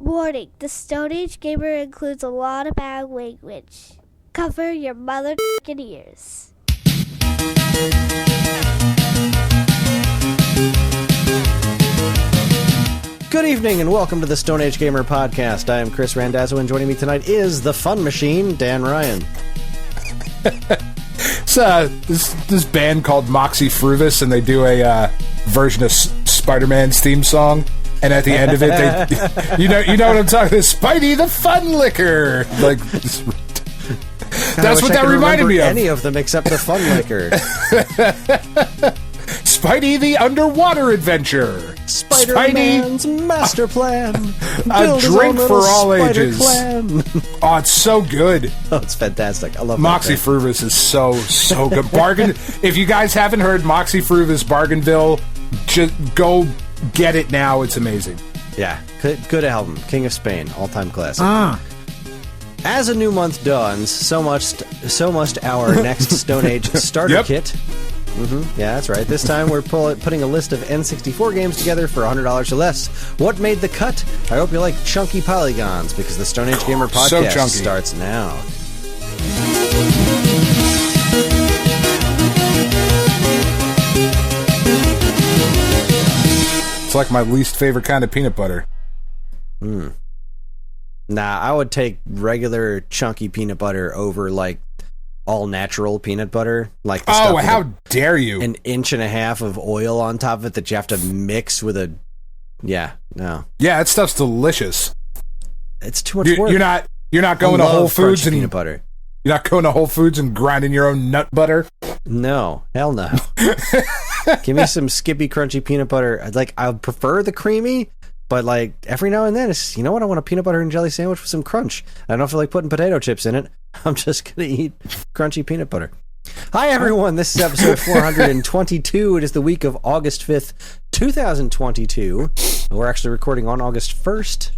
Warning, the Stone Age Gamer includes a lot of bad language. Cover your mother ears. Good evening and welcome to the Stone Age Gamer Podcast. I am Kris Randazzo and joining me tonight is the Fun Machine, Dan Ryan. It's this band called Moxie Fruvis, and they do a version of Spider-Man's theme song. And at the end of it, they, you know what I'm talking about? Spidey the Fun Liquor. Like, that's what that reminded me of. Any of them except the Fun Liquor. Spidey the Underwater Adventure. Spider-Man's master plan. A drink for all ages. Oh, it's so good. Oh, it's fantastic. I love Moxie that Fruvis is so good. Bargain. If you guys haven't heard Moxie Fruvis Bargainville, just go get it now. It's amazing. Yeah, good album. King of Spain, all-time classic. As a new month dawns, so must our next Stone Age starter kit. Yeah, that's right. This time we're putting a list of N64 games together for $100 or less. What made the cut? I hope you like chunky polygons, because the Stone Age Gamer Podcast starts now. It's like my least favorite kind of peanut butter. Nah, I would take regular chunky peanut butter over, like, all-natural peanut butter. Like the stuff how dare you! An inch and a half of oil on top of it that you have to mix with a... Yeah, no. Yeah, that stuff's delicious. It's too much work. You're not going to Whole Foods and peanut butter. You're not going to Whole Foods and grinding your own nut butter? No, hell no. Give me some Skippy crunchy peanut butter. I would prefer the creamy, but like every now and then, you know what? I want a peanut butter and jelly sandwich with some crunch. I don't feel like putting potato chips in it. I'm just going to eat crunchy peanut butter. Hi, everyone. This is episode 422. It is the week of August 5th, 2022. We're actually recording on August 1st.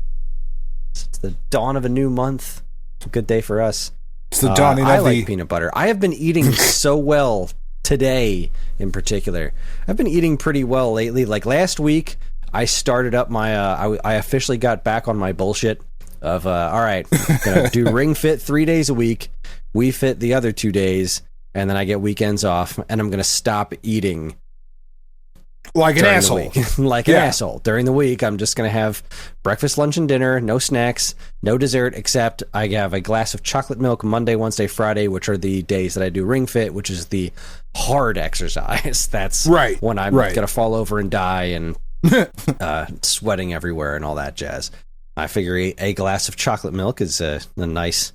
It's the dawn of a new month. A good day for us. It's the dawning I of like peanut butter. I have been eating so well today, in particular. I've been eating pretty well lately. Like last week, I started up my... I officially got back on my bullshit of, all right, gonna do Ring Fit 3 days a week, Wii Fit the other 2 days, and then I get weekends off, and I'm gonna stop eating like an asshole. An asshole. During the week, I'm just gonna have breakfast, lunch, and dinner, no snacks, no dessert, except I have a glass of chocolate milk Monday, Wednesday, Friday, which are the days that I do Ring Fit, which is the hard exercise. That's right when I'm gonna fall over and die and sweating everywhere and all that jazz. I figure a glass of chocolate milk is a nice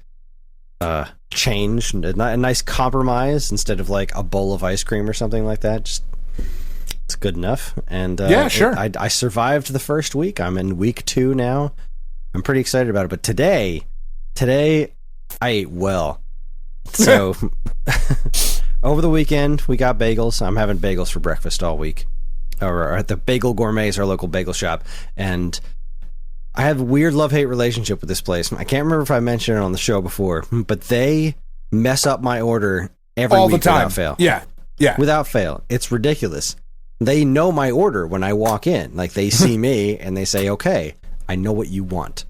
change, a nice compromise instead of like a bowl of ice cream or something like that. Just it's good enough. And yeah, sure. I survived the first week. I'm in week 2 now. I'm pretty excited about it. But today I ate well. So over the weekend we got bagels. I'm having bagels for breakfast all week. Or at the Bagel Gourmets, our local bagel shop, and I have a weird love-hate relationship with this place. I can't remember if I mentioned it on the show before, but they mess up my order every all week the time. Without fail. Yeah. Without fail. It's ridiculous. They know my order when I walk in. Like, they see me, and they say, okay, I know what you want.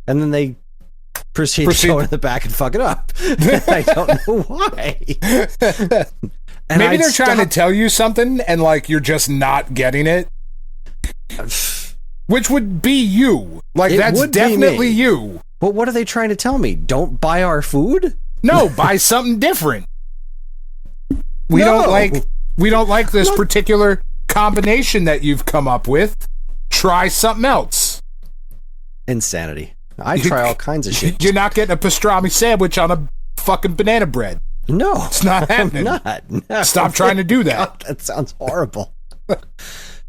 And then they proceed to go in the back and fuck it up. I don't know why. And maybe they're trying to tell you something, and like you're just not getting it. Which would be you. Like, that's definitely you. But what are they trying to tell me? Don't buy our food? No, buy something different. We don't like this particular combination that you've come up with. Try something else. Insanity. I try all kinds of shit. You're not getting a pastrami sandwich on a fucking banana bread. No. It's not happening. I'm not. No. Stop trying to do that. God, that sounds horrible.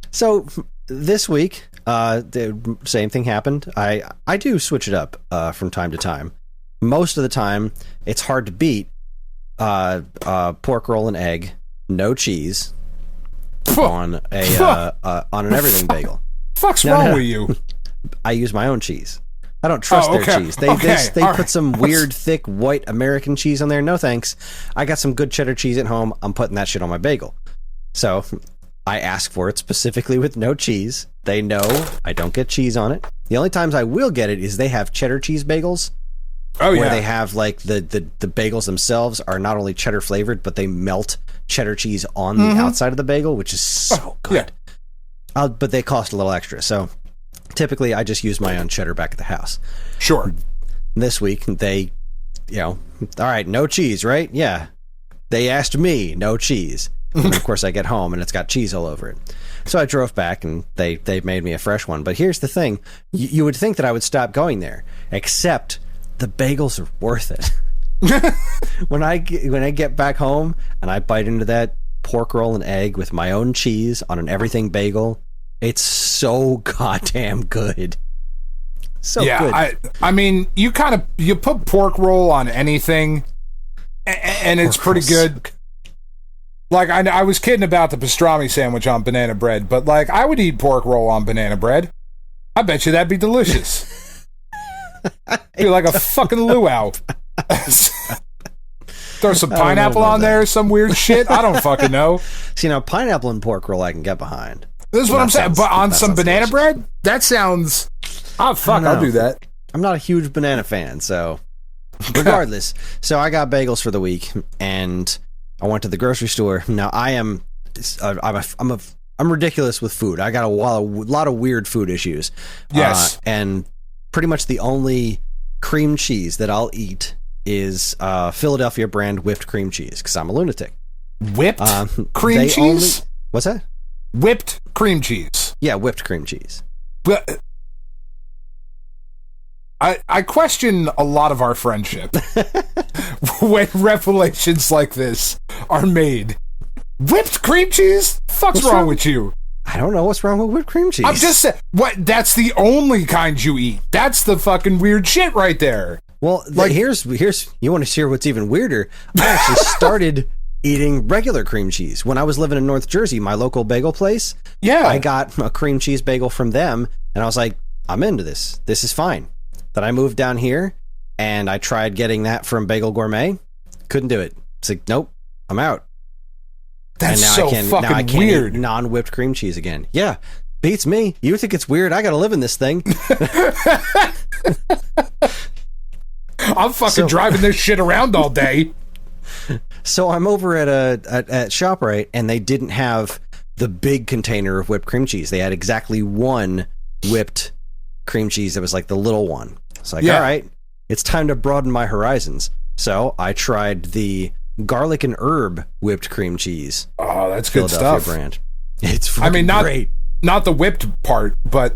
So, this week, the same thing happened. I do switch it up from time to time. Most of the time, it's hard to beat pork roll and egg, no cheese, on an everything bagel. Fuck's wrong with you? I use my own cheese. I don't trust their cheese. They put some weird, thick, white American cheese on there. No thanks. I got some good cheddar cheese at home. I'm putting that shit on my bagel. So I ask for it specifically with no cheese. They know I don't get cheese on it. The only times I will get it is they have cheddar cheese bagels. Oh, yeah. Where they have like the bagels themselves are not only cheddar flavored, but they melt cheddar cheese on the outside of the bagel, which is so good. Yeah. But they cost a little extra. So typically I just use my own cheddar back at the house. Sure. This week they, all right, no cheese, right? Yeah. They asked me, no cheese. And of course I get home and it's got cheese all over it. So I drove back and they made me a fresh one. But here's the thing. You would think that I would stop going there, except the bagels are worth it. When I get back home and I bite into that pork roll and egg with my own cheese on an everything bagel, it's so goddamn good. So good. I mean, you put pork roll on anything and it's pretty good. Like, I was kidding about the pastrami sandwich on banana bread, but, like, I would eat pork roll on banana bread. I bet you that'd be delicious. Be like a fucking luau. Throw some pineapple on there, some weird shit. I don't fucking know. See, now, pineapple and pork roll I can get behind. This is what I'm saying. But on some banana bread? That sounds... Oh, fuck, I'll do that. I'm not a huge banana fan, so... Regardless. So I got bagels for the week, and... I went to the grocery store. Now I'm ridiculous with food. I got a lot of weird food issues. Yes, and pretty much the only cream cheese that I'll eat is Philadelphia brand whipped cream cheese because I'm a lunatic. Whipped cream cheese? What's that? Whipped cream cheese. Yeah, whipped cream cheese. But I question a lot of our friendship when revelations like this are made. Whipped cream cheese? What's wrong with you? I don't know what's wrong with whipped cream cheese. I'm just saying, that's the only kind you eat. That's the fucking weird shit right there. Well, like, here's you want to hear what's even weirder? I actually started eating regular cream cheese when I was living in North Jersey, my local bagel place. Yeah. I got a cream cheese bagel from them, and I was like, I'm into this. This is fine. Then I moved down here, and I tried getting that from Bagel Gourmet. Couldn't do it. It's like, nope, I'm out. That's and so fucking I can't weird. Eat non-whipped cream cheese again. Yeah, beats me. You think it's weird? I got to live in this thing. I'm fucking driving this shit around all day. So I'm over at ShopRite, and they didn't have the big container of whipped cream cheese. They had exactly one whipped cream cheese that was like the little one. It's like, all right, it's time to broaden my horizons. So I tried the garlic and herb whipped cream chease. Oh, that's good Philadelphia stuff. Brand. It's great. Not the whipped part, but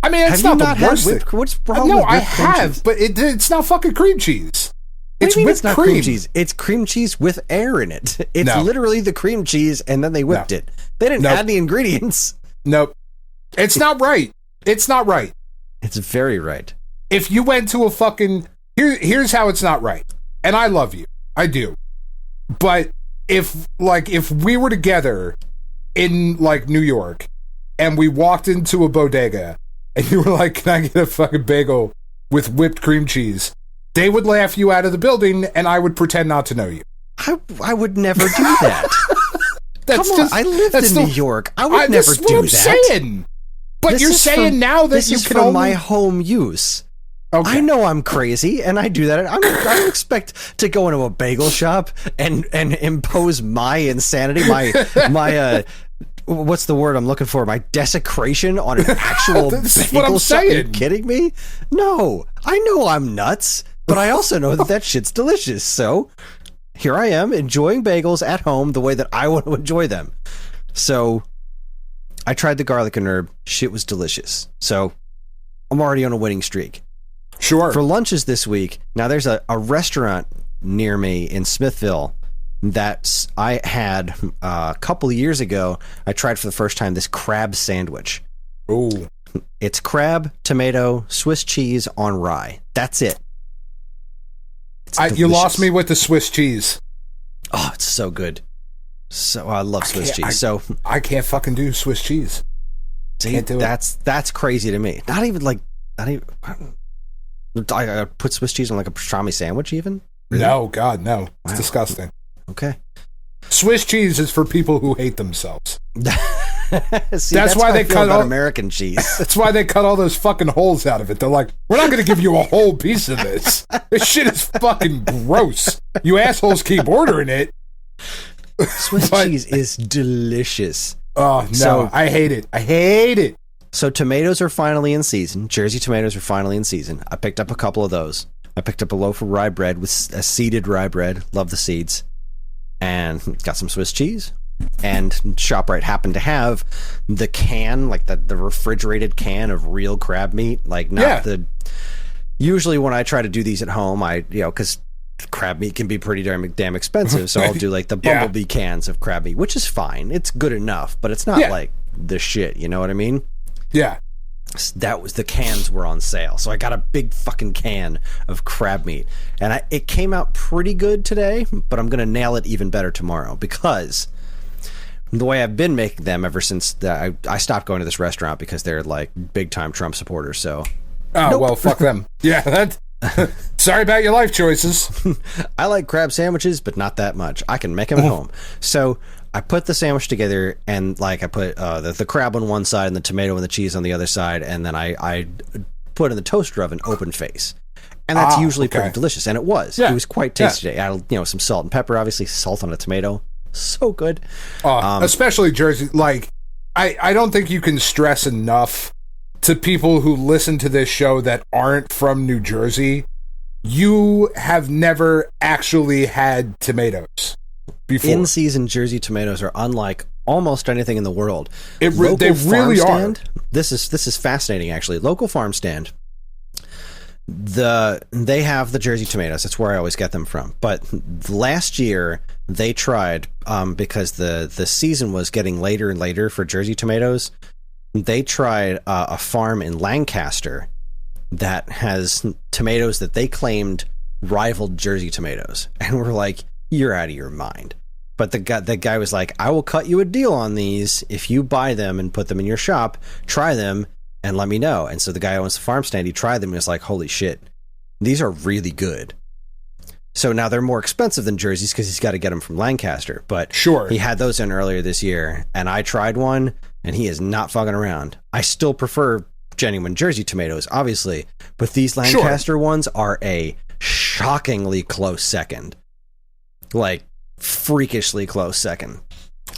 I mean, it's not the worst thing. What's wrong No, with I whipped cream have, cheese? but it's not fucking cream cheese. What It's do you mean whipped it's not cream cheese. It's cream cheese with air in it. It's literally the cream cheese, and then they whipped it. They didn't add the ingredients. Nope. It's not right. It's not right. It's very right. If you went to a fucking... Here's how it's not right. And I love you. I do. But if we were together in, like, New York, and we walked into a bodega, and you were like, can I get a fucking bagel with whipped cream cheese? They would laugh you out of the building, and I would pretend not to know you. I would never do that. Come on, I lived in New York. I would never do that. That's what I'm saying. But you're saying now that you can only... my home use. Okay. I know I'm crazy, and I do that. I don't expect to go into a bagel shop and impose my insanity, my what's the word I'm looking for? My desecration on an actual bagel shop. Are you kidding me? No, I know I'm nuts, but I also know that shit's delicious. So here I am enjoying bagels at home the way that I want to enjoy them. So I tried the garlic and herb. Shit was delicious. So I'm already on a winning streak. Sure. For lunches this week, now there's a restaurant near me in Smithville that I had a couple of years ago. I tried for the first time this crab sandwich. Ooh. It's crab, tomato, Swiss cheese on rye. That's it. You lost me with the Swiss cheese. Oh, it's so good. So I love Swiss cheese. I can't fucking do Swiss cheese. Can't do it. That's crazy to me. Not even. I put Swiss cheese on like a pastrami sandwich even? Really? No, God, no. It's disgusting. Okay. Swiss cheese is for people who hate themselves. See, that's why how they I feel cut about all American cheese. That's why they cut all those fucking holes out of it. They're like, we're not going to give you a whole piece of this. This shit is fucking gross. You assholes keep ordering it. Swiss cheese is delicious. Oh, no. So, I hate it. I hate it. So tomatoes are finally in season. Jersey tomatoes are finally in season. I picked up a couple of those. I picked up a loaf of rye bread with a seeded rye bread. Love the seeds. And got some Swiss cheese. And ShopRite happened to have the can, like the refrigerated can of real crab meat. Like, not the... Usually when I try to do these at home, because crab meat can be pretty damn expensive, so I'll do like the Bumblebee cans of crab meat, which is fine. It's good enough, but it's not like the shit, you know what I mean? Yeah. The cans were on sale, so I got a big fucking can of crab meat, and it came out pretty good today, but I'm gonna nail it even better tomorrow, because the way I've been making them ever since I stopped going to this restaurant because they're like big time Trump supporters. So, well, fuck them. Yeah, sorry about your life choices. I like crab sandwiches, but not that much. I can make them at home. So I put the sandwich together, and like I put the crab on one side and the tomato and the cheese on the other side, and then I put in the toaster oven open face. And that's usually pretty delicious, and it was. Yeah. It was quite tasty. I added, some salt and pepper, obviously salt on a tomato. So good. Especially Jersey. Like, I don't think you can stress enough to people who listen to this show that aren't from New Jersey, you have never actually had tomatoes before. In-season Jersey tomatoes are unlike almost anything in the world. They really are. This is fascinating, actually. Local farm stand. They have the Jersey tomatoes. That's where I always get them from. But last year they tried, because the season was getting later and later for Jersey tomatoes. They tried a farm in Lancaster that has tomatoes that they claimed rivaled Jersey tomatoes, and we're like, "You're out of your mind." But the guy was like, "I will cut you a deal on these if you buy them and put them in your shop. Try them and let me know." And so the guy who owns the farm stand, he tried them and was like, "Holy shit, these are really good." So now they're more expensive than Jersey's because he's got to get them from Lancaster. But sure, he had those in earlier this year, and I tried one, and he is not fucking around. I still prefer genuine Jersey tomatoes, obviously, but these Lancaster ones are a shockingly close second. Like, freakishly close second.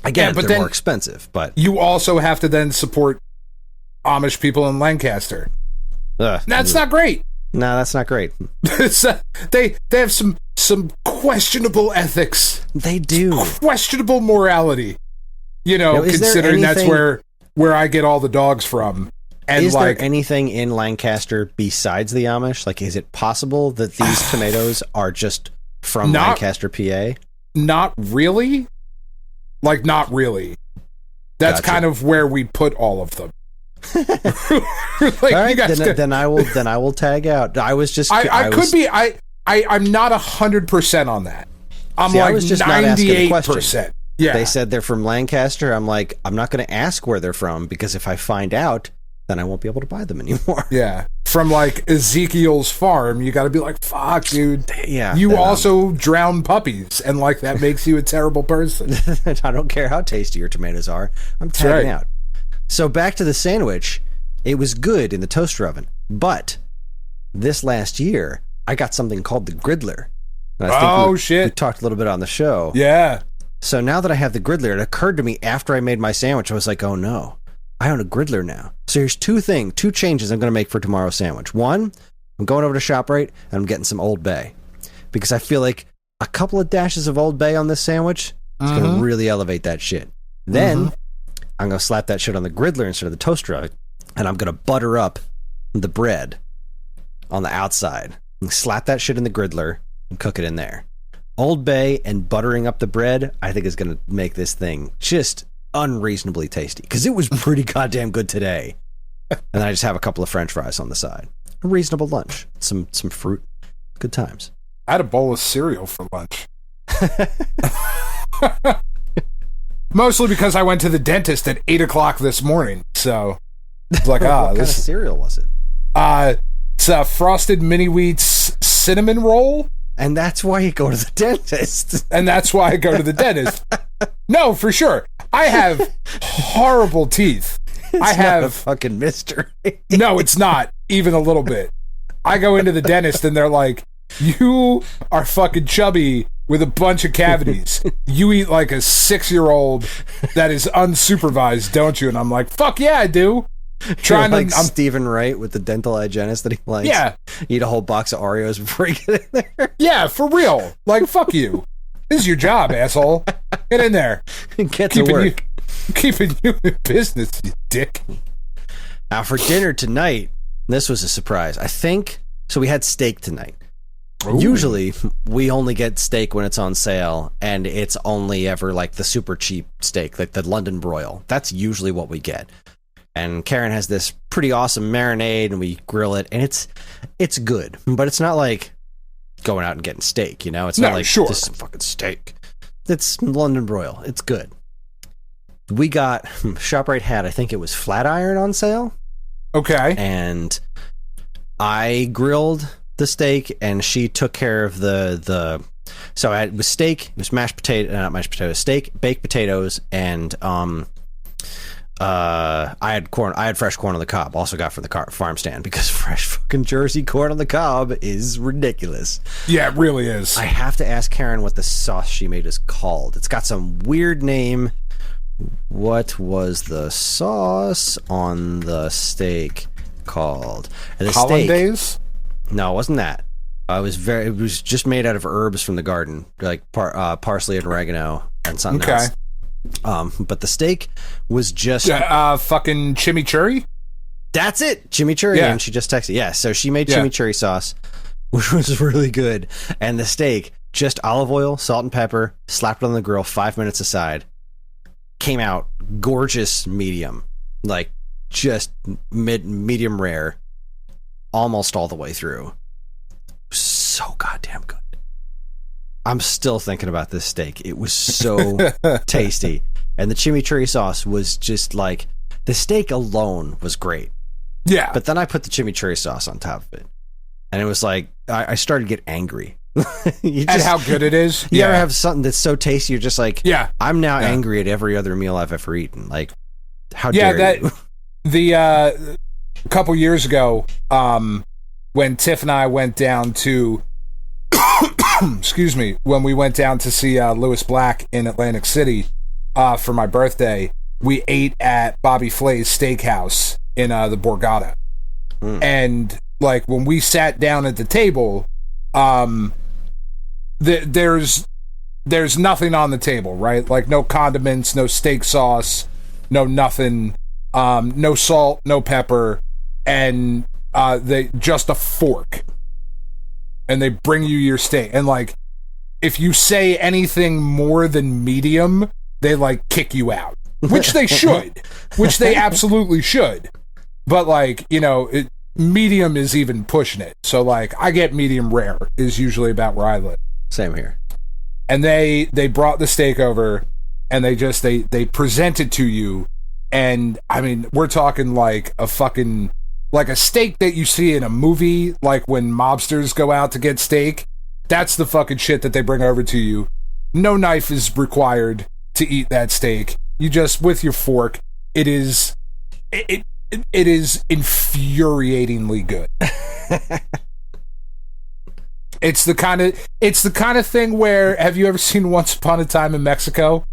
Again, but they're more expensive, but you also have to then support Amish people in Lancaster. That's not great. No, that's not great. They have some questionable ethics. They do. Questionable morality. Considering that's where I get all the dogs from. And is there anything in Lancaster besides the Amish? Like, is it possible that these tomatoes are just from Lancaster, PA? Not really. Like, not really. That's kind of where we put all of them. Like, all right, then I will tag out. I'm not 100% on that. I'm like, I was just 98%. Yeah. They said they're from Lancaster. I'm like, I'm not going to ask where they're from, because if I find out, then I won't be able to buy them anymore. Yeah. From like Ezekiel's farm, you got to be like, fuck, dude. Yeah. You also drown puppies, and like that makes you a terrible person. I don't care how tasty your tomatoes are. I'm tagging out. So back to the sandwich. It was good in the toaster oven, but this last year I got something called the griddler. And I think we talked a little bit on the show. Yeah. So now that I have the griddler, it occurred to me after I made my sandwich, I was like, oh no, I own a griddler now. So here's two changes I'm going to make for tomorrow's sandwich. One, I'm going over to ShopRite and I'm getting some Old Bay, because I feel like a couple of dashes of Old Bay on this sandwich is going to really elevate that shit. Then I'm going to slap that shit on the griddler instead of the toaster oven, and I'm going to butter up the bread on the outside and slap that shit in the griddler and cook it in there. Old Bay and buttering up the bread, I think, is going to make this thing just unreasonably tasty, because it was pretty goddamn good today. And then I just have a couple of French fries on the side. A reasonable lunch. Some fruit. Good times. I had a bowl of cereal for lunch. Mostly because I went to the dentist at 8 o'clock this morning. So it's like, what kind of cereal was it? It's a Frosted Mini Wheats cinnamon roll. And that's why you go to the dentist. And that's why I go to the dentist. No, for sure. I have horrible teeth. I have not a fucking mystery. No, it's not even a little bit. I go into the dentist and they're like, "You are fucking chubby with a bunch of cavities. You eat like a 6-year-old that is unsupervised, don't you?" And I'm like, "Fuck yeah, I do." Trying like I'm Stephen Wright with the dental hygienist that he likes. Yeah. Eat a whole box of Oreos before you get in there. Yeah, for real. Like, fuck you. This is your job, asshole. Get in there. Get to work. Keeping you in business, you dick. Now, for dinner tonight, this was a surprise. I think, so we had steak tonight. Ooh. Usually, we only get steak when it's on sale, and it's only ever like the super cheap steak, like the London broil. That's usually what we get. And Karen has this pretty awesome marinade, and we grill it, and it's good, but it's not like going out and getting steak, you know? It's not like, this is some fucking steak. It's London broil. It's good. We got, ShopRite had, I think it was Flatiron on sale. Okay. And I grilled the steak, and she took care of the so it was steak, it was mashed potato, not mashed potatoes, steak, baked potatoes, and I had fresh corn on the cob. Also got from the farm stand, because fresh fucking Jersey corn on the cob is ridiculous. Yeah, it really is. I have to ask Karen what the sauce she made is called. It's got some weird name. What was the sauce on the steak called? Hollandaise? No, it wasn't that. It was just made out of herbs from the garden, like parsley and oregano and something else. But the steak was just fucking chimichurri. That's it, chimichurri. Yeah. And she just texted. Yeah, so she made chimichurri sauce, which was really good. And the steak, just olive oil, salt and pepper, slapped it on the grill, 5 minutes aside. Came out gorgeous, medium, like just medium rare, almost all the way through. So goddamn good. I'm still thinking about this steak. It was so tasty. And the chimichurri sauce was just like, the steak alone was great. Yeah. But then I put the chimichurri sauce on top of it. And it was like, I started to get angry. At how good it is? You ever have something that's so tasty, you're just like, yeah, I'm now angry at every other meal I've ever eaten. Like, how dare you? The couple years ago, when Tiff and I went down to excuse me, when we went down to see Lewis Black in Atlantic City for my birthday, we ate at Bobby Flay's Steakhouse in the Borgata. And like when we sat down at the table, there's nothing on the table, right? Like no condiments, no steak sauce, no nothing, no salt, no pepper, and they just a fork. And they bring you your steak. And like, if you say anything more than medium, they like kick you out. Which they should. Which they absolutely should. But like, you know, medium is even pushing it. So like, I get medium rare is usually about where I live. Same here. And they brought the steak over, and they present it to you. And I mean, we're talking like a fucking, like a steak that you see in a movie, like when mobsters go out to get steak. That's the fucking shit that they bring over to you. No knife is required to eat that steak. You just, with your fork, it is infuriatingly good. It's the kind of thing where, have you ever seen Once Upon a Time in Mexico?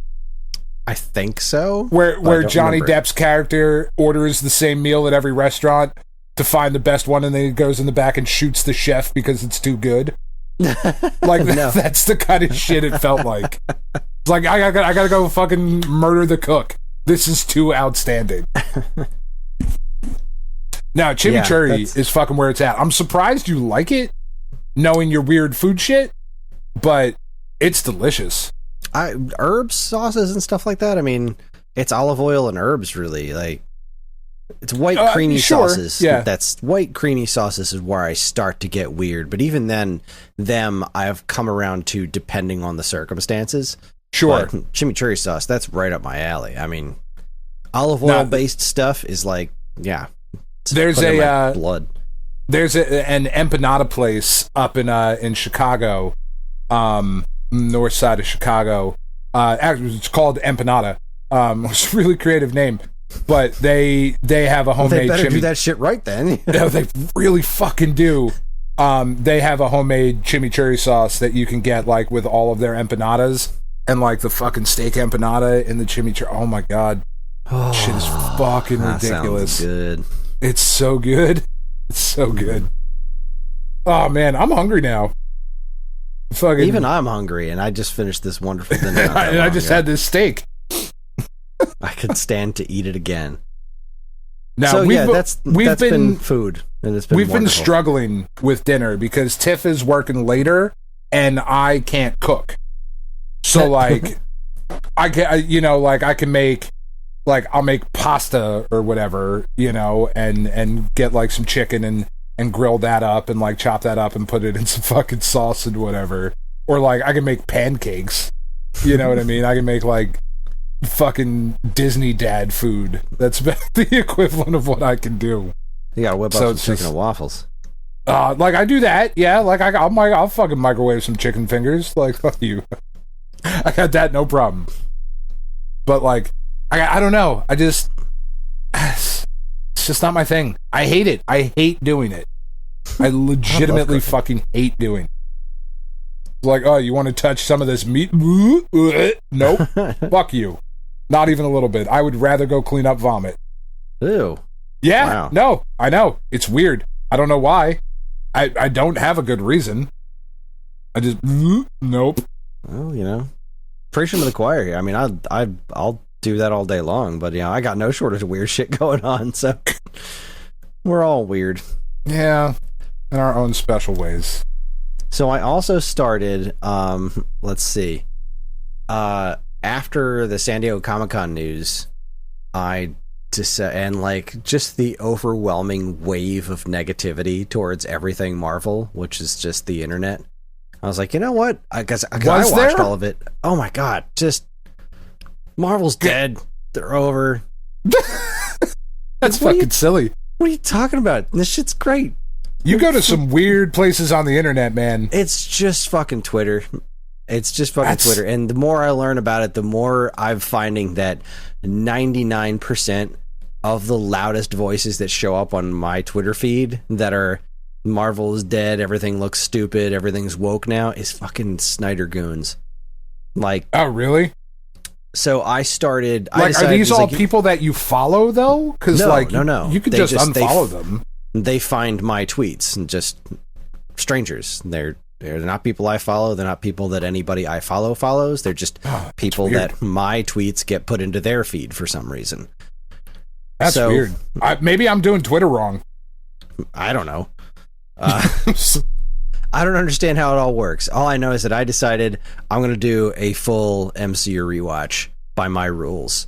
I think so. Where Johnny Depp's character orders the same meal at every restaurant to find the best one, and then he goes in the back and shoots the chef because it's too good. Like No. That's the kind of shit it felt like. It's like, I gotta go fucking murder the cook. This is too outstanding. Now, chimichurri is fucking where it's at. I'm surprised you like it, knowing your weird food shit, but it's delicious. Herbs, sauces, and stuff like that. I mean, it's olive oil and herbs, really. Like, it's white creamy sauces. Yeah. That's white creamy sauces is where I start to get weird. But even then, I've come around to, depending on the circumstances. Sure. But chimichurri sauce, that's right up my alley. I mean, olive oil based stuff is like, yeah. There's blood. There's an empanada place up in Chicago north side of Chicago. Actually, it's called Empanada. It's a really creative name. But they have a homemade they better do that shit right then. No, they really fucking do. They have a homemade chimichurri sauce that you can get like with all of their empanadas, and like the fucking steak empanada in the chimichurri. Oh my god, shit is fucking ridiculous. Sounds good. It's so good. It's so good. Oh man, I'm hungry now. Fucking Even I'm hungry, and I just finished this wonderful dinner. and I just had this steak. I could stand to eat it again. Now, so we've that's been food, and it's been we've been wonderful. struggling with dinner because Tiff is working later, and I can't cook. So like, I can make, like, I'll make pasta or whatever, and get like some chicken and grill that up and like chop that up and put it in some fucking sauce and whatever. Or like I can make pancakes. You know what I mean? I can make like fucking Disney dad food. That's about the equivalent of what I can do. You gotta whip up some chicken and waffles. Like I do that, yeah. Like I'll fucking microwave some chicken fingers. Like fuck you. I got that, no problem. But like, I don't know. It's just not my thing. I hate it. I hate doing it. I legitimately fucking hate doing it. Like, oh, you want to touch some of this meat? Nope. Fuck you. Not even a little bit. I would rather go clean up vomit. Ew. Yeah. Wow. No, I know. It's weird. I don't know why. I don't have a good reason. I just nope. Well, preach him to the choir here. I mean, I'll do that all day long, but I got no shortage of weird shit going on, so we're all weird. Yeah, in our own special ways. So I also started, let's see, after the San Diego Comic-Con news, and like just the overwhelming wave of negativity towards everything Marvel, which is just the internet. I was like, you know what? I watched all of it. Oh my god, just Marvel's dead. They're over. That's fucking silly. What are you talking about? This shit's great. You go to some weird places on the internet, man. It's just fucking Twitter. It's just fucking Twitter. And the more I learn about it, the more I'm finding that 99% of the loudest voices that show up on my Twitter feed that are Marvel is dead, everything looks stupid, everything's woke now, is fucking Snyder goons. Like, oh, really? So I started... Like, are these all people that you follow, though? Because, no. You could just unfollow them. They find my tweets and just strangers. They're not people I follow. They're not people that anybody I follow follows. They're just people that my tweets get put into their feed for some reason. That's weird. Maybe I'm doing Twitter wrong. I don't know. I don't understand how it all works. All I know is that I decided I'm going to do a full MCU rewatch by my rules.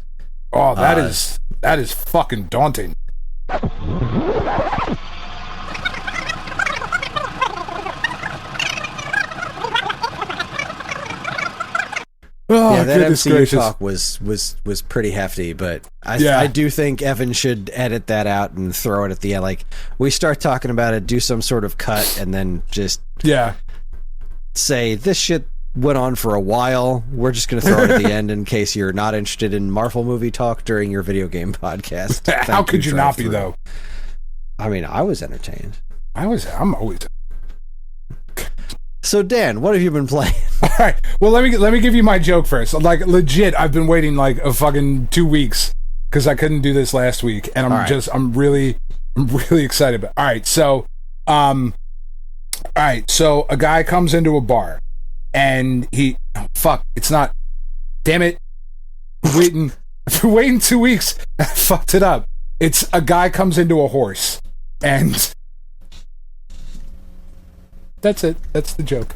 Oh, that is fucking daunting. Oh, yeah, that MCU gracious. talk was pretty hefty, but I do think Evan should edit that out and throw it at the end. Like, we start talking about it, do some sort of cut, and then just say, this shit went on for a while. We're just going to throw it at the end in case you're not interested in Marvel movie talk during your video game podcast. How could you not be, though? I mean, I was entertained. I'm always... So Dan, what have you been playing? All right. Well, let me give you my joke first. Like, legit, I've been waiting like a fucking 2 weeks because I couldn't do this last week, and I'm really excited. All right. So a guy comes into a bar, and it's not. Damn it! Waiting 2 weeks. I fucked it up. It's a guy comes into a horse, and. That's it. That's the joke.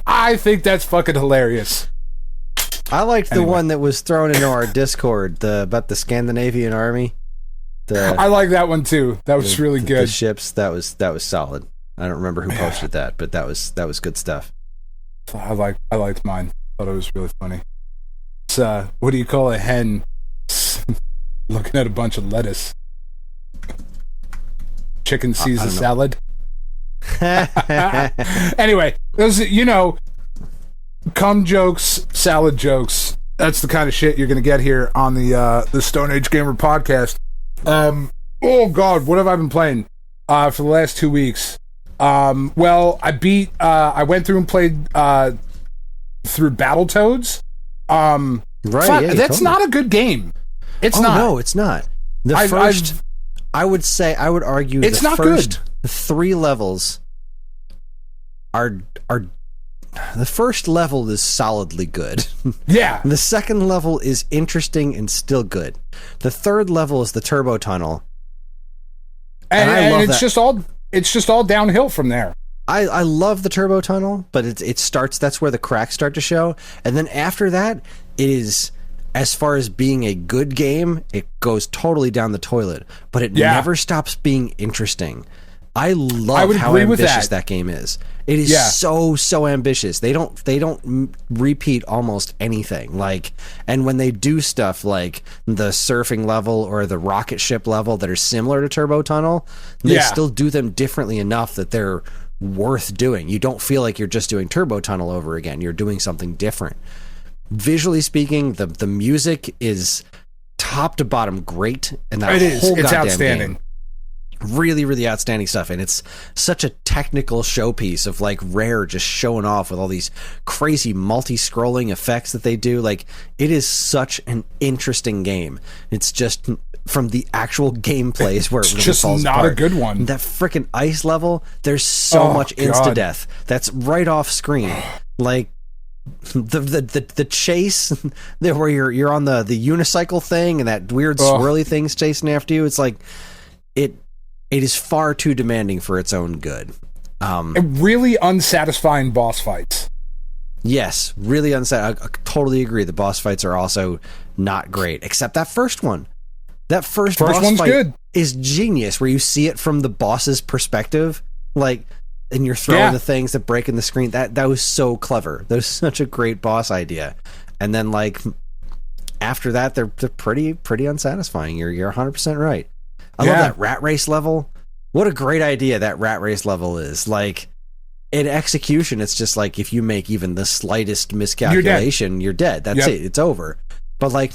I think that's fucking hilarious. I liked the one that was thrown into our Discord, about the Scandinavian army. I like that one too. That was really good. The ships, that was solid. I don't remember who posted that, but that was good stuff. I liked mine. Thought it was really funny. It's what do you call a hen looking at a bunch of lettuce? chicken Caesar I don't know. salad. Anyway, those, cum jokes, salad jokes. That's the kind of shit you're going to get here on the Stone Age Gamer podcast. Oh God, what have I been playing for the last 2 weeks? Well, I went through and played through Battletoads. Right, yeah, that's not a good game. It's not. No, it's not. I would argue it's the not first good. 3 levels are the first level is solidly good. Yeah. The second level is interesting and still good. The third level is the turbo tunnel. And I love that. It's just all downhill from there. I love the turbo tunnel, but it starts, that's where the cracks start to show. And then after that, it is, as far as being a good game, it goes totally down the toilet, but it never stops being interesting. I love how ambitious that game is. It is so ambitious. They don't repeat almost anything. Like, and when they do stuff like the surfing level or the rocket ship level that are similar to Turbo Tunnel, they still do them differently enough that they're worth doing. You don't feel like you're just doing Turbo Tunnel over again. You're doing something different. Visually speaking, the music is top to bottom great, and that whole goddamn outstanding. Game. Really, really outstanding stuff, and it's such a technical showpiece of like Rare just showing off with all these crazy multi-scrolling effects that they do. Like, it is such an interesting game. It's just from the actual gameplay is where it really just falls not apart. A good one. That freaking ice level, there's so much insta-death that's right off screen. Like the chase there where you're on the unicycle thing and that weird swirly thing's chasing after you. It's like it is far too demanding for its own good. Really unsatisfying boss fights. Yes, really unsatisfying. I totally agree. The boss fights are also not great, except that first one. That first boss one's fight good. Is genius, where you see it from the boss's perspective, like, and you're throwing the things that break in the screen. That was so clever. That was such a great boss idea. And then, like, after that, they're pretty unsatisfying. You're 100% right. I love that rat race level. What a great idea that rat race level is. Like, in execution, it's just like, if you make even the slightest miscalculation, you're dead. That's it. It's over. But, like,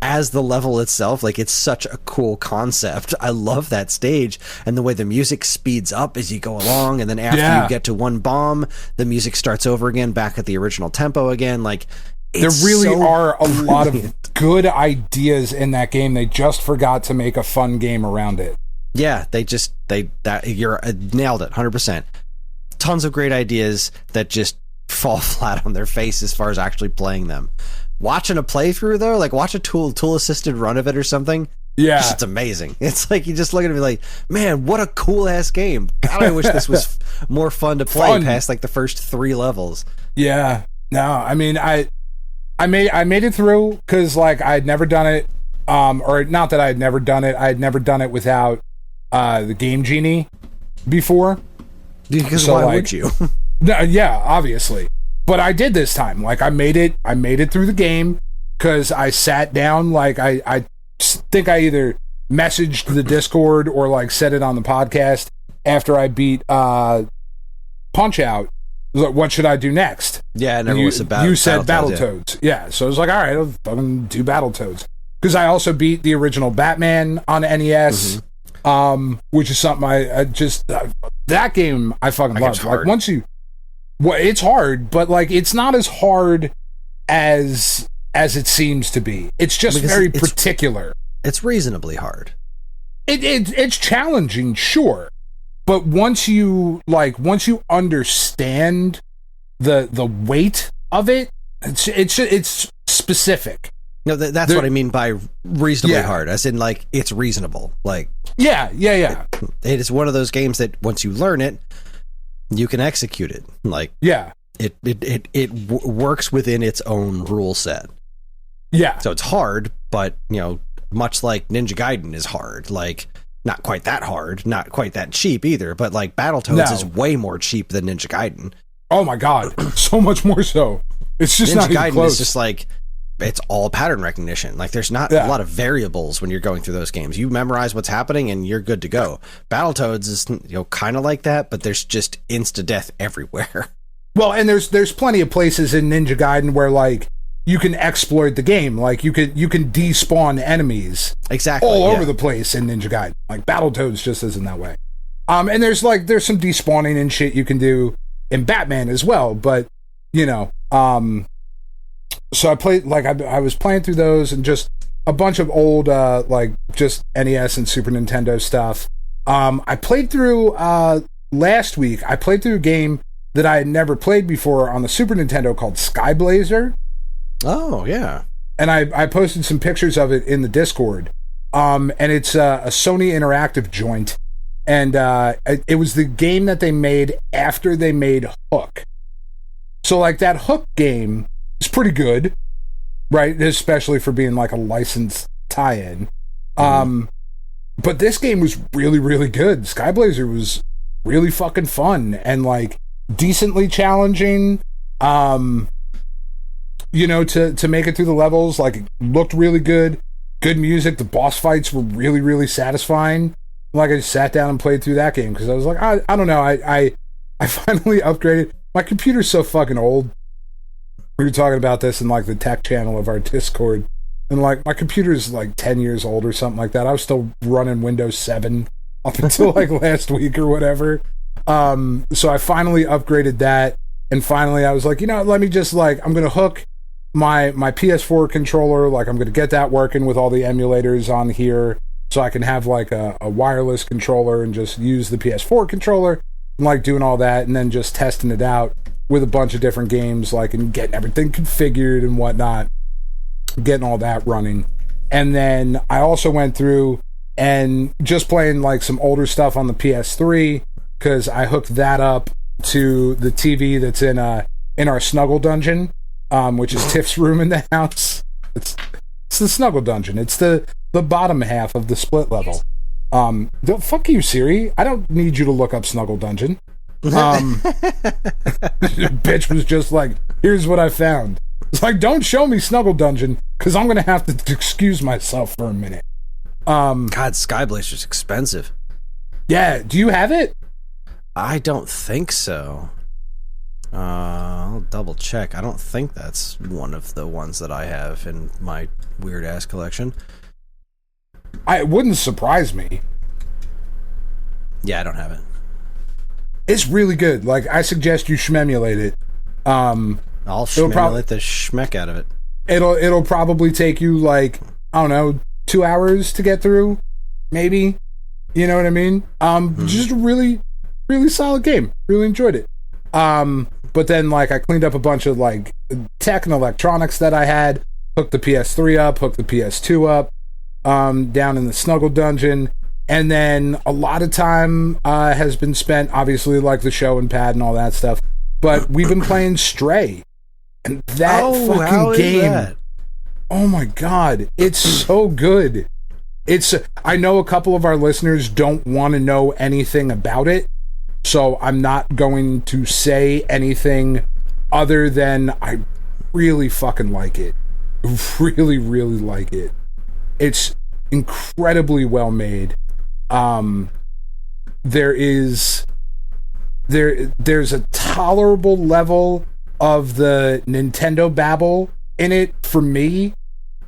as the level itself, like, it's such a cool concept. I love that stage, and the way the music speeds up as you go along, and then after you get to one bomb, the music starts over again, back at the original tempo again. Like, there really are a lot of good ideas in that game. They just forgot to make a fun game around it. Yeah, you're nailed it, 100%. Tons of great ideas that just fall flat on their face as far as actually playing them. Watching a playthrough, though, like, watch a tool assisted run of it or something. Yeah, it's amazing. It's like, you just look at it and be like, man, what a cool ass game. God, I wish this was more fun to play past like the first 3 levels. Yeah, no, I mean, I made it through because, like, I had never done it, or not that I had never done it. I had never done it without the Game Genie before. Because why would you? No, yeah, obviously. But I did this time. Like, I made it through the game because I sat down. Like, I think I either messaged the Discord or, like, said it on the podcast after I beat Punch Out. What should I do next? Yeah, and you said Battletoads. Yeah, so I was like, all right, I'm going to do Battletoads. Because I also beat the original Batman on NES, which is something I just... that game I fucking love. Like, once you... Well, it's hard, but, like, it's not as hard as it seems to be. It's just very particular. It's reasonably hard. It's challenging, sure. But once you understand the weight of it, it's specific. No, that's what I mean by reasonably hard. As in, like, it's reasonable. Like, yeah. It is one of those games that once you learn it, you can execute it. Like, it works within its own rule set. Yeah. So it's hard, but, you know, much like Ninja Gaiden is hard. Like, not quite that hard, not quite that cheap either, but, like, Battletoads is way more cheap than Ninja Gaiden. Oh my god, so much more so. It's just Ninja not even Gaiden close. Is just like, it's all pattern recognition. Like there's not a lot of variables when you're going through those games. You memorize what's happening and you're good to go. Battletoads is, you know, kind of like that, but there's just insta death everywhere. Well, and there's plenty of places in Ninja Gaiden where like you can exploit the game. Like you can despawn enemies exactly all over the place in Ninja Gaiden. Like Battletoads just isn't that way. And there's some despawning and shit you can do in Batman as well, but you know, so I played, like, I was playing through those and just a bunch of old, like, just NES and Super Nintendo stuff. I played through, last week, I played through a game that I had never played before on the Super Nintendo called Sky Blazer. Oh, yeah. And I posted some pictures of it in the Discord. And it's a Sony Interactive joint. And it was the game that they made after they made Hook. So, like, that Hook game is pretty good, right? Especially for being, like, a licensed tie-in. But this game was really, really good. Sky Blazer was really fucking fun and, like, decently challenging. You know, to make it through the levels, like, it looked really good. Good music. The boss fights were really, really satisfying. Like, I just sat down and played through that game because I was like, I don't know. I finally upgraded. My computer's so fucking old. We were talking about this in, like, the tech channel of our Discord. And, like, my computer's, like, 10 years old or something like that. I was still running Windows 7 up until, like, last week or whatever. So I finally upgraded that. And finally I was like, you know, let me just, like, I'm going to hook my PS4 controller. Like, I'm going to get that working with all the emulators on here. So I can have, like, a wireless controller and just use the PS4 controller. And, like, doing all that and then just testing it out with a bunch of different games, like, and getting everything configured and whatnot, getting all that running. And then I also went through and just playing, like, some older stuff on the PS3 because I hooked that up to the TV that's in our Snuggle Dungeon, which is Tiff's room in the house. It's the Snuggle Dungeon. It's the bottom half of the split level. Fuck you, Siri. I don't need you to look up Snuggle Dungeon. Bitch was just like, here's what I found. It's like, don't show me Snuggle Dungeon, because I'm going to have to excuse myself for a minute. God, Sky Blazer's expensive. Yeah, do you have it? I don't think so. I'll double check. I don't think that's one of the ones that I have in my weird-ass collection. It wouldn't surprise me. Yeah, I don't have it. It's really good. Like, I suggest you shmemulate it. I'll shmemulate the schmeck out of it. It'll probably take you, like, I don't know, 2 hours to get through, maybe. You know what I mean? Just a really, really solid game. Really enjoyed it. But then, like, I cleaned up a bunch of, like, tech and electronics that I had, hooked the PS3 up, hooked the PS2 up, down in the Snuggle Dungeon, and then a lot of time has been spent, obviously, like the show and pad and all that stuff, but we've been playing Stray, and that fucking game, oh my god, it's so good. I know a couple of our listeners don't want to know anything about it, so I'm not going to say anything other than I really fucking like it. Really, really like it. It's incredibly well made. There's a tolerable level of the Nintendo babble in it for me,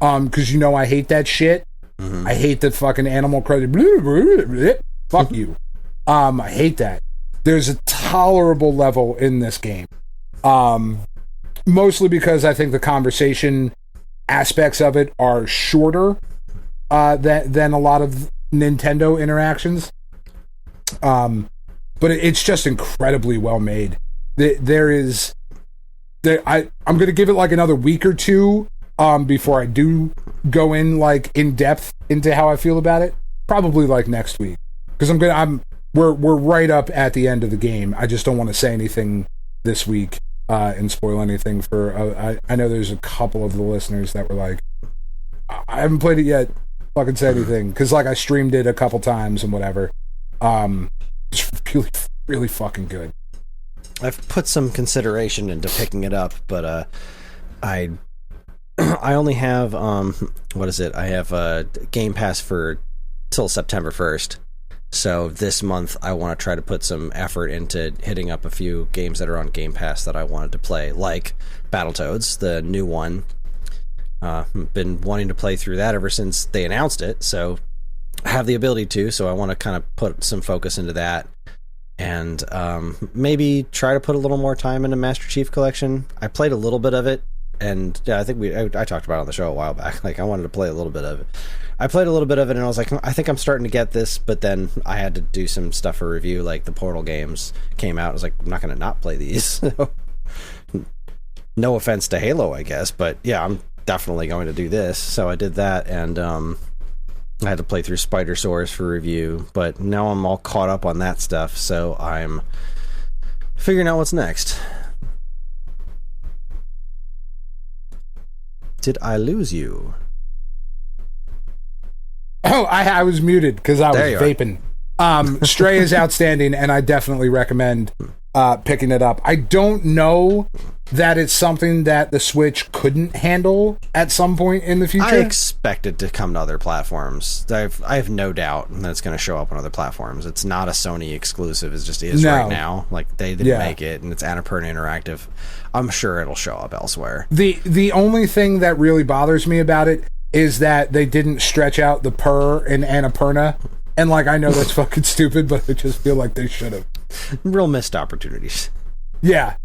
because you know I hate that shit. I hate that fucking Animal Crossing. Fuck you. I hate that. There's a tolerable level in this game, mostly because I think the conversation aspects of it are shorter than a lot of Nintendo interactions. But it's just incredibly well made. I'm going to give it like another week or two before I do go in depth into how I feel about it. Probably like next week, because we're right up at the end of the game. I just don't want to say anything this week and spoil anything for. I know there's a couple of the listeners that were like, I haven't played it yet. Fucking say anything, because like I streamed it a couple times and whatever. It's really, really fucking good. I've put some consideration into picking it up, but I I only have what is it? I have a Game Pass for till September 1st. So this month I want to try to put some effort into hitting up a few games that are on Game Pass that I wanted to play, like Battletoads, the new one. Been wanting to play through that ever since they announced it, so I have the ability to, so I want to kind of put some focus into that. And maybe try to put a little more time into Master Chief Collection. I played a little bit of it, and yeah, I think I talked about it on the show a while back. Like, I wanted to play a little bit of it. I played a little bit of it, and I was like, I think I'm starting to get this, but then I had to do some stuff for review, like the Portal games came out. I was like, I'm not going to not play these. No offense to Halo, I guess, but yeah, I'm definitely going to do this. So I did that, and I had to play through Spider Source for review, but now I'm all caught up on that stuff, so I'm figuring out what's next. Did I lose you? Oh, I was muted because I was vaping. Stray is outstanding, and I definitely recommend picking it up. I don't know that it's something that the Switch couldn't handle at some point in the future. I expect it to come to other platforms. I have no doubt that it's going to show up on other platforms. It's not a Sony exclusive. It just is right now. Like, they didn't make it, and it's Annapurna Interactive. I'm sure it'll show up elsewhere. The only thing that really bothers me about it is that they didn't stretch out the purr in Annapurna. And, like, I know that's fucking stupid, but I just feel like they should have. Real missed opportunities. Yeah.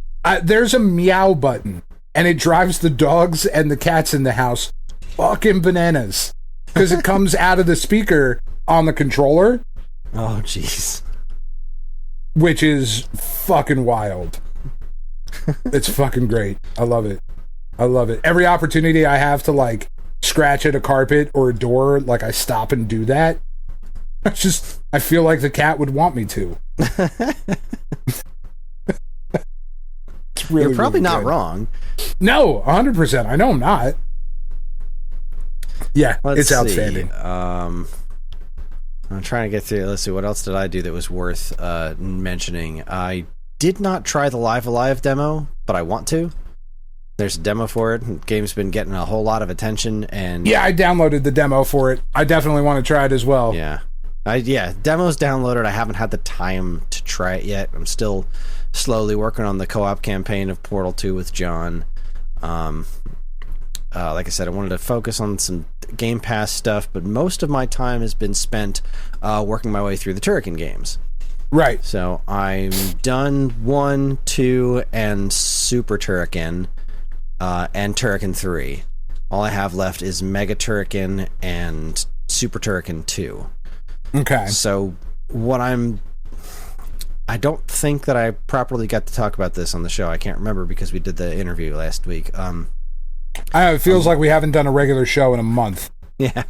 There's a meow button, and it drives the dogs and the cats in the house fucking bananas. Because it comes out of the speaker on the controller. Oh, jeez. Which is fucking wild. It's fucking great. I love it. I love it. Every opportunity I have to, like, scratch at a carpet or a door, like, I stop and do that. I feel like the cat would want me to. Really, you're probably really not wrong. No, 100%. I know I'm not. Yeah, it's outstanding. I'm trying to get through. Let's see, what else did I do that was worth mentioning? I did not try the Live Alive demo, but I want to. There's a demo for it. The game's been getting a whole lot of attention, and yeah, I downloaded the demo for it. I definitely want to try it as well. Yeah. Demo's downloaded. I haven't had the time to try it yet. I'm still slowly working on the co-op campaign of Portal 2 with John. Like I said, I wanted to focus on some Game Pass stuff, but most of my time has been spent working my way through the Turrican games. Right. So I'm done 1, 2, and Super Turrican, and Turrican 3. All I have left is Mega Turrican and Super Turrican 2. Okay. So I don't think that I properly got to talk about this on the show. I can't remember because we did the interview last week. It feels like we haven't done a regular show in a month. Yeah.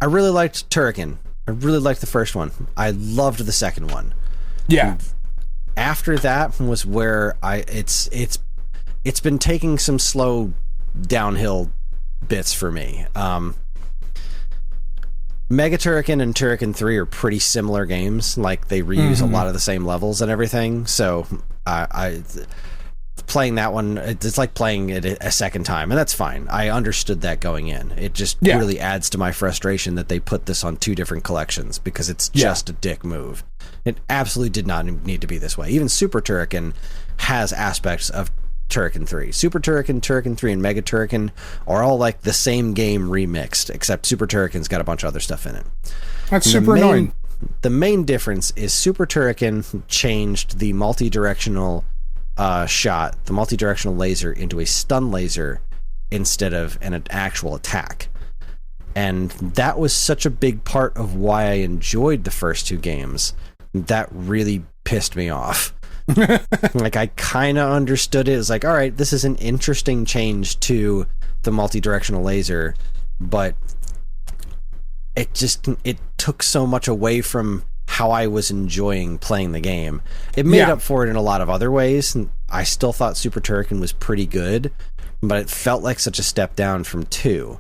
I really liked Turrican. I really liked the first one. I loved the second one. Yeah. After that was where it's been taking some slow downhill bits for me. Mega Turrican and Turrican 3 are pretty similar games. Like, they reuse a lot of the same levels and everything. So, I playing that one, it's like playing it a second time, and that's fine. I understood that going in. It just really adds to my frustration that they put this on 2 different collections, because it's just a dick move. It absolutely did not need to be this way. Even Super Turrican has aspects of Turrican 3. Super Turrican, Turrican 3, and Mega Turrican are all like the same game remixed, except Super Turrican's got a bunch of other stuff in it. That's super annoying. The main difference is Super Turrican changed the multi-directional shot, the multi-directional laser, into a stun laser instead of an actual attack. And that was such a big part of why I enjoyed the first 2 games. That really pissed me off. Like, I kind of understood it. It was like, all right, this is an interesting change to the multi-directional laser, but it took so much away from how I was enjoying playing the game. It made up for it in a lot of other ways. I still thought Super Turrican was pretty good, but it felt like such a step down from 2.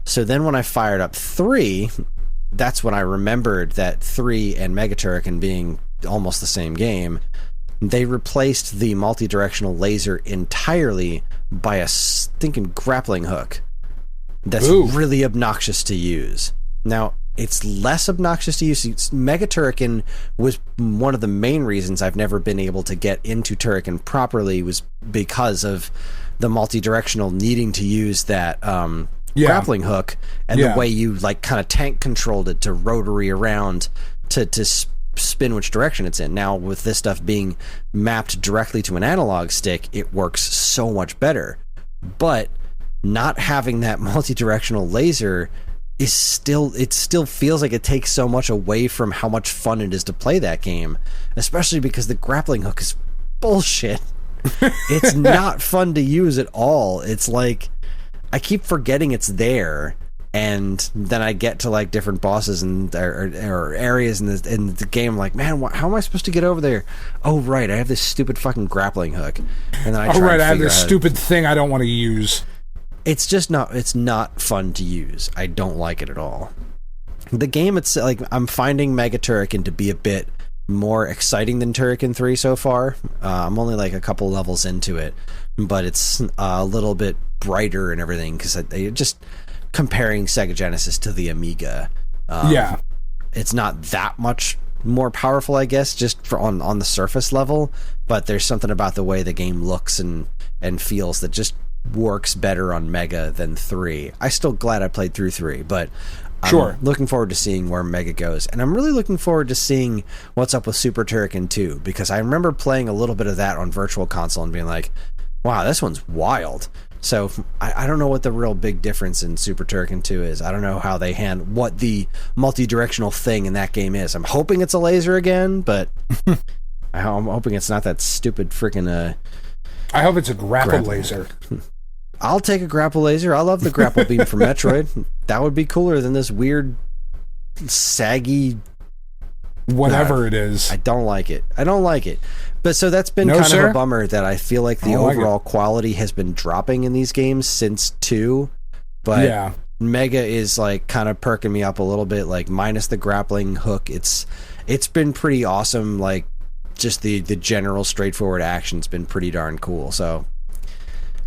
So then when I fired up 3, that's when I remembered that 3 and Mega Turrican being almost the same game. they replaced the multi-directional laser entirely by a stinking grappling hook that's really obnoxious to use. Now, it's less obnoxious to use. Mega Turrican was one of the main reasons I've never been able to get into Turrican properly, was because of the multi-directional needing to use that grappling hook, and the way you like kind of tank controlled it to rotary around to spin which direction it's in. Now, with this stuff being mapped directly to an analog stick, it works so much better. But not having that multi-directional laser is still feels like it takes so much away from how much fun it is to play that game, especially because the grappling hook is bullshit. It's not fun to use at all. It's like I keep forgetting it's there, and then I get to like different bosses and or areas in the game, like, man, how am I supposed to get over there? Oh right, I have this stupid fucking grappling hook, and then I have this stupid thing I don't want to use. It's just not. It's not fun to use. I don't like it at all. The game, it's like I'm finding Mega Turrican to be a bit more exciting than Turrican 3 so far. I'm only like a couple levels into it, but it's a little bit brighter and everything, because they just comparing Sega Genesis to the Amiga. It's not that much more powerful, I guess, just on the surface level, but there's something about the way the game looks and feels that just works better on Mega than 3. I'm still glad I played through 3, but I'm looking forward to seeing where Mega goes. And I'm really looking forward to seeing what's up with Super Turrican 2, because I remember playing a little bit of that on Virtual Console and being like, wow, this one's wild. So I don't know what the real big difference in Super Turrican 2 is. I don't know how they what the multi-directional thing in that game is. I'm hoping it's a laser again, but I'm hoping it's not that stupid freaking... I hope it's a grapple laser. I'll take a grapple laser. I love the grapple beam from Metroid. That would be cooler than this weird, saggy... whatever it is. I don't like it. But so that's been kind of a bummer, that I feel like the overall quality has been dropping in these games since 2. But Mega is like kind of perking me up a little bit, like minus the grappling hook. It's been pretty awesome. Like just the general straightforward action's been pretty darn cool. So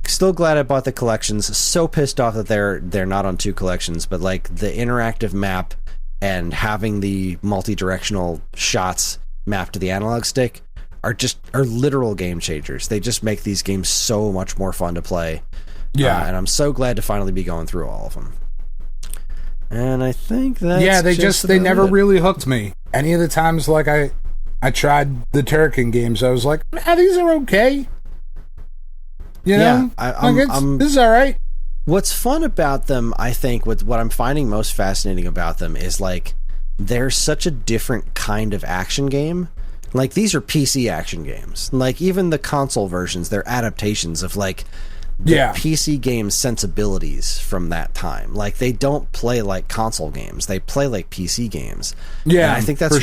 still glad I bought the collections. So pissed off that they're not on 2 collections, but like the interactive map and having the multi-directional shots mapped to the analog stick are literal game changers. They just make these games so much more fun to play. And I'm so glad to finally be going through all of them. And I think that's they never really hooked me. Any of the times like I tried the Turrican games, I was like, these are okay. You know? This is all right. What's fun about them, I think, what I'm finding most fascinating about them is like they're such a different kind of action game. Like these are PC action games. Like even the console versions, they're adaptations of like the PC game sensibilities from that time. Like they don't play like console games; they play like PC games. Yeah, and I think that's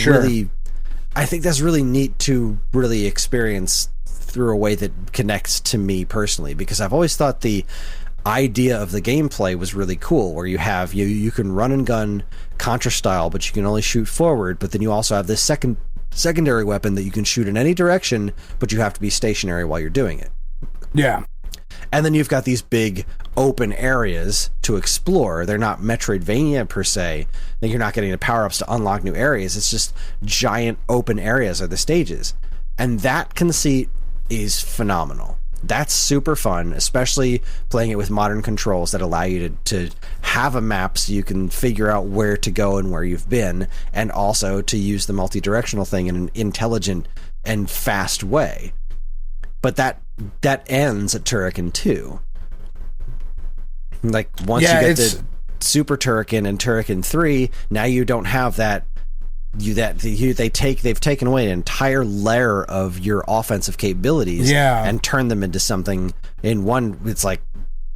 I think that's really neat to really experience through a way that connects to me personally, because I've always thought the idea of the gameplay was really cool, where you have you can run and gun Contra style, but you can only shoot forward, but then you also have this secondary weapon that you can shoot in any direction, but you have to be stationary while you're doing it. Yeah. And then you've got these big open areas to explore. They're not Metroidvania per se. You're not getting the power-ups to unlock new areas. It's just giant open areas are the stages. And that conceit is phenomenal. That's super fun, especially playing it with modern controls that allow you to have a map so you can figure out where to go and where you've been, and also to use the multi-directional thing in an intelligent and fast way. But that ends at Turrican 2. Like, once you get the Super Turrican and Turrican 3, now you don't have that. They've taken away an entire layer of your offensive capabilities and turned them into something. In one, it's like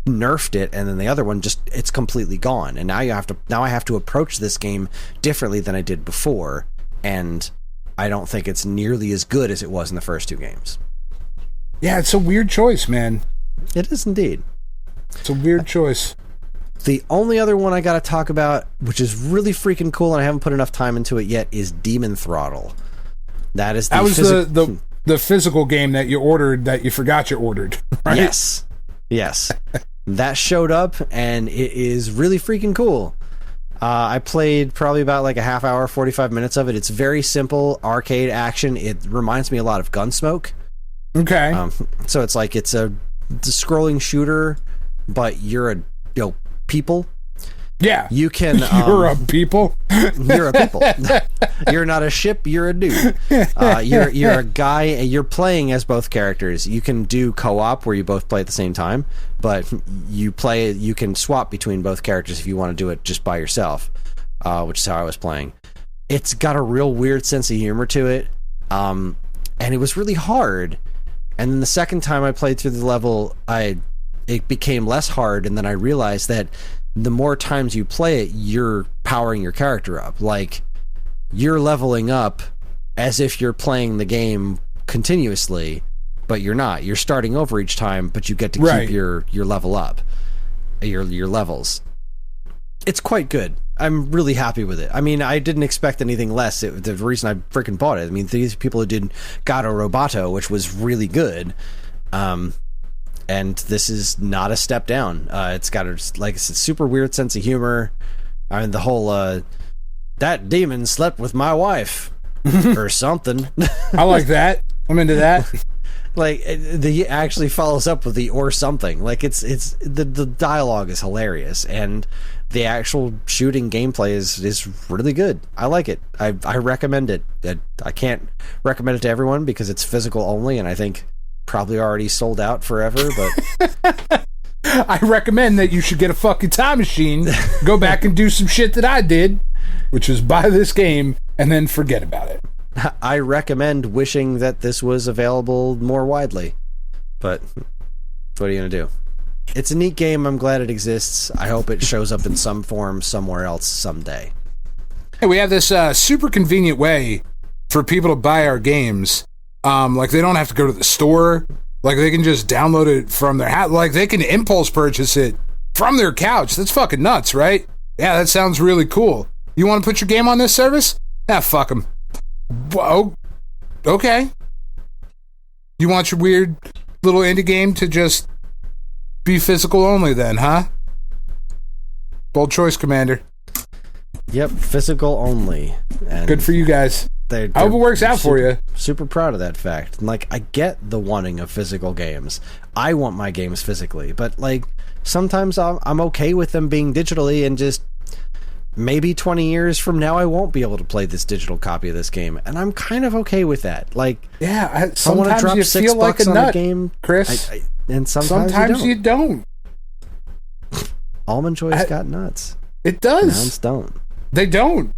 nerfed it, and then the other one it's completely gone. And now I have to approach this game differently than I did before, and I don't think it's nearly as good as it was in the first 2 games. Yeah, it's a weird choice, man. It is indeed. It's a weird choice. The only other one I got to talk about, which is really freaking cool, and I haven't put enough time into it yet, is Demon Throttle. That is the the physical game that you ordered that you forgot you ordered, right? Yes. That showed up, and it is really freaking cool. I played probably about like a half hour, 45 minutes of it. It's very simple arcade action. It reminds me a lot of Gunsmoke. Okay. So it's like it's a scrolling shooter, but you're people. Yeah. You can. You're a people. You're a people. You're not a ship. You're a dude. You're a guy. And you're playing as both characters. You can do co-op where you both play at the same time, but you can swap between both characters if you want to do it just by yourself, which is how I was playing. It's got a real weird sense of humor to it, and it was really hard. And then the second time I played through the level, it became less hard, and then I realized that the more times you play it, you're powering your character up. Like, you're leveling up as if you're playing the game continuously, but you're not. You're starting over each time, but you get to keep your level up, your levels. It's quite good. I'm really happy with it. I mean, I didn't expect anything less. The reason I freaking bought it, I mean, these people who did Gato Roboto, which was really good, and this is not a step down. It's got a super weird sense of humor. I mean, the whole that demon slept with my wife or something. I like that. I'm into that. Like, he actually follows up with the or something. Like, it's the dialogue is hilarious, and the actual shooting gameplay is really good. I like it. I recommend it. I can't recommend it to everyone because it's physical only, and I think probably already sold out forever, but I recommend that you should get a fucking time machine, go back and do some shit that I did, which is buy this game and then forget about it. I recommend wishing that this was available more widely, but what are you gonna do? It's a neat game. I'm glad it exists. I hope it shows up in some form somewhere else someday. Hey, we have this super convenient way for people to buy our games. Like, they don't have to go to the store. Like, they can just download it from their house. Like, they can impulse purchase it from their couch. That's fucking nuts, right? Yeah, that sounds really cool. You want to put your game on this service? Ah, fuck them. Whoa. Okay. You want your weird little indie game to just be physical only then, huh? Bold choice, Commander. Yep, physical only. And good for you guys. I hope it works out for you. Super proud of that fact. Like, I get the wanting of physical games. I want my games physically, but like, sometimes I'm okay with them being digitally, and just maybe 20 years from now I won't be able to play this digital copy of this game, and I'm kind of okay with that. Like, yeah, I want to drop you $6 feel like a on nut, a game, Chris. And sometimes you don't. Almond Joy's got nuts. It does. Nouns don't. They don't.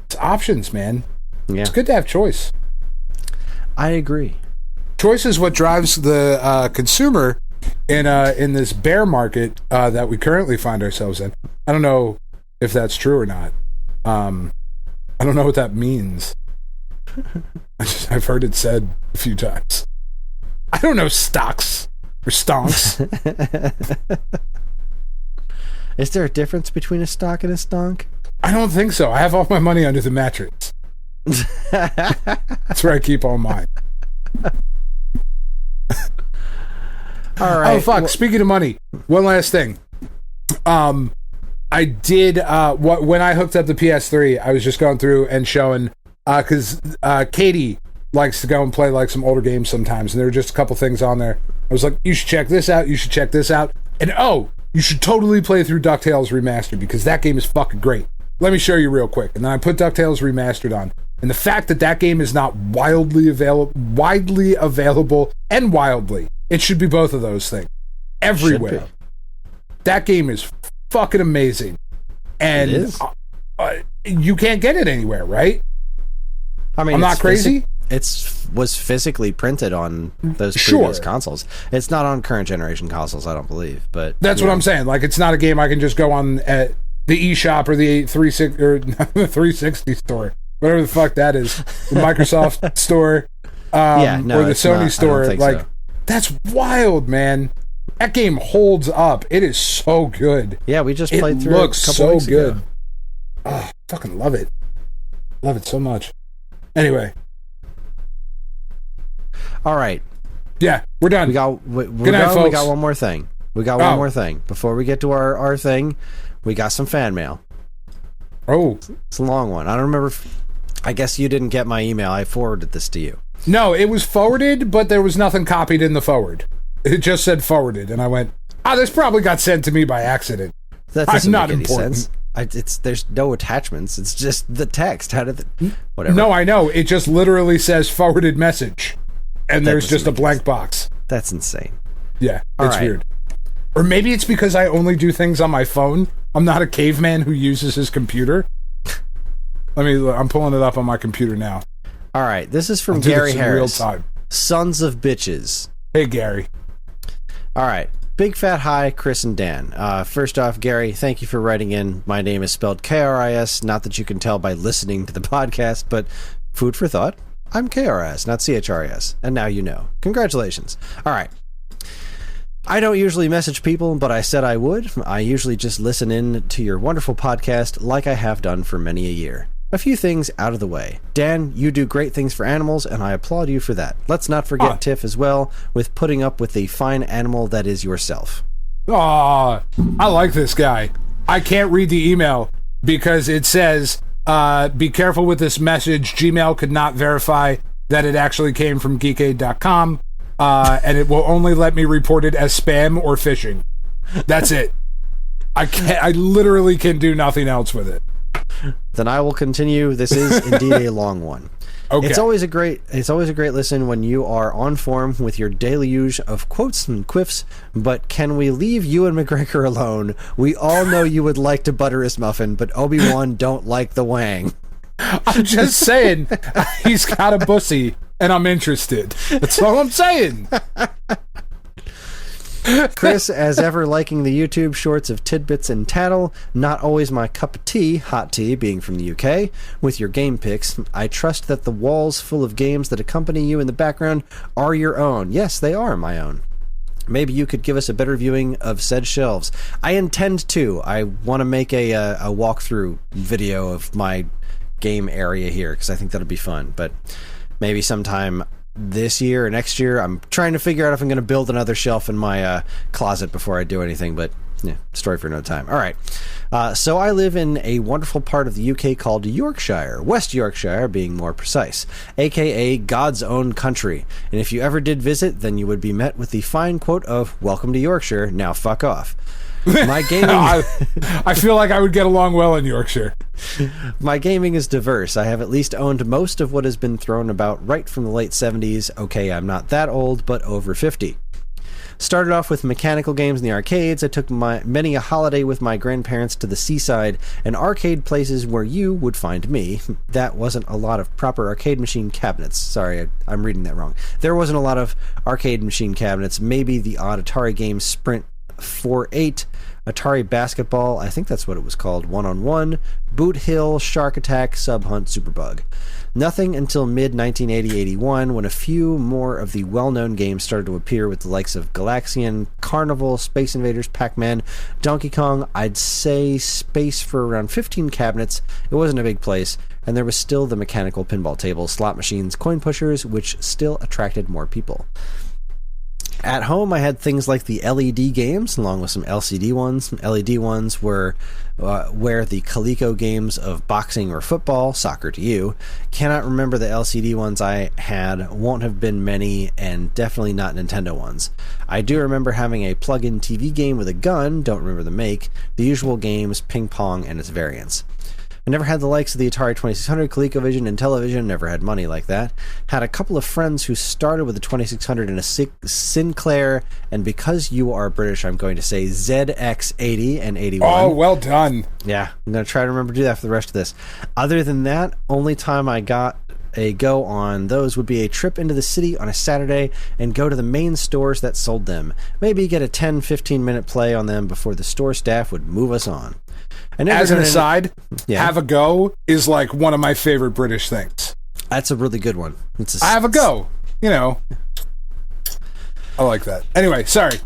It's options, man. Yeah. It's good to have choice. I agree. Choice is what drives the consumer in this bear market that we currently find ourselves in. I don't know if that's true or not. I don't know what that means. I've heard it said a few times. I don't know stocks or stonks. Is there a difference between a stock and a stonk? I don't think so. I have all my money under the mattress. That's where I keep all mine. All right. Oh, fuck. Speaking of money, one last thing. I did, when I hooked up the PS3, I was just going through and showing, because Katie likes to go and play like some older games sometimes, and there were just a couple things on there. I was like, you should check this out, you should check this out, and you should totally play through DuckTales Remastered, because that game is fucking great. Let me show you real quick. And then I put DuckTales Remastered on. And the fact that that game is not widely available, and wildly, it should be both of those things. Everywhere. That game is fucking amazing. And it is. You can't get it anywhere, right? I mean, I'm not crazy? It was physically printed on those previous consoles. It's not on current generation consoles, I don't believe. But that's what I'm saying. Like, it's not a game I can just go on at the eShop or the 360 or the 360 store, whatever the fuck that is, the Microsoft store, or the Sony store. Like, that's wild, man. That game holds up. It is so good. Yeah, we just played through it. Looks a couple weeks good. Ago. Oh, fucking love it. Love it so much. Anyway, All right. Yeah, we're done. We got folks. We got one more thing. One more thing. Before we get to our thing, we got some fan mail. Oh. It's a long one. I don't remember. I guess you didn't get my email. I forwarded this to you. No, it was forwarded, but there was nothing copied in the forward. It just said forwarded, and I went, this probably got sent to me by accident. That doesn't I'm not make any important. sense. There's no attachments. It's just the text. How did whatever? No, I know. It just literally says forwarded message, and there's just a blank box. That's insane. Yeah, it's weird. Or maybe it's because I only do things on my phone. I'm not a caveman who uses his computer. I'm pulling it up on my computer now. All right, this is from Gary Harris. Real time. Sons of bitches. Hey, Gary. All right. Big fat hi, Kris and Dan. First off, Gary, thank you for writing in. My name is spelled Kris, not that you can tell by listening to the podcast, but food for thought. I'm Kris, not CHRIS. And now you know. Congratulations. All right. I don't usually message people, but I said I would. I usually just listen in to your wonderful podcast like I have done for many a year. A few things out of the way. Dan, you do great things for animals, and I applaud you for that. Let's not forget Tiff as well, with putting up with the fine animal that is yourself. I like this guy. I can't read the email because it says, be careful with this message. Gmail could not verify that it actually came from geekade.com, and it will only let me report it as spam or phishing. That's it. I literally can do nothing else with it. Then I will continue. This is indeed a long one. Okay. It's always a great listen when you are on form with your deluge of quotes and quiffs, but can we leave Ewan McGregor alone? We all know you would like to butter his muffin, but Obi-Wan don't like the wang. I'm just saying, he's got a pussy, and I'm interested. That's all I'm saying. Kris, as ever, liking the YouTube shorts of tidbits and tattle. Not always my cup of tea, hot tea being from the UK, with your game picks. I trust that the walls full of games that accompany you in the background are your own. Yes, they are my own. Maybe you could give us a better viewing of said shelves. I intend to. I want to make a walkthrough video of my game area here, because I think that'll be fun. But maybe sometime this year or next year. I'm trying to figure out if I'm going to build another shelf in my closet before I do anything, but yeah, story for another time. All right. So I live in a wonderful part of the UK called Yorkshire, West Yorkshire being more precise, aka God's own country. And if you ever did visit, then you would be met with the fine quote of, "Welcome to Yorkshire, now fuck off." My gaming I feel like I would get along well in Yorkshire. My gaming is diverse. I have at least owned most of what has been thrown about right from the late 70s. Okay, I'm not that old, but over 50. Started off with mechanical games in the arcades. I took many a holiday with my grandparents to the seaside and arcade places where you would find me. That wasn't a lot of proper arcade machine cabinets. Sorry, I'm reading that wrong. There wasn't a lot of arcade machine cabinets. Maybe the odd Atari game Sprint 4-8, Atari Basketball, I think that's what it was called, 1-on-1, Boot Hill, Shark Attack, Sub Hunt, Superbug. Nothing until mid-1980-81, when a few more of the well-known games started to appear with the likes of Galaxian, Carnival, Space Invaders, Pac-Man, Donkey Kong. I'd say space for around 15 cabinets. It wasn't a big place, and there was still the mechanical pinball tables, slot machines, coin pushers, which still attracted more people. At home, I had things like the LED games, along with some LCD ones. LED ones were where the Coleco games of boxing or football, soccer to you. Cannot remember the LCD ones I had, won't have been many, and definitely not Nintendo ones. I do remember having a plug-in TV game with a gun, don't remember the make, the usual games, ping pong, and its variants. I never had the likes of the Atari 2600, ColecoVision, and Television, never had money like that. Had a couple of friends who started with a 2600 and a Sinclair, and because you are British, I'm going to say ZX80 and 81. Oh, well done. Yeah, I'm going to try to remember to do that for the rest of this. Other than that, only time I got a go on those would be a trip into the city on a Saturday and go to the main stores that sold them. Maybe get a 10-15 minute play on them before the store staff would move us on. As an aside, have a go is like one of my favorite British things. That's a really good one. Have a go. You know. I like that. Anyway, sorry.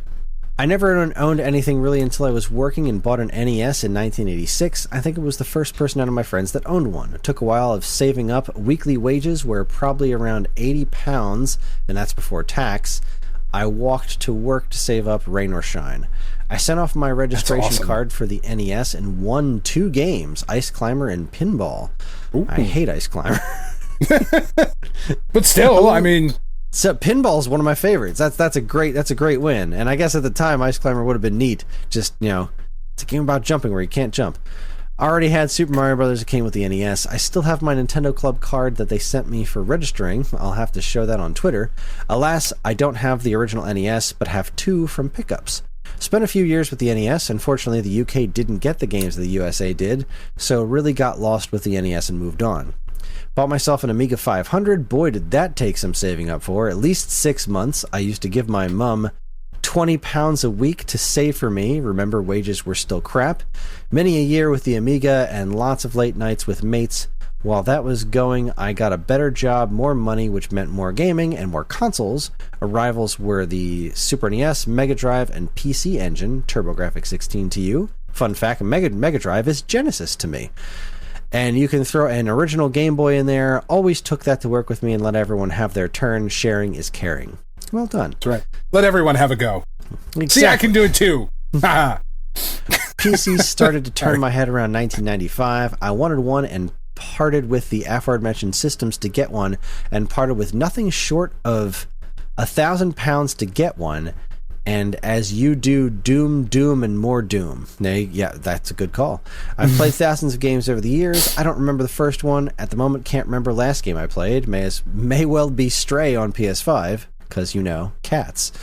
I never owned anything really until I was working and bought an NES in 1986. I think it was the first person out of my friends that owned one. It took a while of saving up. Weekly wages were probably around £80, and that's before tax. I walked to work to save up, rain or shine. I sent off my registration card for the NES and won 2 games, Ice Climber and Pinball. Ooh. I hate Ice Climber. But still, I mean... So Pinball is one of my favorites. That's a great win. And I guess at the time, Ice Climber would have been neat. Just, it's a game about jumping where you can't jump. I already had Super Mario Brothers that came with the NES. I still have my Nintendo Club card that they sent me for registering. I'll have to show that on Twitter. Alas, I don't have the original NES, but have 2 from pickups. Spent a few years with the NES. Unfortunately, the UK didn't get the games the USA did, so really got lost with the NES and moved on. Bought myself an Amiga 500. Boy, did that take some saving up for. At least 6 months. I used to give my mum £20 a week to save for me. Remember, wages were still crap. Many a year with the Amiga and lots of late nights with mates. While that was going, I got a better job, more money, which meant more gaming and more consoles. Arrivals were the Super NES, Mega Drive, and PC Engine, TurboGrafx 16 to you. Fun fact, Mega Drive is Genesis to me. And you can throw an original Game Boy in there. Always took that to work with me and let everyone have their turn. Sharing is caring. Well done. That's right. Let everyone have a go. Exactly. See, I can do it too. PCs started to turn my head around 1995. I wanted one and parted with the aforementioned systems to get one, and parted with nothing short of £1,000 to get one. And as you do, Doom, and more Doom. Yeah, that's a good call. I've played thousands of games over the years. I don't remember the first one. At the moment, can't remember last game I played. May well be Stray on PS5, because, cats.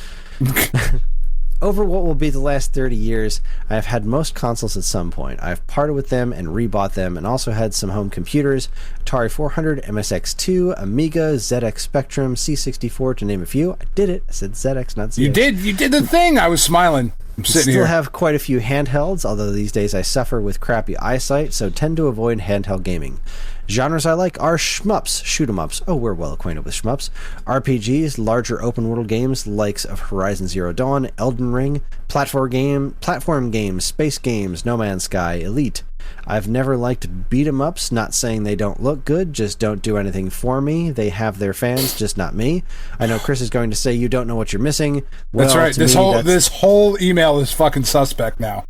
Over what will be the last 30 years, I have had most consoles at some point. I've parted with them and rebought them, and also had some home computers, Atari 400, MSX2, Amiga, ZX Spectrum, C64, to name a few. I did it. I said ZX, not ZX. You did the thing. I was smiling. I'm sitting here. Still have quite a few handhelds, although these days I suffer with crappy eyesight, so tend to avoid handheld gaming. Genres I like are shmups, shoot-em-ups. Oh, we're well acquainted with shmups. RPGs, larger open-world games, likes of Horizon Zero Dawn, Elden Ring, platform games, space games, No Man's Sky, Elite. I've never liked beat-em-ups, not saying they don't look good, just don't do anything for me. They have their fans, just not me. I know Kris is going to say you don't know what you're missing. Well, that's right. This whole email is fucking suspect now.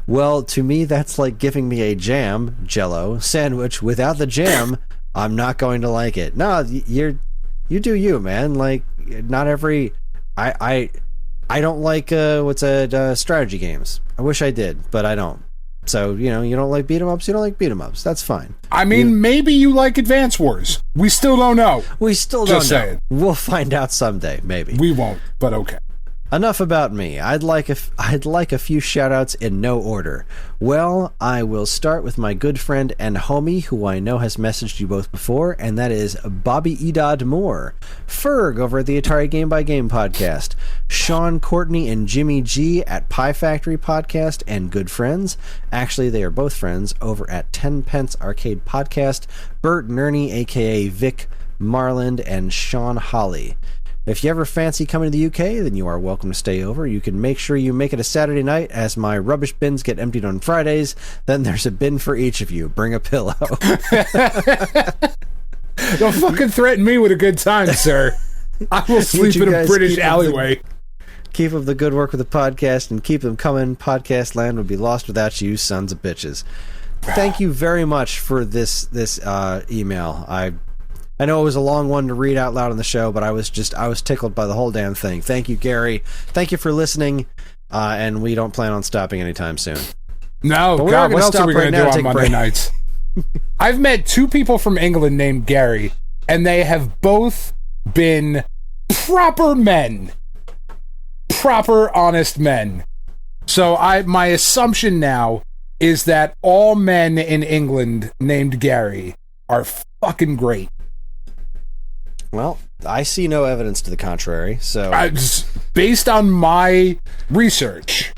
Well, to me, that's like giving me a jam, Jell-O, sandwich. Without the jam, I'm not going to like it. No, you do you, man. Like, not every... I don't like, strategy games. I wish I did, but I don't. So, you don't like beat-em-ups, you don't like beat-em-ups. That's fine. I mean, maybe you like Advance Wars. We still don't know. We still don't know. We'll find out someday, maybe. We won't, but okay. Enough about me. I'd like a few shout-outs in no order. Well, I will start with my good friend and homie, who I know has messaged you both before, and that is Bobby Edod Moore, Ferg over at the Atari Game by Game podcast, Sean Courtney and Jimmy G at Pie Factory podcast, and good friends. Actually, they are both friends over at 10 Pence Arcade podcast, Bert Nerney, a.k.a. Vic Marland, and Sean Holly. If you ever fancy coming to the UK, then you are welcome to stay over. You can make sure you make it a Saturday night, as my rubbish bins get emptied on Fridays. Then there's a bin for each of you. Bring a pillow. Don't fucking threaten me with a good time, sir. I will sleep in a British alleyway. Keep up the good work with the podcast and keep them coming. Podcast land would be lost without you, sons of bitches. Thank you very much for this email. I know it was a long one to read out loud on the show, but I was tickled by the whole damn thing. Thank you, Gary. Thank you for listening, and we don't plan on stopping anytime soon. No, God, what else are we going to do on Monday nights? I've met 2 people from England named Gary, and they have both been proper men. Proper, honest men. So my assumption now is that all men in England named Gary are fucking great. Well, I see no evidence to the contrary, so... based on my research,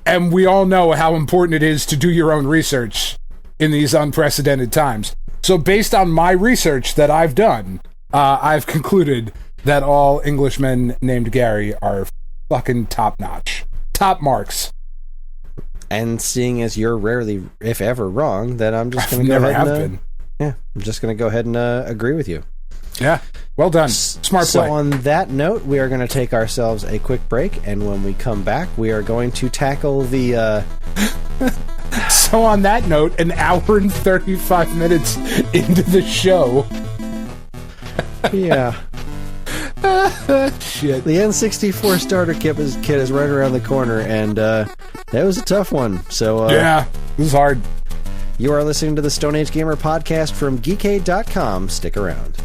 and we all know how important it is to do your own research in these unprecedented times. So based on my research that I've done, I've concluded that all Englishmen named Gary are fucking top-notch. Top marks. And seeing as you're rarely, if ever, wrong, then I'm just going to go never ahead have and... been. Yeah, I'm just going to go ahead and agree with you. Yeah, well done. Smart play. So on that note, we are going to take ourselves a quick break, and when we come back, we are going to tackle the... So on that note, an hour and 35 minutes into the show... Yeah. Shit. The N64 starter kit is right around the corner, and that was a tough one. So yeah, it was hard. You are listening to the Stone Age Gamer podcast from Geekade.com. Stick around.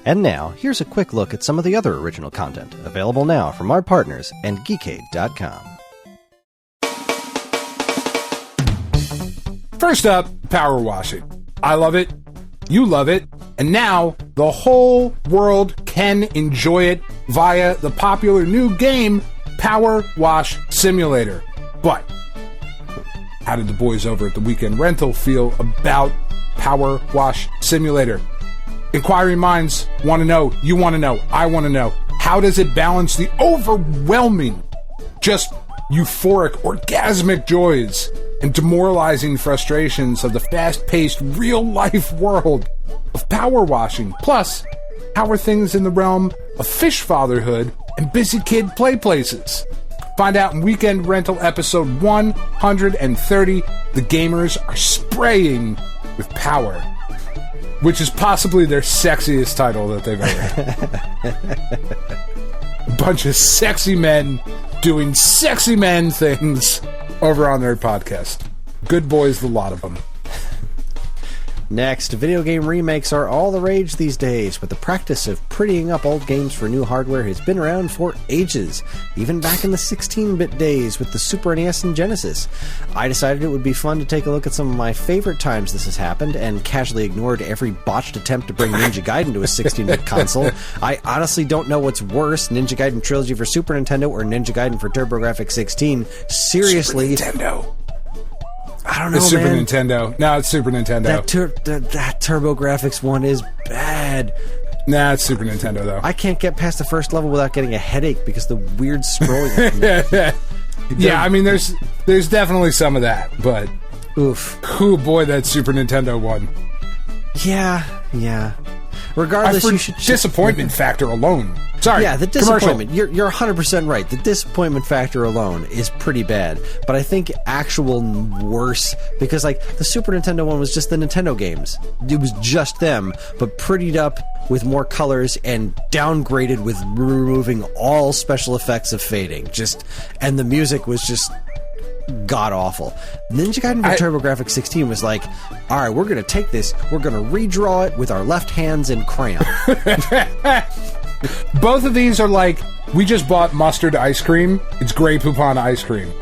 And now, here's a quick look at some of the other original content available now from our partners and Geekade.com. First up, power washing. I love it. You love it. And now, the whole world can enjoy it via the popular new game, Power Wash Simulator. But, how did the boys over at the Weekend Rental feel about Power Wash Simulator? Inquiring minds want to know, you want to know, I want to know. How does it balance the overwhelming, just euphoric, orgasmic joys and demoralizing frustrations of the fast-paced, real-life world of power washing? Plus, how are things in the realm of fish fatherhood and busy kid play places? Find out in Weekend Rental episode 130. The gamers are spraying with power, which is possibly their sexiest title that they've ever had. A bunch of sexy men doing sexy men things over on their podcast. Good boys, the lot of them. Next, video game remakes are all the rage these days, but the practice of prettying up old games for new hardware has been around for ages, even back in the 16-bit days with the Super NES and Genesis. I decided it would be fun to take a look at some of my favorite times this has happened, and casually ignored every botched attempt to bring Ninja Gaiden to a 16-bit console. I honestly don't know what's worse, Ninja Gaiden Trilogy for Super Nintendo or Ninja Gaiden for TurboGrafx 16. Seriously. Super Nintendo. I don't know, it's man. Super Nintendo. No, it's Super Nintendo. That TurboGrafx one is bad. Nah, it's Super Nintendo, though. I can't get past the first level without getting a headache because the weird scrolling. Yeah, I mean, there's definitely some of that, but... Oof. Oh, boy, that Super Nintendo one. Yeah. Regardless, you should... disappointment factor alone. Sorry, yeah, the disappointment. You're 100% right. The disappointment factor alone is pretty bad. But I think actual worse, because like the Super Nintendo one was just the Nintendo games. It was just them, but prettied up with more colors and downgraded with removing all special effects of fading. And the music was just god awful. Ninja Gaiden for TurboGrafx 16 was like, all right, we're gonna take this, we're gonna redraw it with our left hands and crayon. Both of these are like, we just bought mustard ice cream. It's Grey Poupon ice cream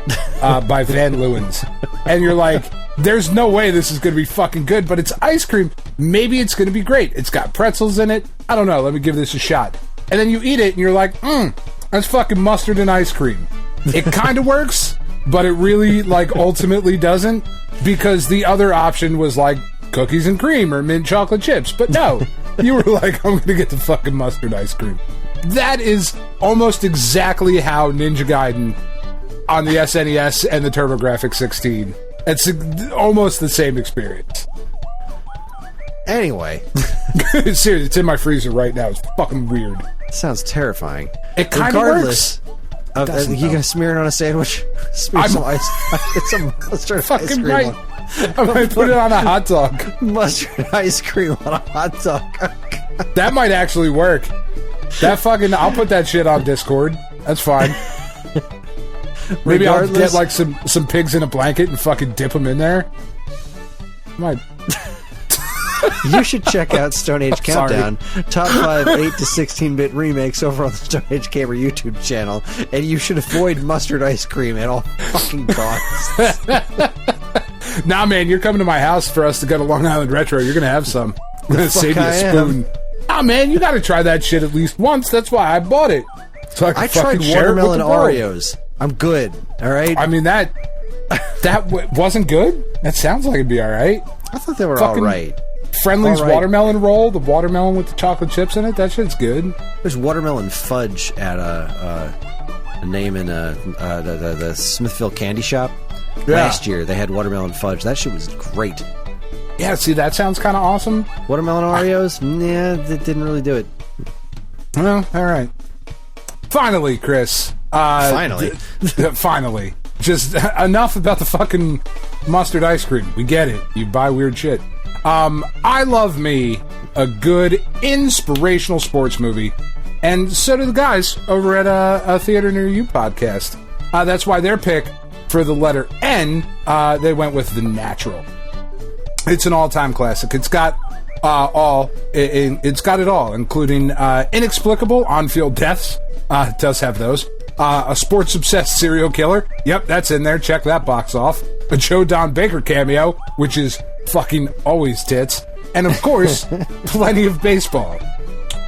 by Van Leeuwen's. And you're like, there's no way this is going to be fucking good, but it's ice cream. Maybe it's going to be great. It's got pretzels in it. I don't know. Let me give this a shot. And then you eat it and you're like, that's fucking mustard and ice cream. It kind of works, but it really like ultimately doesn't, because the other option was like cookies and cream or mint chocolate chips. But no. You were like, I'm going to get the fucking mustard ice cream. That is almost exactly how Ninja Gaiden on the SNES and the TurboGrafx 16. It's almost the same experience. Anyway. Seriously, it's in my freezer right now. It's fucking weird. Sounds terrifying. It kind of works. You going to smear it on a sandwich? Smear some ice. It's some mustard ice cream. Right. I might put it on a hot dog. Mustard ice cream on a hot dog. That might actually work. I'll put that shit on Discord. That's fine. Maybe I'll get like some pigs in a blanket and fucking dip them in there. Might. You should check out Stone Age Countdown, top 5 8 to 16-bit remakes over on the Stone Age Gamer YouTube channel, and you should avoid mustard ice cream at all fucking costs. Nah, man, you're coming to my house for us to go to Long Island Retro. You're gonna have some. I'm gonna save you a spoon. Ah, man, you gotta try that shit at least once. That's why I bought it. So I tried watermelon Oreos. I'm good. All right. I mean, that wasn't good? That sounds like it'd be all right. I thought they were all right. Friendly's all right. Watermelon roll, the watermelon with the chocolate chips in it, that shit's good. There's watermelon fudge at a name in the Smithville Candy Shop. Yeah. Last year, they had watermelon fudge. That shit was great. Yeah, see, that sounds kind of awesome. Watermelon Oreos? Nah, that didn't really do it. Well, all right. Finally, Chris. Finally. Finally. Just enough about the fucking mustard ice cream. We get it. You buy weird shit. I love me a good inspirational sports movie. And so do the guys over at a Theater Near You podcast. That's why their pick for the letter N, they went with The Natural. It's an all-time classic. It's got it's got it all, including inexplicable on-field deaths. It does have those. A sports-obsessed serial killer. Yep, that's in there. Check that box off. A Joe Don Baker cameo, which is fucking always tits. And, of course, plenty of baseball.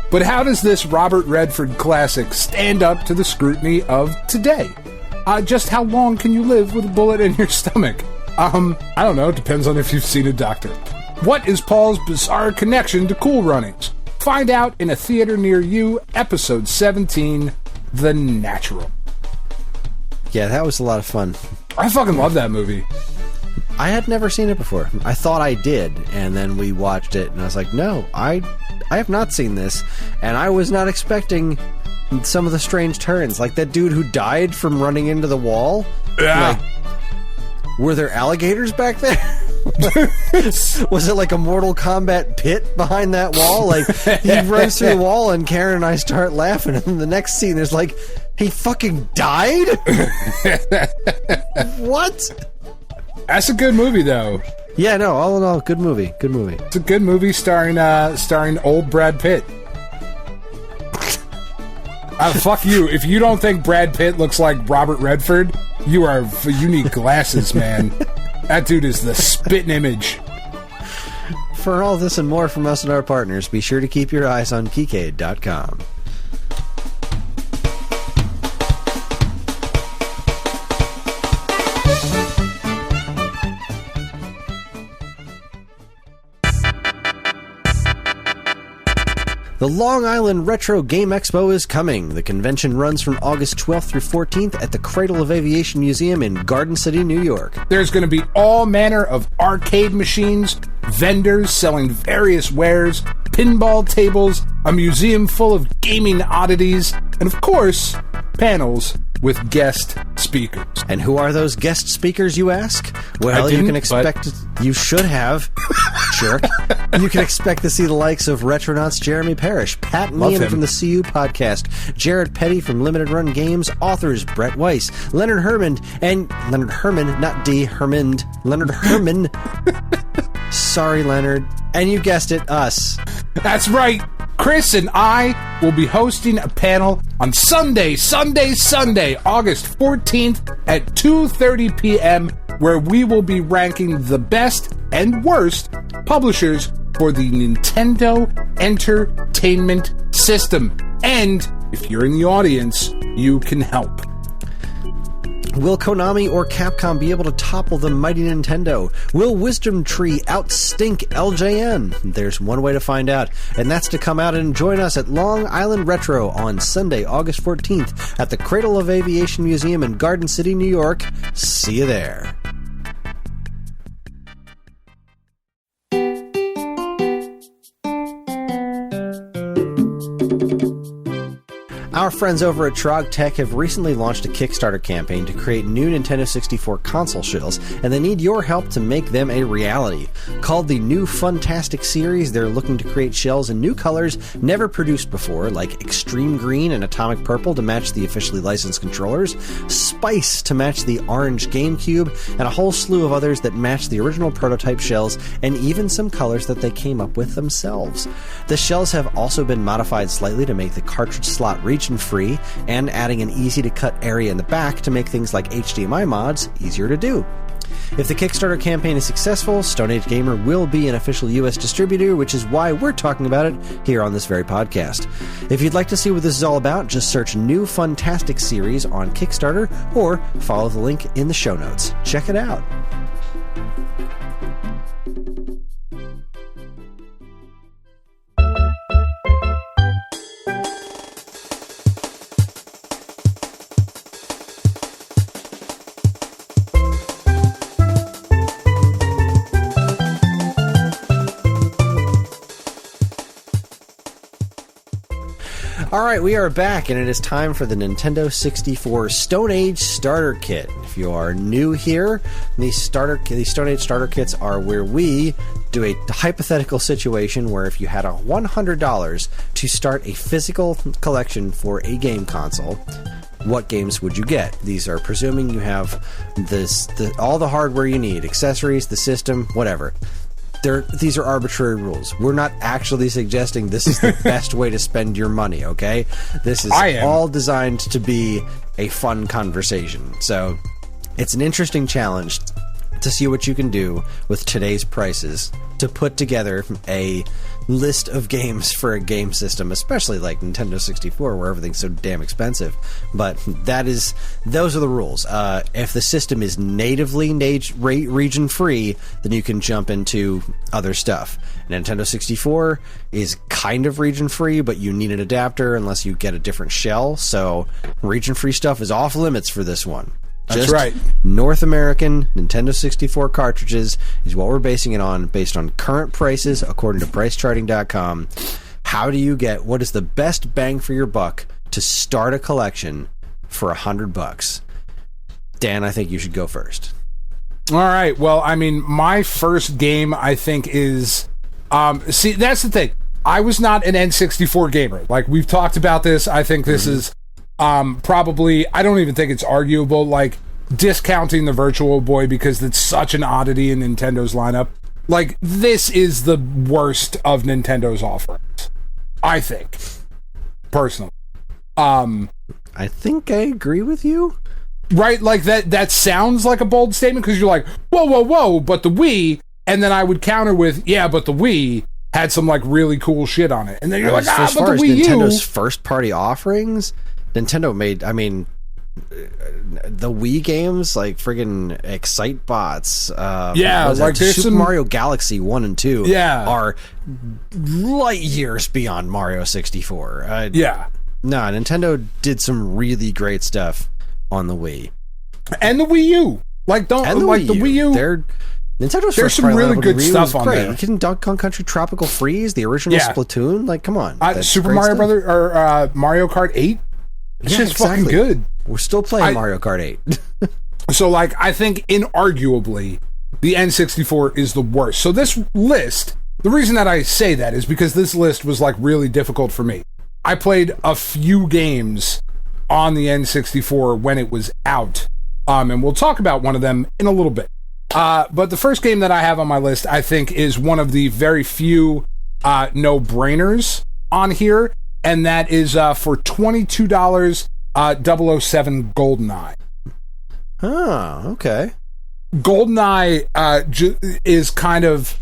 But how does this Robert Redford classic stand up to the scrutiny of today? Just how long can you live with a bullet in your stomach? I don't know. It depends on if you've seen a doctor. What is Paul's bizarre connection to Cool Runnings? Find out in A Theater Near You, Episode 17, The Natural. Yeah, that was a lot of fun. I fucking love that movie. I had never seen it before. I thought I did, and then we watched it, and I was like, no, I have not seen this, and I was not expecting some of the strange turns. Like that dude who died from running into the wall. Yeah. Like, were there alligators back there? Was it like a Mortal Kombat pit behind that wall? Like, he runs through the wall, and Karen and I start laughing, and then the next scene is like, he fucking died? What? That's a good movie, though. Yeah, no, all in all, good movie. Good movie. It's a good movie starring old Brad Pitt. Fuck you. If you don't think Brad Pitt looks like Robert Redford, you need glasses, man. That dude is the spitting image. For all this and more from us and our partners, be sure to keep your eyes on Keycade.com. The Long Island Retro Game Expo is coming. The convention runs from August 12th through 14th at the Cradle of Aviation Museum in Garden City, New York. There's going to be all manner of arcade machines, vendors selling various wares, pinball tables, a museum full of gaming oddities, and of course, panels with guest speakers. And who are those guest speakers, you ask? Well, you can expect... You should have, jerk. You can expect to see the likes of Retronauts Jeremy Parrish, Pat Meehan from the CU podcast, Jared Petty from Limited Run Games, authors Brett Weiss, Leonard Herman, not D, Hermond, Leonard Herman. Sorry, Leonard. And you guessed it, us. That's right. Kris and I will be hosting a panel on Sunday, August 14th at 2:30 p.m., where we will be ranking the best and worst publishers for the Nintendo Entertainment System. And if you're in the audience, you can help. Will Konami or Capcom be able to topple the mighty Nintendo? Will Wisdom Tree outstink LJN? There's one way to find out, and that's to come out and join us at Long Island Retro on Sunday, August 14th at the Cradle of Aviation Museum in Garden City, New York. See you there. Our friends over at Trog Tech have recently launched a Kickstarter campaign to create new Nintendo 64 console shells, and they need your help to make them a reality. Called the New Funtastic Series, they're looking to create shells in new colors never produced before, like Extreme Green and Atomic Purple to match the officially licensed controllers, Spice to match the orange GameCube, and a whole slew of others that match the original prototype shells, and even some colors that they came up with themselves. The shells have also been modified slightly to make the cartridge slot region free, and adding an easy to cut area in the back to make things like HDMI mods easier to do. If the Kickstarter campaign is successful, Stone Age Gamer will be an official US distributor, which is why we're talking about it here on this very podcast. If you'd like to see what this is all about, just search New Funtastic Series on Kickstarter or follow the link in the show notes. Check it out. Alright, we are back, and it is time for the Nintendo 64 Stone Age Starter Kit. If you are new here, these Stone Age Starter Kits are where we do a hypothetical situation where if you had $100 to start a physical collection for a game console, what games would you get? These are presuming you have all the hardware you need, accessories, the system, whatever. These are arbitrary rules. We're not actually suggesting this is the best way to spend your money, okay? This is all designed to be a fun conversation. So it's an interesting challenge to see what you can do with today's prices to put together a list of games for a game system, especially like Nintendo 64 where everything's so damn expensive. But those are the rules. If the system is natively region free, then you can jump into other stuff. Nintendo 64 is kind of region free, but you need an adapter unless you get a different shell, so region free stuff is off limits for this one. That's right. North American Nintendo 64 cartridges is what we're basing it on, based on current prices according to pricecharting.com. What is the best bang for your buck to start a collection for $100? Dan, I think you should go first. All right. Well, I mean, my first game, I think, is... see, that's the thing. I was not an N64 gamer. Like, we've talked about this. I think this is... probably, I don't even think it's arguable, like, discounting the Virtual Boy because it's such an oddity in Nintendo's lineup. Like, this is the worst of Nintendo's offerings, I think, personally. I think I agree with you. Right? Like, that sounds like a bold statement because you're like, whoa, but the Wii, and then I would counter with, yeah, but the Wii had some, like, really cool shit on it. And then you're like, as but far the as Wii U... Nintendo's first-party offerings... Nintendo made, I mean, the Wii games, like friggin' Excitebots, like Super Mario Galaxy 1 and 2 are light years beyond Mario 64. Nintendo did some really great stuff on the Wii. And the Wii U. Like, the Wii U. There's some really good stuff on there. You can Donkey Kong Country Tropical Freeze, the original Splatoon. Like, come on. Super Mario Brothers, or Mario Kart 8. It's just fucking good. We're still playing Mario Kart 8. So, like, I think inarguably, the N64 is the worst. So this list, the reason that I say that is because this list was, like, really difficult for me. I played a few games on the N64 when it was out, and we'll talk about one of them in a little bit. But the first game that I have on my list, I think, is one of the very few no-brainers on here, and that is for $22, 007 GoldenEye. Oh, okay. GoldenEye is kind of,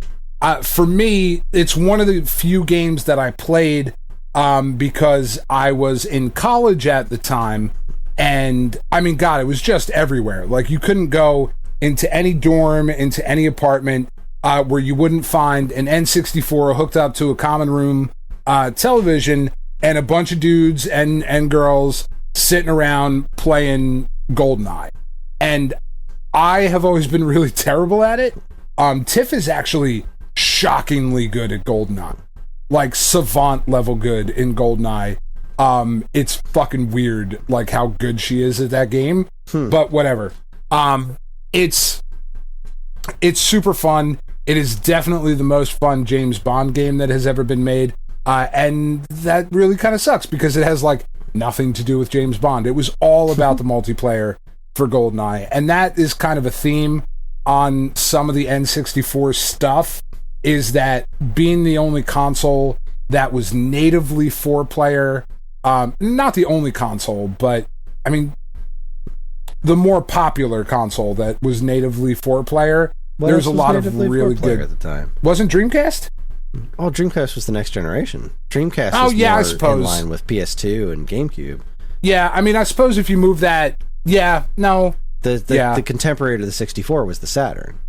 for me, it's one of the few games that I played because I was in college at the time, and, I mean, God, it was just everywhere. Like, you couldn't go into any dorm, into any apartment, where you wouldn't find an N64 hooked up to a common room television and a bunch of dudes and girls sitting around playing GoldenEye. And I have always been really terrible at it. Tiff is actually shockingly good at GoldenEye. Like, savant level good in GoldenEye. It's fucking weird, like, how good she is at that game. But whatever. It's super fun. It is definitely the most fun James Bond game that has ever been made. And that really kind of sucks because it has, like, nothing to do with James Bond. It was all about the multiplayer for GoldenEye. And that is kind of a theme on some of the N64 stuff, is that being the only console that was natively 4-player, not the only console, but, I mean, the more popular console that was natively 4-player. There's a lot of really good at the time. Wasn't Dreamcast? Oh, Dreamcast was the next generation. Dreamcast was I suppose in line with PS2 and GameCube. Yeah, I mean, I suppose if you move that, The contemporary to the 64 was the Saturn.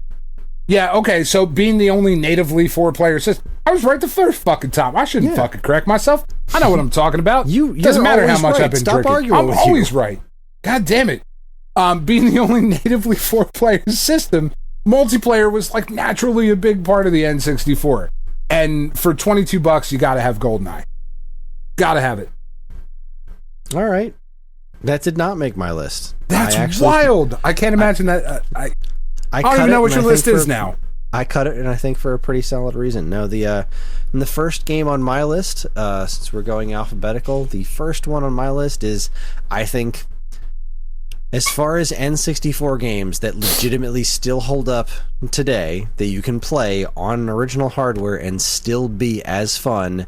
Yeah, okay, so being the only natively 4-player system, I was right the first fucking time. I shouldn't fucking correct myself. I know what I'm talking about. Doesn't matter how much I've been drinking. I'm always right. God damn it. Being the only natively 4-player system, multiplayer was like naturally a big part of the N64. And for $22, you gotta have GoldenEye. Gotta have it. All right. That did not make my list. That's wild. I can't imagine that. I don't even know what your list is now. I cut it, and I think for a pretty solid reason. No, the first game on my list, since we're going alphabetical, the first one on my list is, I think, as far as N64 games that legitimately still hold up today, that you can play on original hardware and still be as fun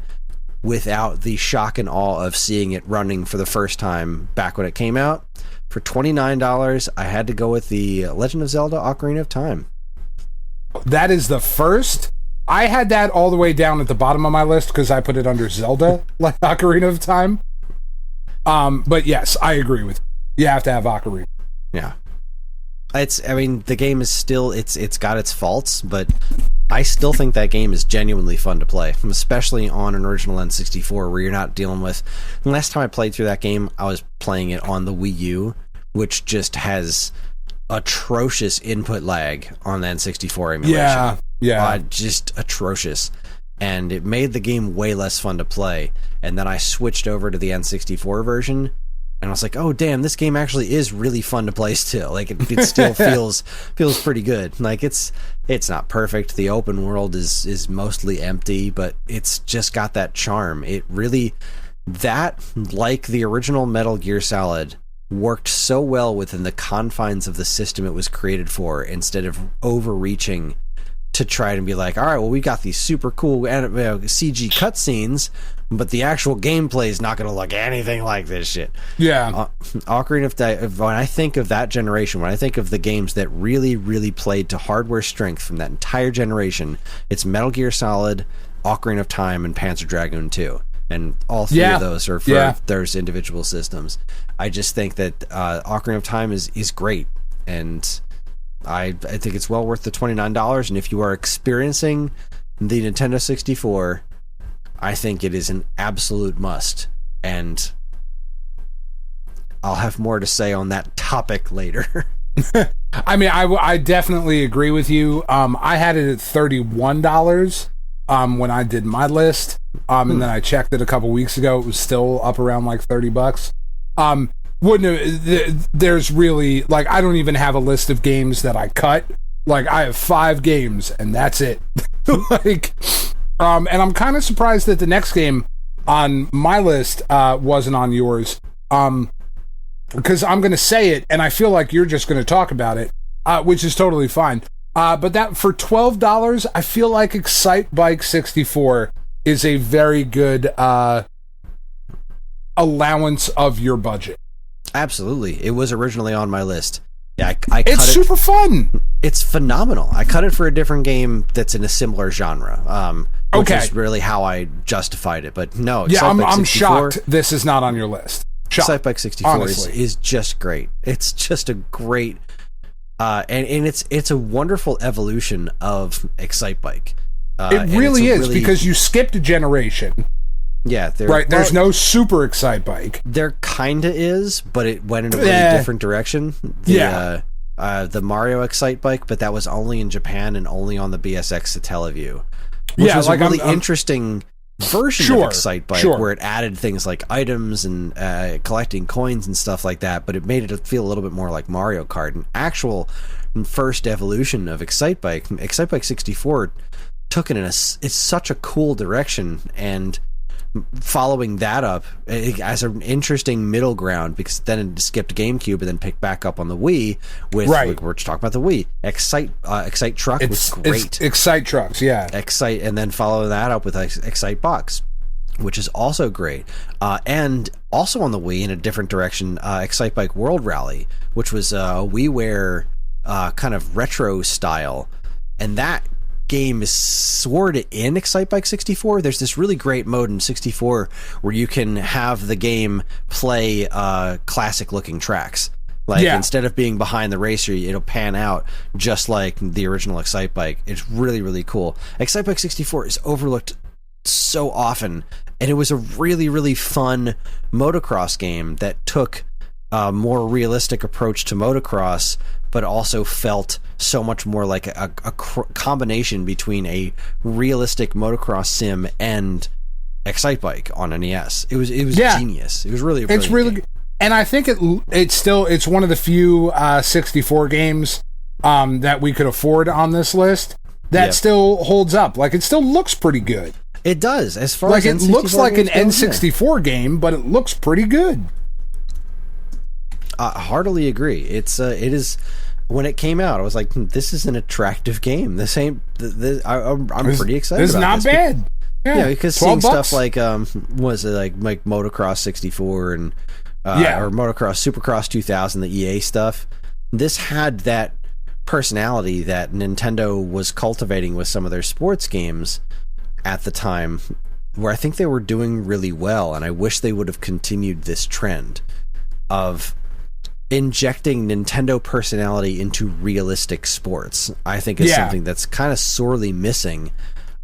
without the shock and awe of seeing it running for the first time back when it came out. For $29, I had to go with the Legend of Zelda Ocarina of Time. That is the first? I had that all the way down at the bottom of my list because I put it under Zelda, like Ocarina of Time. But yes, I agree with you. You have to have Ocarina. Yeah. The game is still, it's got its faults, but I still think that game is genuinely fun to play, especially on an original N64 where you're not dealing with... The last time I played through that game, I was playing it on the Wii U, which just has atrocious input lag on the N64 emulation. Yeah. Just atrocious. And it made the game way less fun to play. And then I switched over to the N64 version, and I was like, oh, damn, this game actually is really fun to play still. Like, it still feels pretty good. Like, it's not perfect. The open world is mostly empty, but it's just got that charm. It really... That, like the original Metal Gear Solid, worked so well within the confines of the system it was created for, instead of overreaching to try to be like, all right, well, we got these super cool CG cutscenes, but the actual gameplay is not going to look anything like this shit. Yeah. Ocarina of Time, when I think of that generation, when I think of the games that really, really played to hardware strength from that entire generation, it's Metal Gear Solid, Ocarina of Time, and Panzer Dragoon 2. And all three of those are for those individual systems. I just think that Ocarina of Time is great, and I think it's well worth the $29. And if you are experiencing the Nintendo 64, I think it is an absolute must. And I'll have more to say on that topic later. I mean, I definitely agree with you. I had it at $31 when I did my list. And then I checked it a couple weeks ago. It was still up around like $30. There's really, like, I don't even have a list of games that I cut. Like, I have 5 games and that's it. Like, and I'm kind of surprised that the next game on my list wasn't on yours. Because I'm going to say it and I feel like you're just going to talk about it, which is totally fine. But that for $12, I feel like Excitebike 64 is a very good allowance of your budget. Absolutely. It was originally on my list. Yeah, I cut it's super fun. It's phenomenal. I cut it for a different game that's in a similar genre. Which is really how I justified it. But no, I'm shocked this is not on your list. Excitebike 64 is just great. It's just a great... and it's a wonderful evolution of Excitebike. It really is, because you skipped a generation. Yeah. There's no Super Excitebike. There kinda is, but it went in a really different direction. The Mario Excitebike, but that was only in Japan and only on the BSX Satellaview. Which was a really interesting version of Excitebike, where it added things like items and collecting coins and stuff like that, but it made it feel a little bit more like Mario Kart. An actual first evolution of Excitebike 64 took it in it's such a cool direction, and following that up as an interesting middle ground, because then it skipped GameCube and then picked back up on the Wii with we're talking about the Wii. Excite Truck was great. Excite Trucks, yeah. And then follow that up with Excitebox, which is also great. And also on the Wii, in a different direction, Excitebike World Rally, which was a WiiWare kind of retro style. And that game is sort of in Excitebike 64. There's this really great mode in 64 where you can have the game play classic looking tracks. Like, instead of being behind the racer, it'll pan out just like the original Excitebike. It's really, really cool. Excitebike 64 is overlooked so often, and it was a really, really fun motocross game that took a more realistic approach to motocross, but also felt so much more like a combination between a realistic motocross sim and Excitebike on NES. It was genius. It was really, it's really good. And I think it's one of the few 64 games that we could afford on this list that still holds up. Like, it still looks pretty good. It does. As far as it looks like an N64 game, but it looks pretty good. Heartily agree. It is. When it came out, I was like, this is an attractive game. This ain't. I'm pretty excited. This is not bad. Yeah, because seeing stuff like was it like Motocross 64 and or Motocross Supercross 2000, the EA stuff. This had that personality that Nintendo was cultivating with some of their sports games at the time, where I think they were doing really well, and I wish they would have continued this trend of injecting Nintendo personality into realistic sports. I think is something that's kind of sorely missing,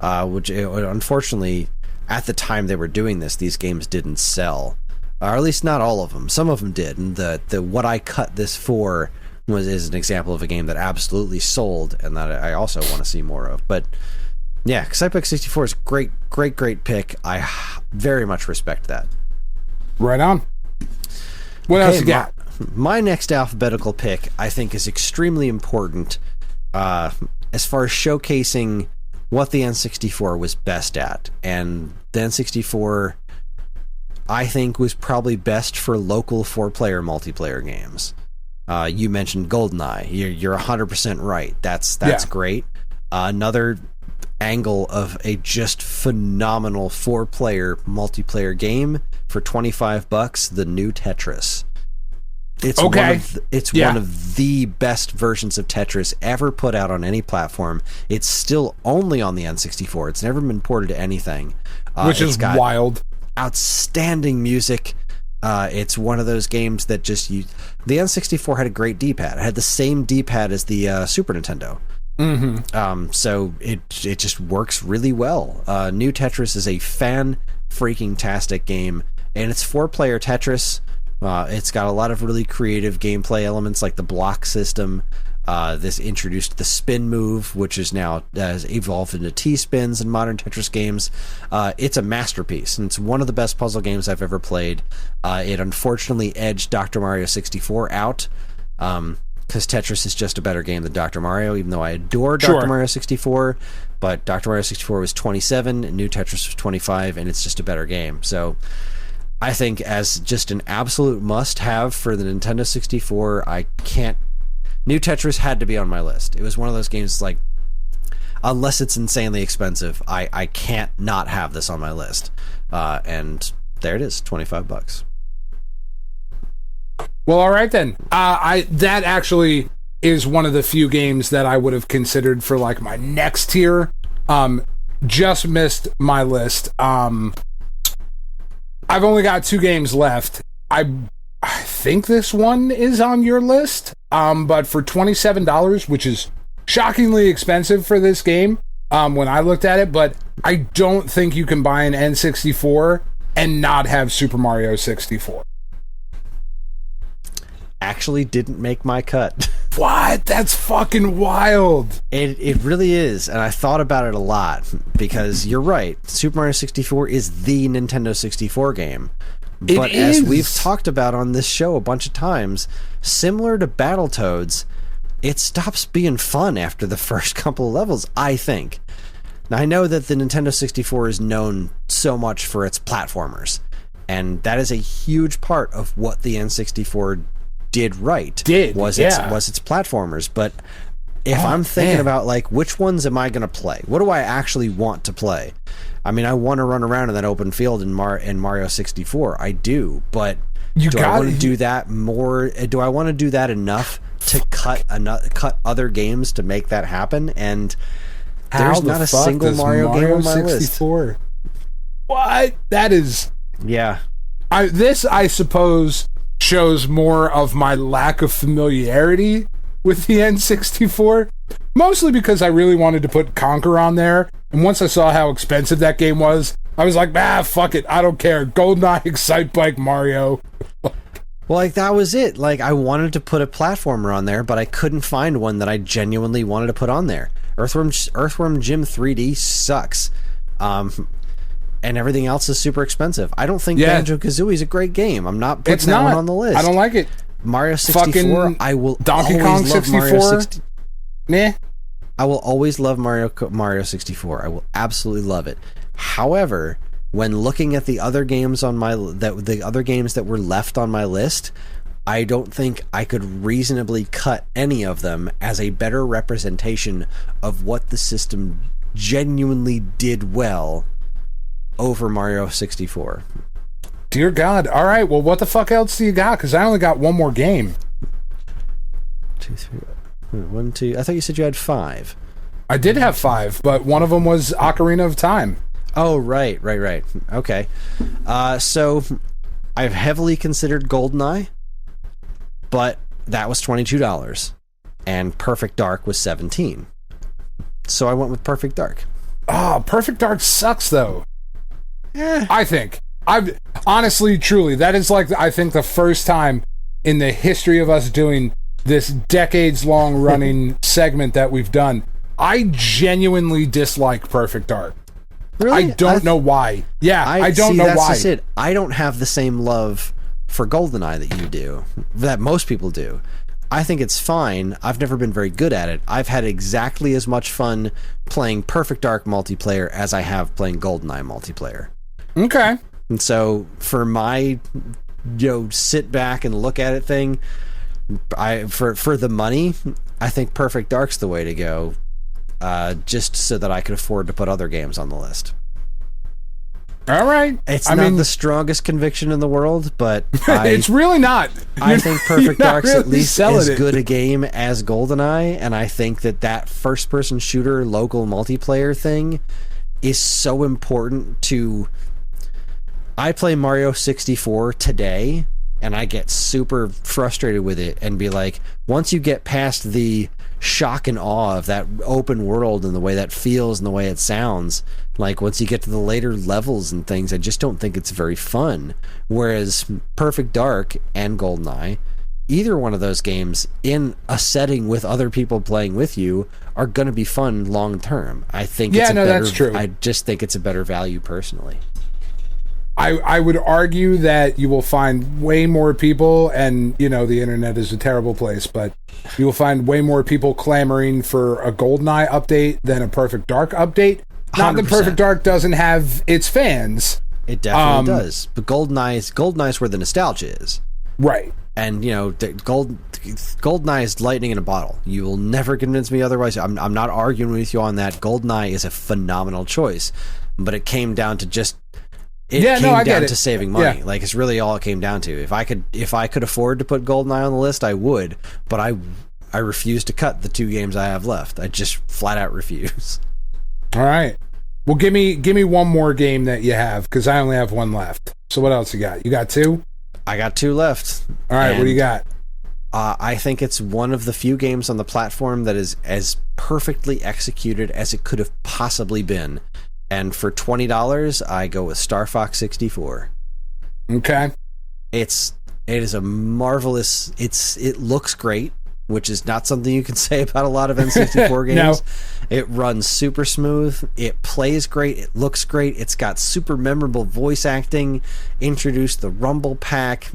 which unfortunately at the time they were doing this, these games didn't sell, or at least not all of them. Some of them did, and the What I Cut This For is an example of a game that absolutely sold and that I also want to see more of. But yeah, Excitebike 64 is great pick. I very much respect that. Right on. What else you got? My next alphabetical pick, I think, is extremely important as far as showcasing what the N64 was best at. And the N64, I think, was probably best for local 4-player multiplayer games. You mentioned GoldenEye. You're 100% right. That's great. Another angle of a just phenomenal 4-player multiplayer game for $25, the new Tetris. It's one of the best versions of Tetris ever put out on any platform. It's still only on the N64. It's never been ported to anything. Which is wild. Outstanding music. It's one of those games that the N64 had a great D-pad. It had the same D-pad as the Super Nintendo. Mm-hmm. So it just works really well. New Tetris is a fan-freaking-tastic game, and it's 4-player Tetris. It's got a lot of really creative gameplay elements, like the block system. This introduced the spin move, which is now has evolved into T-spins in modern Tetris games. It's a masterpiece, and it's one of the best puzzle games I've ever played. It unfortunately edged Dr. Mario 64 out, because Tetris is just a better game than Dr. Mario, even though I adore Dr. Mario 64. But Dr. Mario 64 was 27, and New Tetris was 25, and it's just a better game. So I think as just an absolute must-have for the Nintendo 64, New Tetris had to be on my list. It was one of those games, like, unless it's insanely expensive, I can't not have this on my list. And there it is, $25. Well, all right then. That actually is one of the few games that I would have considered for, like, my next tier. Just missed my list. I've only got 2 games left. I think this one is on your list, but for $27, which is shockingly expensive for this game when I looked at it, but I don't think you can buy an N64 and not have Super Mario 64. Actually didn't make my cut. What? That's fucking wild. It really is, and I thought about it a lot, because you're right, Super Mario 64 is the Nintendo 64 game. But as we've talked about on this show a bunch of times, similar to Battletoads, it stops being fun after the first couple of levels, I think. Now, I know that the Nintendo 64 is known so much for its platformers, and that is a huge part of what the N64 did right. Was its platformers, but if I'm thinking about like which ones am I going to play? What do I actually want to play? I mean, I want to run around in that open field in Mario 64. I do, but do I want to do that more? Do I want to do that enough to cut other games to make that happen? And there's not a single Mario game on my 64 list. What? That is... Yeah. This, I suppose, shows more of my lack of familiarity with the N64. Mostly because I really wanted to put Conquer on there. And once I saw how expensive that game was, I was like, fuck it. I don't care. GoldenEye, Excitebike, Mario. Well, like, that was it. Like, I wanted to put a platformer on there, but I couldn't find one that I genuinely wanted to put on there. Earthworm Jim 3D sucks. And everything else is super expensive. I don't think Banjo-Kazooie is a great game. I'm not putting that one on the list. I don't like it. Mario 64, I will Donkey Kong 64. Nah. I will always love Mario 64. I will absolutely love it. However, when looking at the other games on the other games that were left on my list, I don't think I could reasonably cut any of them as a better representation of what the system genuinely did well over Mario 64. Dear God. All right, well, what the fuck else do you got? Because I only got one more game. 2, 3, 1, 2. I thought you said you had 5. I did have 5, but one of them was Ocarina of Time. Oh, right. Okay. So I've heavily considered GoldenEye, but that was $22, and Perfect Dark was $17. So I went with Perfect Dark. Oh, Perfect Dark sucks, though. I think. Honestly, truly, that is like, I think, the first time in the history of us doing this decades-long running segment that we've done, I genuinely dislike Perfect Dark. Really? I don't know why. Yeah, I don't know that's why. Just it. I don't have the same love for GoldenEye that you do, that most people do. I think it's fine. I've never been very good at it. I've had exactly as much fun playing Perfect Dark multiplayer as I have playing GoldenEye multiplayer. Okay. And so for my sit back and look at it thing, for the money, I think Perfect Dark's the way to go. Just so that I could afford to put other games on the list. All right. It's not the strongest conviction in the world, but it's really not. I think Perfect Dark's at least as good a game as GoldenEye, and I think that first-person shooter local multiplayer thing is so important to... I play Mario 64 today, and I get super frustrated with it and be like, once you get past the shock and awe of that open world and the way that feels and the way it sounds, like once you get to the later levels and things, I just don't think it's very fun. Whereas Perfect Dark and GoldenEye, either one of those games in a setting with other people playing with you are going to be fun long term. I think that's true. I just think it's a better value personally. I would argue that you will find way more people, and the internet is a terrible place, but you will find way more people clamoring for a GoldenEye update than a Perfect Dark update. Not 100%. That Perfect Dark doesn't have its fans. It definitely does. But GoldenEye's where the nostalgia is. Right. And, GoldenEye is lightning in a bottle. You will never convince me otherwise. I'm not arguing with you on that. GoldenEye is a phenomenal choice. But it came down to just... It came down to saving money. Yeah. Like, it's really all it came down to. If I could afford to put GoldenEye on the list, I would. But I refuse to cut the 2 games I have left. I just flat out refuse. All right. Well, give me one more game that you have, because I only have 1 left. So what else you got? You got 2? I got 2 left. All right. What do you got? I think it's one of the few games on the platform that is as perfectly executed as it could have possibly been. And for $20, I go with Star Fox 64. Okay. It is a marvelous... It looks great, which is not something you can say about a lot of N64 games. No. It runs super smooth. It plays great. It looks great. It's got super memorable voice acting. Introduced the Rumble Pack.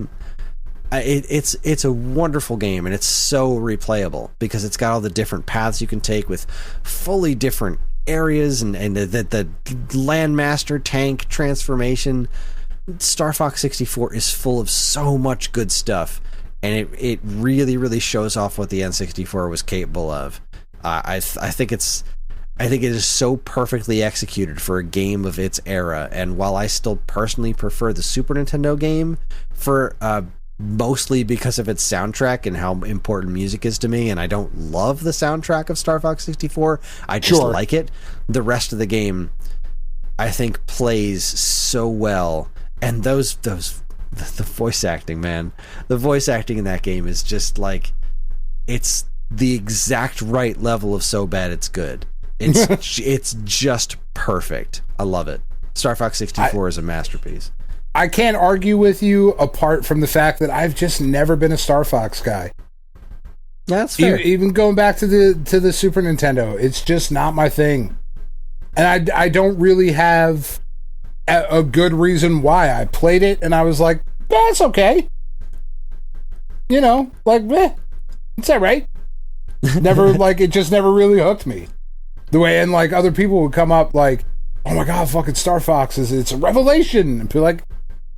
It's a wonderful game, and it's so replayable because it's got all the different paths you can take with fully different areas and the Landmaster tank transformation. Star Fox 64 is full of so much good stuff, and it really, really shows off what the N64 was capable of. I think it is so perfectly executed for a game of its era. And while I still personally prefer the Super Nintendo game for mostly because of its soundtrack and how important music is to me, and I don't love the soundtrack of Star Fox 64, I just like it. The rest of the game, I think, plays so well. And the voice acting, man. The voice acting in that game is just like, it's the exact right level of so bad it's good. It's just perfect. I love it. Star Fox 64 is a masterpiece. I can't argue with you apart from the fact that I've just never been a Star Fox guy. That's fair. Even going back to the Super Nintendo, it's just not my thing. And I don't really have a good reason why. I played it and I was like, that's okay. You know, like, it's all right. Never, like, it just never really hooked me. The way, and like, other people would come up like, oh my god, fucking Star Fox it's a revelation. And be like,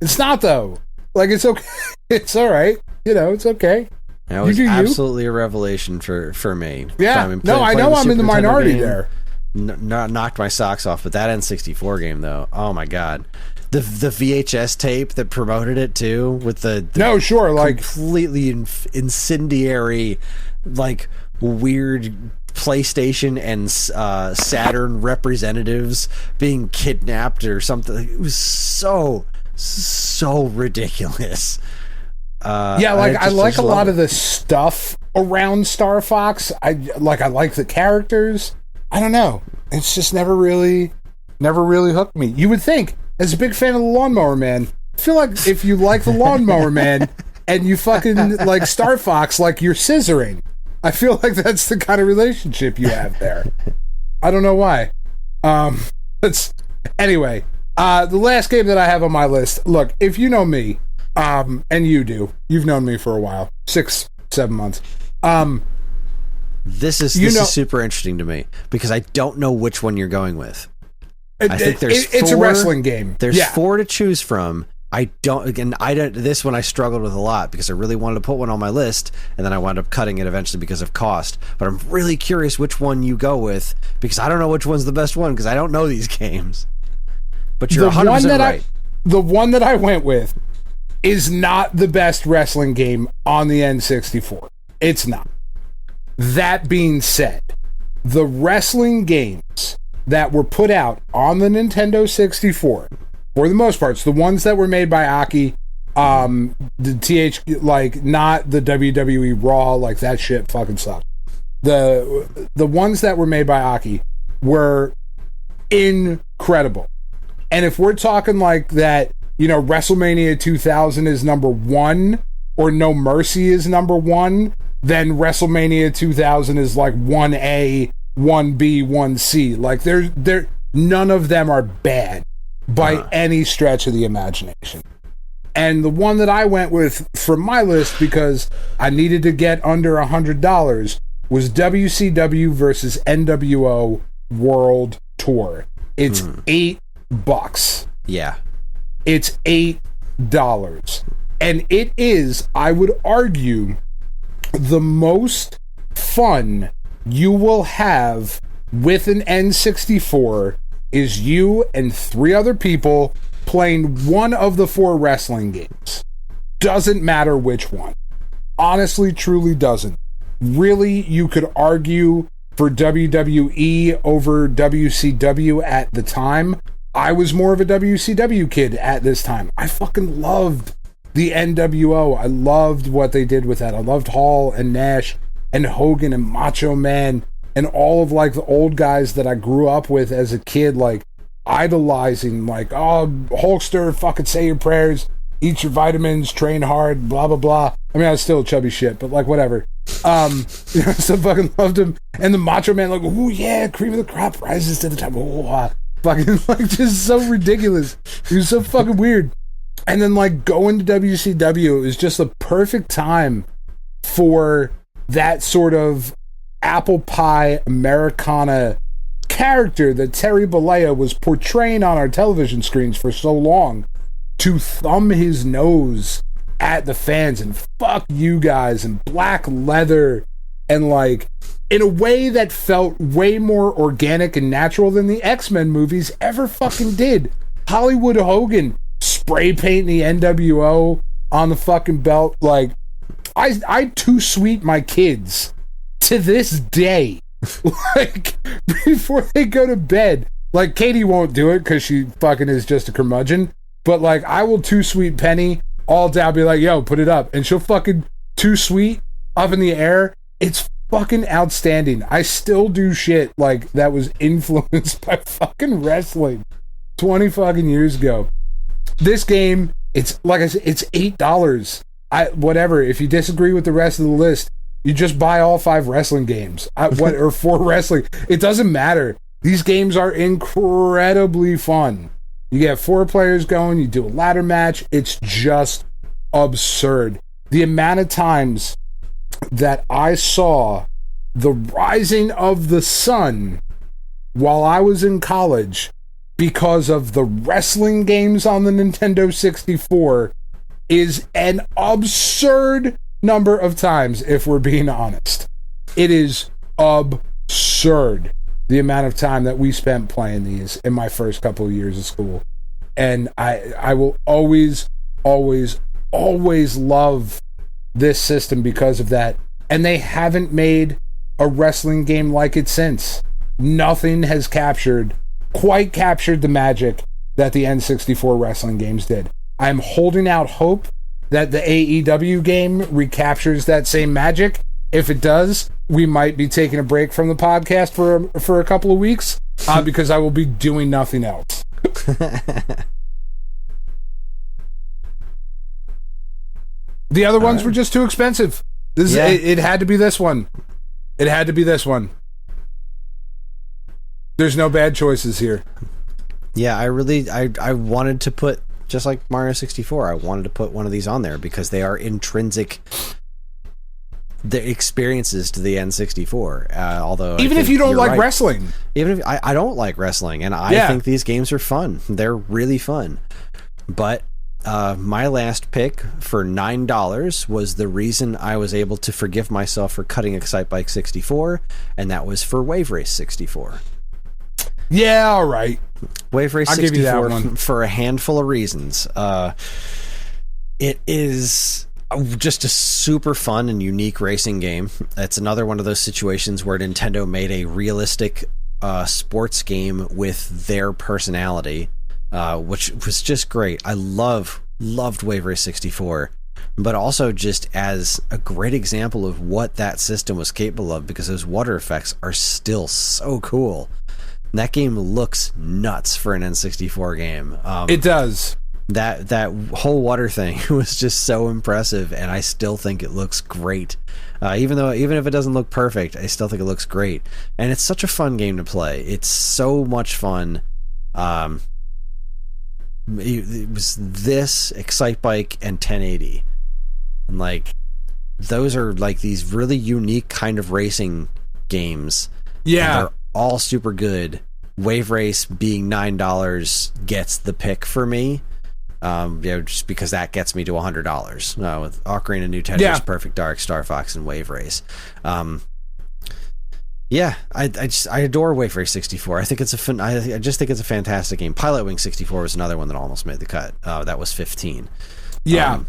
it's not though. Like, it's okay. It's all right. You know, it's okay. It was absolutely a revelation for me. Yeah. I know I'm in the minority there. Knocked my socks off, but that N64 game though, oh my god. The VHS tape that promoted it too, with the like completely incendiary, like, weird PlayStation and Saturn representatives being kidnapped or something. It was so ridiculous. I like a lot of the stuff around Star Fox. I like the characters. I don't know. It's just never really hooked me. You would think, as a big fan of the Lawnmower Man, I feel like if you like the Lawnmower Man and you fucking like Star Fox, like, you're scissoring. I feel like that's the kind of relationship you have there. I don't know why. Anyway, the last game that I have on my list. Look, if you know me, and you do, you've known me for a while, 6-7 months. This is super interesting to me because I don't know which one you're going with. I think it's a wrestling game. There's 4 to choose from. This one I struggled with a lot because I really wanted to put one on my list, and then I wound up cutting it eventually because of cost. But I'm really curious which one you go with because I don't know which one's the best one because I don't know these games. But you're 100% right. The one that I went with is not the best wrestling game on the N64. It's not. That being said, the wrestling games that were put out on the Nintendo 64, for the most part, the ones that were made by Aki, like, not the WWE Raw, like, that shit fucking sucks. The ones that were made by Aki were incredible. And if we're talking like that, you know, WrestleMania 2000 is number 1, or No Mercy is number 1, then WrestleMania 2000 is like 1A, 1B, 1C. Like, they're none of them are bad by any stretch of the imagination. And the one that I went with for my list, because I needed to get under $100, was WCW versus NWO World Tour. It's $8. Yeah. It's $8. And it is, I would argue, the most fun you will have with an N64 is you and 3 other people playing one of the 4 wrestling games. Doesn't matter which one. Honestly, truly doesn't. Really, you could argue for WWE over WCW at the time. I was more of a WCW kid at this time. I fucking loved the NWO. I loved what they did with that. I loved Hall and Nash and Hogan and Macho Man and all of, like, the old guys that I grew up with as a kid, like, idolizing, like, oh, Hulkster, fucking say your prayers, eat your vitamins, train hard, blah, blah, blah. I mean, I was still a chubby shit, but, like, whatever. You know, so fucking loved him. And the Macho Man, like, oh, yeah, cream of the crop rises to the top. Oh, fucking, like, just so ridiculous. He was so fucking weird. And then, like, going to WCW, it was just the perfect time for that sort of apple pie Americana character that Terry Bollea was portraying on our television screens for so long, to thumb his nose at the fans and fuck you guys and black leather and, like, in a way that felt way more organic and natural than the X-Men movies ever fucking did. Hollywood Hogan spray painting the NWO on the fucking belt. Like, I too sweet my kids to this day. Like, before they go to bed. Like, Katie won't do it because she fucking is just a curmudgeon. But, like, I will too sweet Penny all day. I'll be like, yo, put it up. And she'll fucking too sweet up in the air. It's fucking outstanding. I still do shit like that was influenced by fucking wrestling 20 fucking years ago. This game, it's like I said, it's $8. Whatever. If you disagree with the rest of the list, you just buy all 5 wrestling games. Or 4 wrestling. It doesn't matter. These games are incredibly fun. You get 4 players going, you do a ladder match. It's just absurd. The amount of times that I saw the rising of the sun while I was in college because of the wrestling games on the Nintendo 64 is an absurd number of times, if we're being honest. It is absurd, the amount of time that we spent playing these in my first couple of years of school. And I will always, always, always love this system because of that. And they haven't made a wrestling game like it since. Nothing has quite captured the magic that the N64 wrestling games did. I'm holding out hope that the AEW game recaptures that same magic. If it does, we might be taking a break from the podcast for a couple of weeks because I will be doing nothing else. The other ones were just too expensive. It had to be this one. It had to be this one. There's no bad choices here. Yeah, I wanted to put, just like Mario 64, I wanted to put one of these on there because they are intrinsic the experiences to the N64. Although even if you don't like wrestling, even if I don't like wrestling, and I think these games are fun. They're really fun. But my last pick for $9 was the reason I was able to forgive myself for cutting Excitebike 64, and that was for Wave Race 64. Yeah, all right. Wave Race 64 for a handful of reasons. It is just a super fun and unique racing game. It's another one of those situations where Nintendo made a realistic sports game with their personality, which was just great. I loved Wave Race 64, but also just as a great example of what that system was capable of, because those water effects are still so cool. And that game looks nuts for an N64 game. It does. That whole water thing was just so impressive, and I still think it looks great. Even if it doesn't look perfect, I still think it looks great. And it's such a fun game to play. It's so much fun. It was this, Excitebike, and 1080. And like, those are like these really unique kind of racing games. Yeah. They're all super good. Wave Race being $9 gets the pick for me. Just because that gets me to $100 with Ocarina, New Tetris, Perfect Dark, Star Fox, and Wave Race. I adore Wave Race 64. I think it's I just think it's a fantastic game. Pilot Wing 64 was another one that almost made the cut. That was 15. Yeah.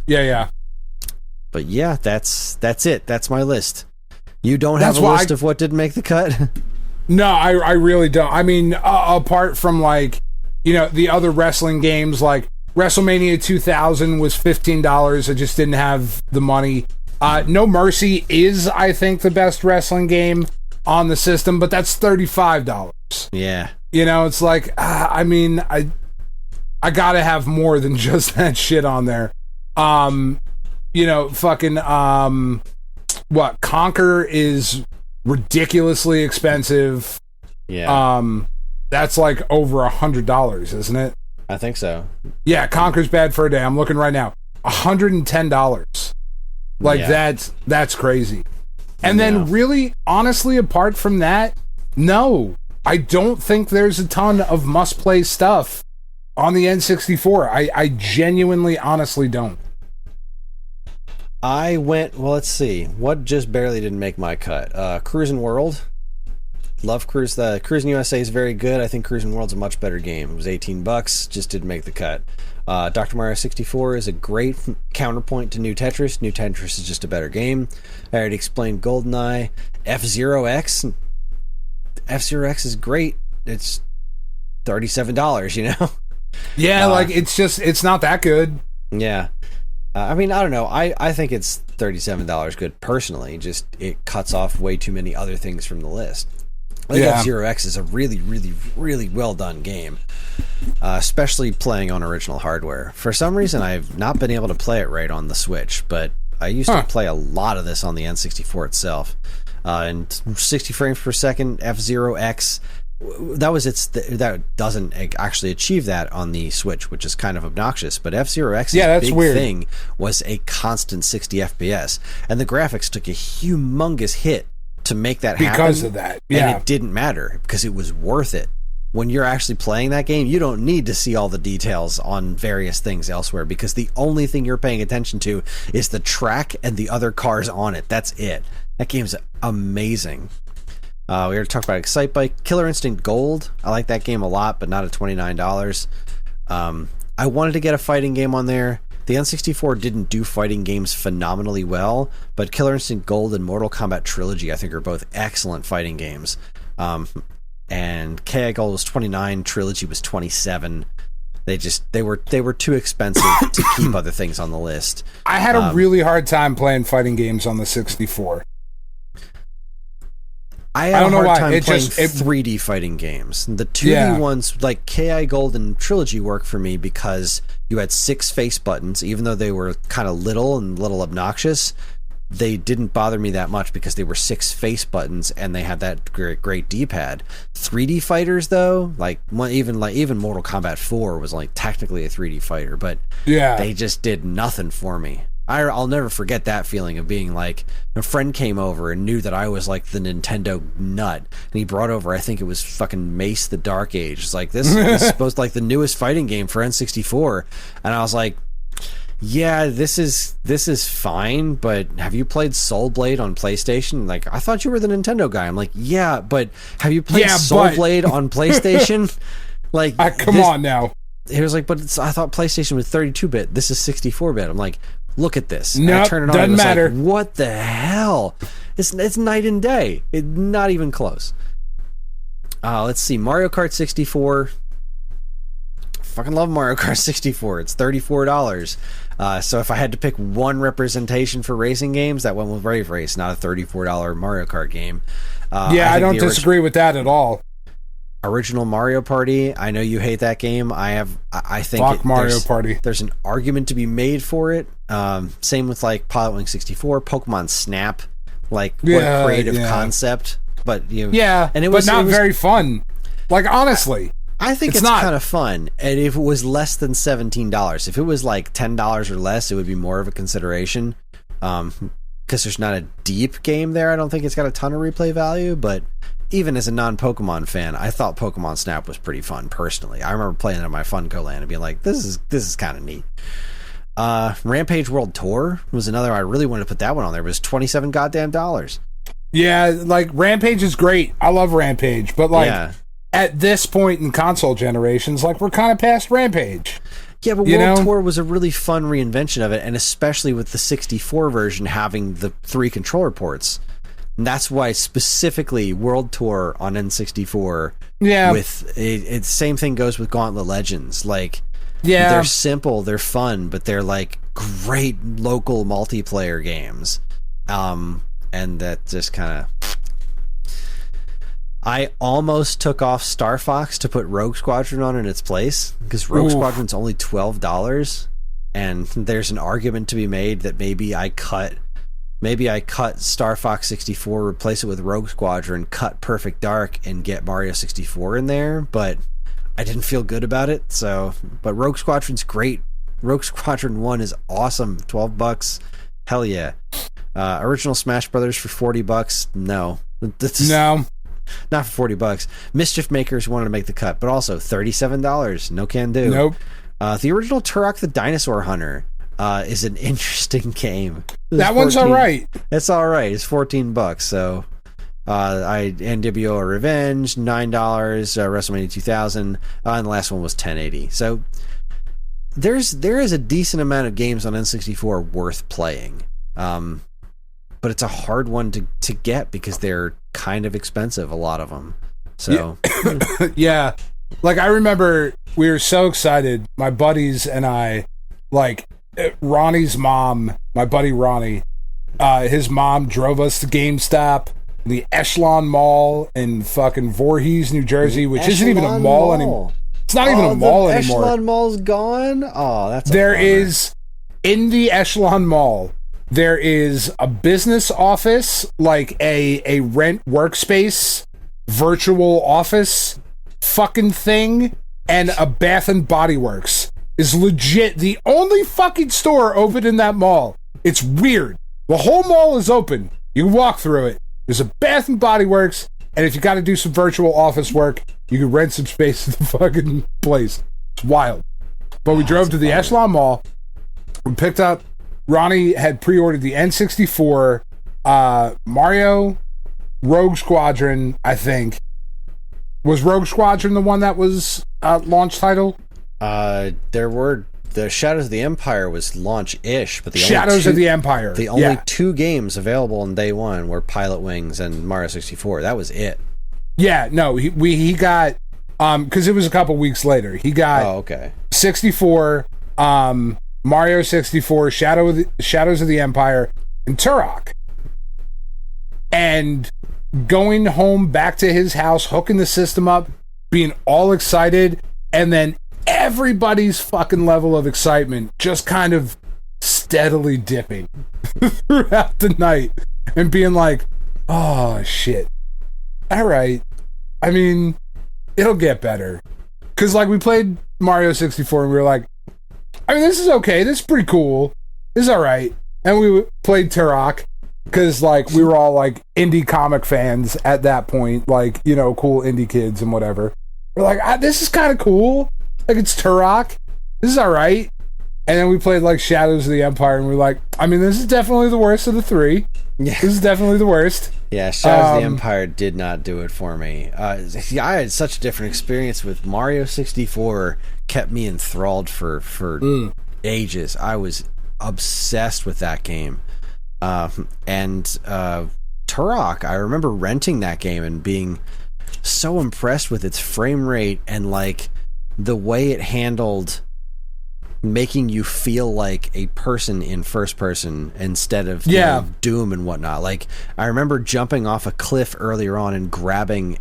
But yeah, that's it. That's my list. You don't have a list of what didn't make the cut? No, I really don't. I mean, apart from like, the other wrestling games, like WrestleMania 2000 was $15. I just didn't have the money. No Mercy is, I think, the best wrestling game on the system, but that's $35. Yeah. It's like, I mean, I gotta have more than just that shit on there. Conquer is ridiculously expensive. Yeah. That's like over $100, isn't it? I think so. Yeah, Conquer's Bad Fur Day. I'm looking right now. $110. Like, that's crazy. And then really, honestly, apart from that, no. I don't think there's a ton of must-play stuff on the N64. I genuinely, honestly don't. I went, well, let's see. What just barely didn't make my cut? Cruisin' World. Love Cruise. The Cruisin' USA is very good. I think Cruisin' World's a much better game. It was $18, just didn't make the cut. Dr. Mario 64 is a great counterpoint to New Tetris. New Tetris is just a better game. I already explained GoldenEye. F-Zero X. F-Zero X is great. It's $37, you know? Yeah, like, it's not that good. Yeah. I mean, I don't know. I think it's $37 good personally. Just it cuts off way too many other things from the list. I think F-Zero X is a really, really, really well done game, especially playing on original hardware. For some reason, I've not been able to play it right on the Switch, but I used to play a lot of this on the N64 itself. And 60 frames per second, F-Zero X. That doesn't actually achieve that on the Switch, which is kind of obnoxious. But F-Zero X's big thing was a constant 60 FPS, and the graphics took a humongous hit to make that happen. Because of that, yeah. And it didn't matter because it was worth it. When you're actually playing that game, you don't need to see all the details on various things elsewhere because the only thing you're paying attention to is the track and the other cars on it. That's it. That game's amazing. We already talked about Excitebike. Killer Instinct Gold. I like that game a lot, but not at $29. I wanted to get a fighting game on there. The N64 didn't do fighting games phenomenally well, but Killer Instinct Gold and Mortal Kombat Trilogy, I think, are both excellent fighting games. And KI Gold was $29, Trilogy was $27. They were too expensive to keep other things on the list. I had a really hard time playing fighting games on the 64. I had a hard time playing 3D fighting games. The 2D ones, like KI Gold and Trilogy, work for me because you had 6 face buttons. Even though they were kind of little and a little obnoxious, they didn't bother me that much because they were 6 face buttons and they had that great D-pad. 3D fighters, though, even Mortal Kombat 4 was like technically a 3D fighter, but they just did nothing for me. I'll never forget that feeling of being like, a friend came over and knew that I was like the Nintendo nut, and he brought over, I think it was fucking Mace the Dark Age. It's like, this is supposed to like the newest fighting game for N64, and I was like, yeah, this is fine, but have you played Soul Blade on PlayStation? Like, I thought you were the Nintendo guy. I'm like, yeah, but have you played Soul Blade on PlayStation? Like, come on now. He was like, but I thought PlayStation was 32-bit. This is 64-bit. I'm like, look at this. No, I turn it on. Doesn't matter. Like, what the hell? It's night and day. Not even close. Let's see. Mario Kart 64. Fucking love Mario Kart 64. It's $34. So if I had to pick one representation for racing games, that one was Rave Race, not a $34 Mario Kart game. I don't disagree with that at all. Original Mario Party. I know you hate that game. I think Mario Party. There's an argument to be made for it. Same with like Pilot Wing 64, Pokemon Snap. Like, what a creative concept. But and it was not very fun. Like, honestly, I think it's kind of fun. And if it was less than $17, if it was like $10 or less, it would be more of a consideration. Because there's not a deep game there. I don't think it's got a ton of replay value, but even as a non-Pokemon fan, I thought Pokemon Snap was pretty fun, personally. I remember playing it on my Funko Land and being like, this is kind of neat. Rampage World Tour was another. I really wanted to put that one on there. It was $27 goddamn dollars. Yeah, like, Rampage is great. I love Rampage, but like, at this point in console generations, like, we're kind of past Rampage. Yeah, but World Tour was a really fun reinvention of it, and especially with the 64 version having the 3 controller ports. And that's why specifically World Tour on N64. Yeah. With it, same thing goes with Gauntlet Legends. Like, they're simple, they're fun, but they're like great local multiplayer games. And that just kind of. I almost took off Star Fox to put Rogue Squadron on in its place because Rogue Squadron's only $12, and there's an argument to be made that maybe I cut Star Fox 64, replace it with Rogue Squadron, cut Perfect Dark, and get Mario 64 in there, but I didn't feel good about it. But Rogue Squadron's great. Rogue Squadron 1 is awesome. $12. Hell yeah. Original Smash Brothers for $40. No. Not for $40. Mischief Makers wanted to make the cut, but also $37. No can do. Nope. The original Turok the Dinosaur Hunter. is an interesting game. That one's all right. It's all right. It's $14. So NWO Revenge, $9, WrestleMania 2000, and the last one was $10.80. So there is a decent amount of games on N64 worth playing. But it's a hard one to get because they're kind of expensive, a lot of them. So yeah. Like, I remember we were so excited, my buddies and I, like, Ronnie's mom, my buddy Ronnie, his mom drove us to GameStop, the Echelon Mall in fucking Voorhees, New Jersey, which isn't even a mall anymore. It's not even a mall anymore. Echelon Mall's gone? Oh, that's There is, in the Echelon Mall, there is a business office, like a rent workspace, virtual office fucking thing, and a Bath and Body Works is legit the only fucking store open in that mall. It's weird. The whole mall is open. You can walk through it. There's a Bath and Body Works, and if you got to do some virtual office work, you can rent some space at the fucking place. It's wild. But we drove to the Echelon Mall. We picked up. Ronnie had pre-ordered the N64, Mario, Rogue Squadron, I think. Was Rogue Squadron the one that was launch title? The Shadows of the Empire was launch-ish, but Shadows of the Empire. The only two games available on day one were Pilot Wings and Mario 64. That was it. Yeah, no, he got because it was a couple weeks later. He got 64, Mario 64, Shadows of the Empire, and Turok. And going home back to his house, hooking the system up, being all excited, and then everybody's fucking level of excitement just kind of steadily dipping throughout the night and being like, oh shit, all right, I mean, it'll get better. Because like we played Mario 64 and we were like, I mean, this is okay, this is pretty cool, this is all right. And we played Turok because like we were all like indie comic fans at that point, like, you know, cool indie kids and whatever. We're like, this is kind of cool. Like, it's Turok. This is all right. And then we played, like, Shadows of the Empire, and we were like, I mean, this is definitely the worst of the three. Yeah. This is definitely the worst. Yeah, Shadows of the Empire did not do it for me. I had such a different experience with Mario 64. Kept me enthralled for ages. I was obsessed with that game. And Turok, I remember renting that game and being so impressed with its frame rate and, like, the way it handled making you feel like a person in first person instead of you know, Doom and whatnot. Like, I remember jumping off a cliff earlier on and grabbing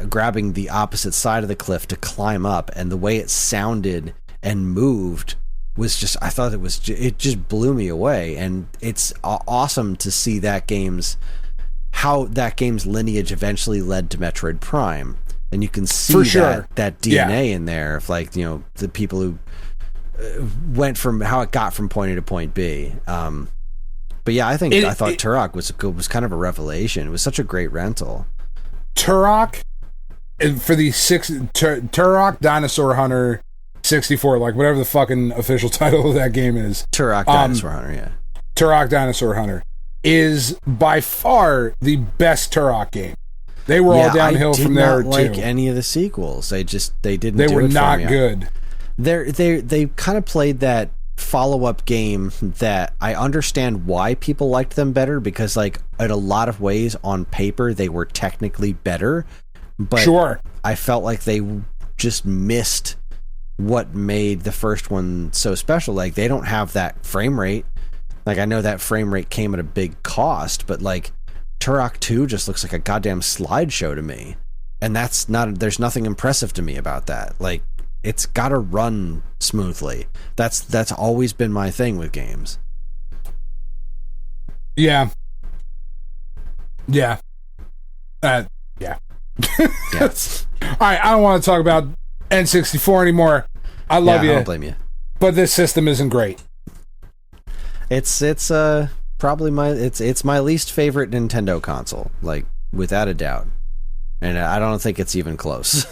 grabbing the opposite side of the cliff to climb up, and the way it sounded and moved was just, I thought it just blew me away. And it's awesome to see how that game's lineage eventually led to Metroid Prime. And you can see that DNA in there of, like, you know, the people who went from how it got from point A to point B. But yeah, I thought Turok was kind of a revelation. It was such a great rental. Turok for the Turok Dinosaur Hunter 64, like whatever the fucking official title of that game is. Turok Dinosaur Hunter, yeah. Turok Dinosaur Hunter is by far the best Turok game. They were all downhill from there too. I did not like any of the sequels. They didn't. They were not good. They kind of played that follow-up game that I understand why people liked them better, because, like, in a lot of ways on paper they were technically better, but I felt like they just missed what made the first one so special. Like, they don't have that frame rate. Like, I know that frame rate came at a big cost, but, like, Turok 2 just looks like a goddamn slideshow to me. And there's nothing impressive to me about that. Like, it's gotta run smoothly. That's always been my thing with games. Yeah. Yeah. Alright, I don't want to talk about N64 anymore. I love you. I don't blame you. But this system isn't great. It's probably it's my least favorite Nintendo console, like, without a doubt, and I don't think it's even close.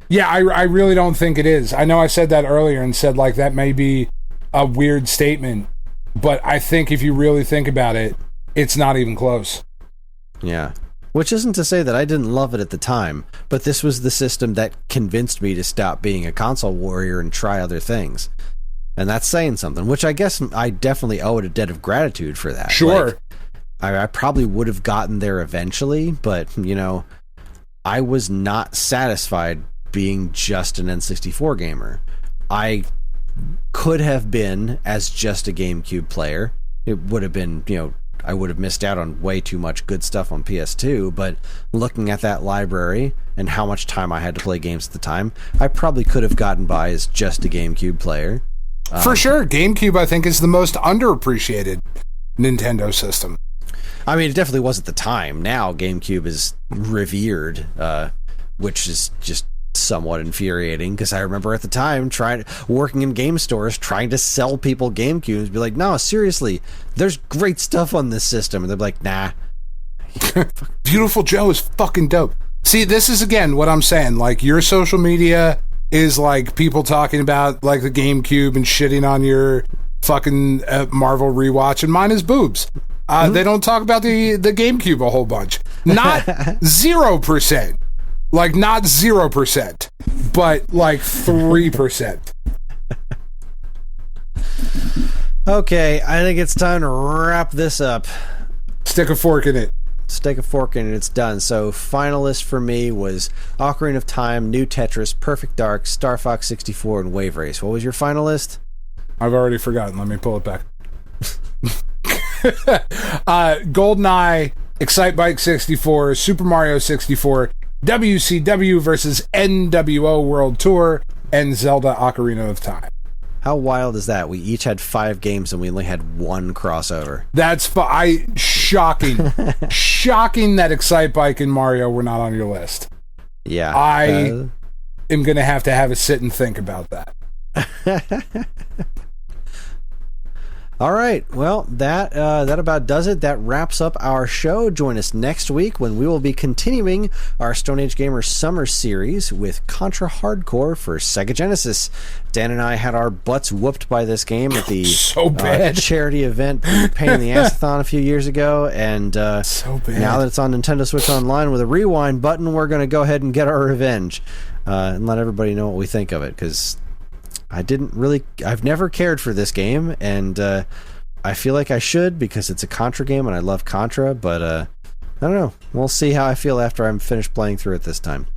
Yeah, I really don't think it is. I know I said that earlier and said, like, that may be a weird statement, but I think if you really think about it, it's not even close. Yeah. Which isn't to say that I didn't love it at the time, but this was the system that convinced me to stop being a console warrior and try other things. And that's saying something, which I guess I definitely owe it a debt of gratitude for that. Sure. Like, I probably would have gotten there eventually, but, you know, I was not satisfied being just an N64 gamer. I could have been as just a GameCube player. It would have been, you know, I would have missed out on way too much good stuff on PS2, but looking at that library and how much time I had to play games at the time, I probably could have gotten by as just a GameCube player. For sure, GameCube, I think, is the most underappreciated Nintendo system. I mean, it definitely was at the time. Now, GameCube is revered, which is just somewhat infuriating, because I remember at the time working in game stores trying to sell people GameCubes, be like, no, seriously, there's great stuff on this system, and they're like, nah. Beautiful Joe is fucking dope. See, this is again what I'm saying, like, your social media is like people talking about like the GameCube and shitting on your fucking Marvel rewatch, and mine is boobs. They don't talk about the GameCube a whole bunch. Not 0%. Like, not 0%, but like 3%. Okay, I think it's time to wrap this up. Stick a fork in it. Stick a fork in it, it's done. So, finalist for me was Ocarina of Time, New Tetris, Perfect Dark, Star Fox 64, and Wave Race. What was your finalist? I've already forgotten. Let me pull it back. GoldenEye, Excitebike 64, Super Mario 64, WCW versus Nwo World Tour, and Zelda Ocarina of Time. How wild is that? We each had 5 games and we only had 1 crossover. That's shocking. Shocking that Excitebike and Mario were not on your list. Yeah. I am going to have a sit and think about that. All right, well, that about does it. That wraps up our show. Join us next week when we will be continuing our Stone Age Gamer Summer Series with Contra Hardcore for Sega Genesis. Dan and I had our butts whooped by this game at the so bad. Charity event Pain in the Assathon a few years ago, and so bad. Now that it's on Nintendo Switch Online with a rewind button, we're going to go ahead and get our revenge and let everybody know what we think of it, because I've never cared for this game, and I feel like I should, because it's a Contra game and I love Contra, but I don't know. We'll see how I feel after I'm finished playing through it this time.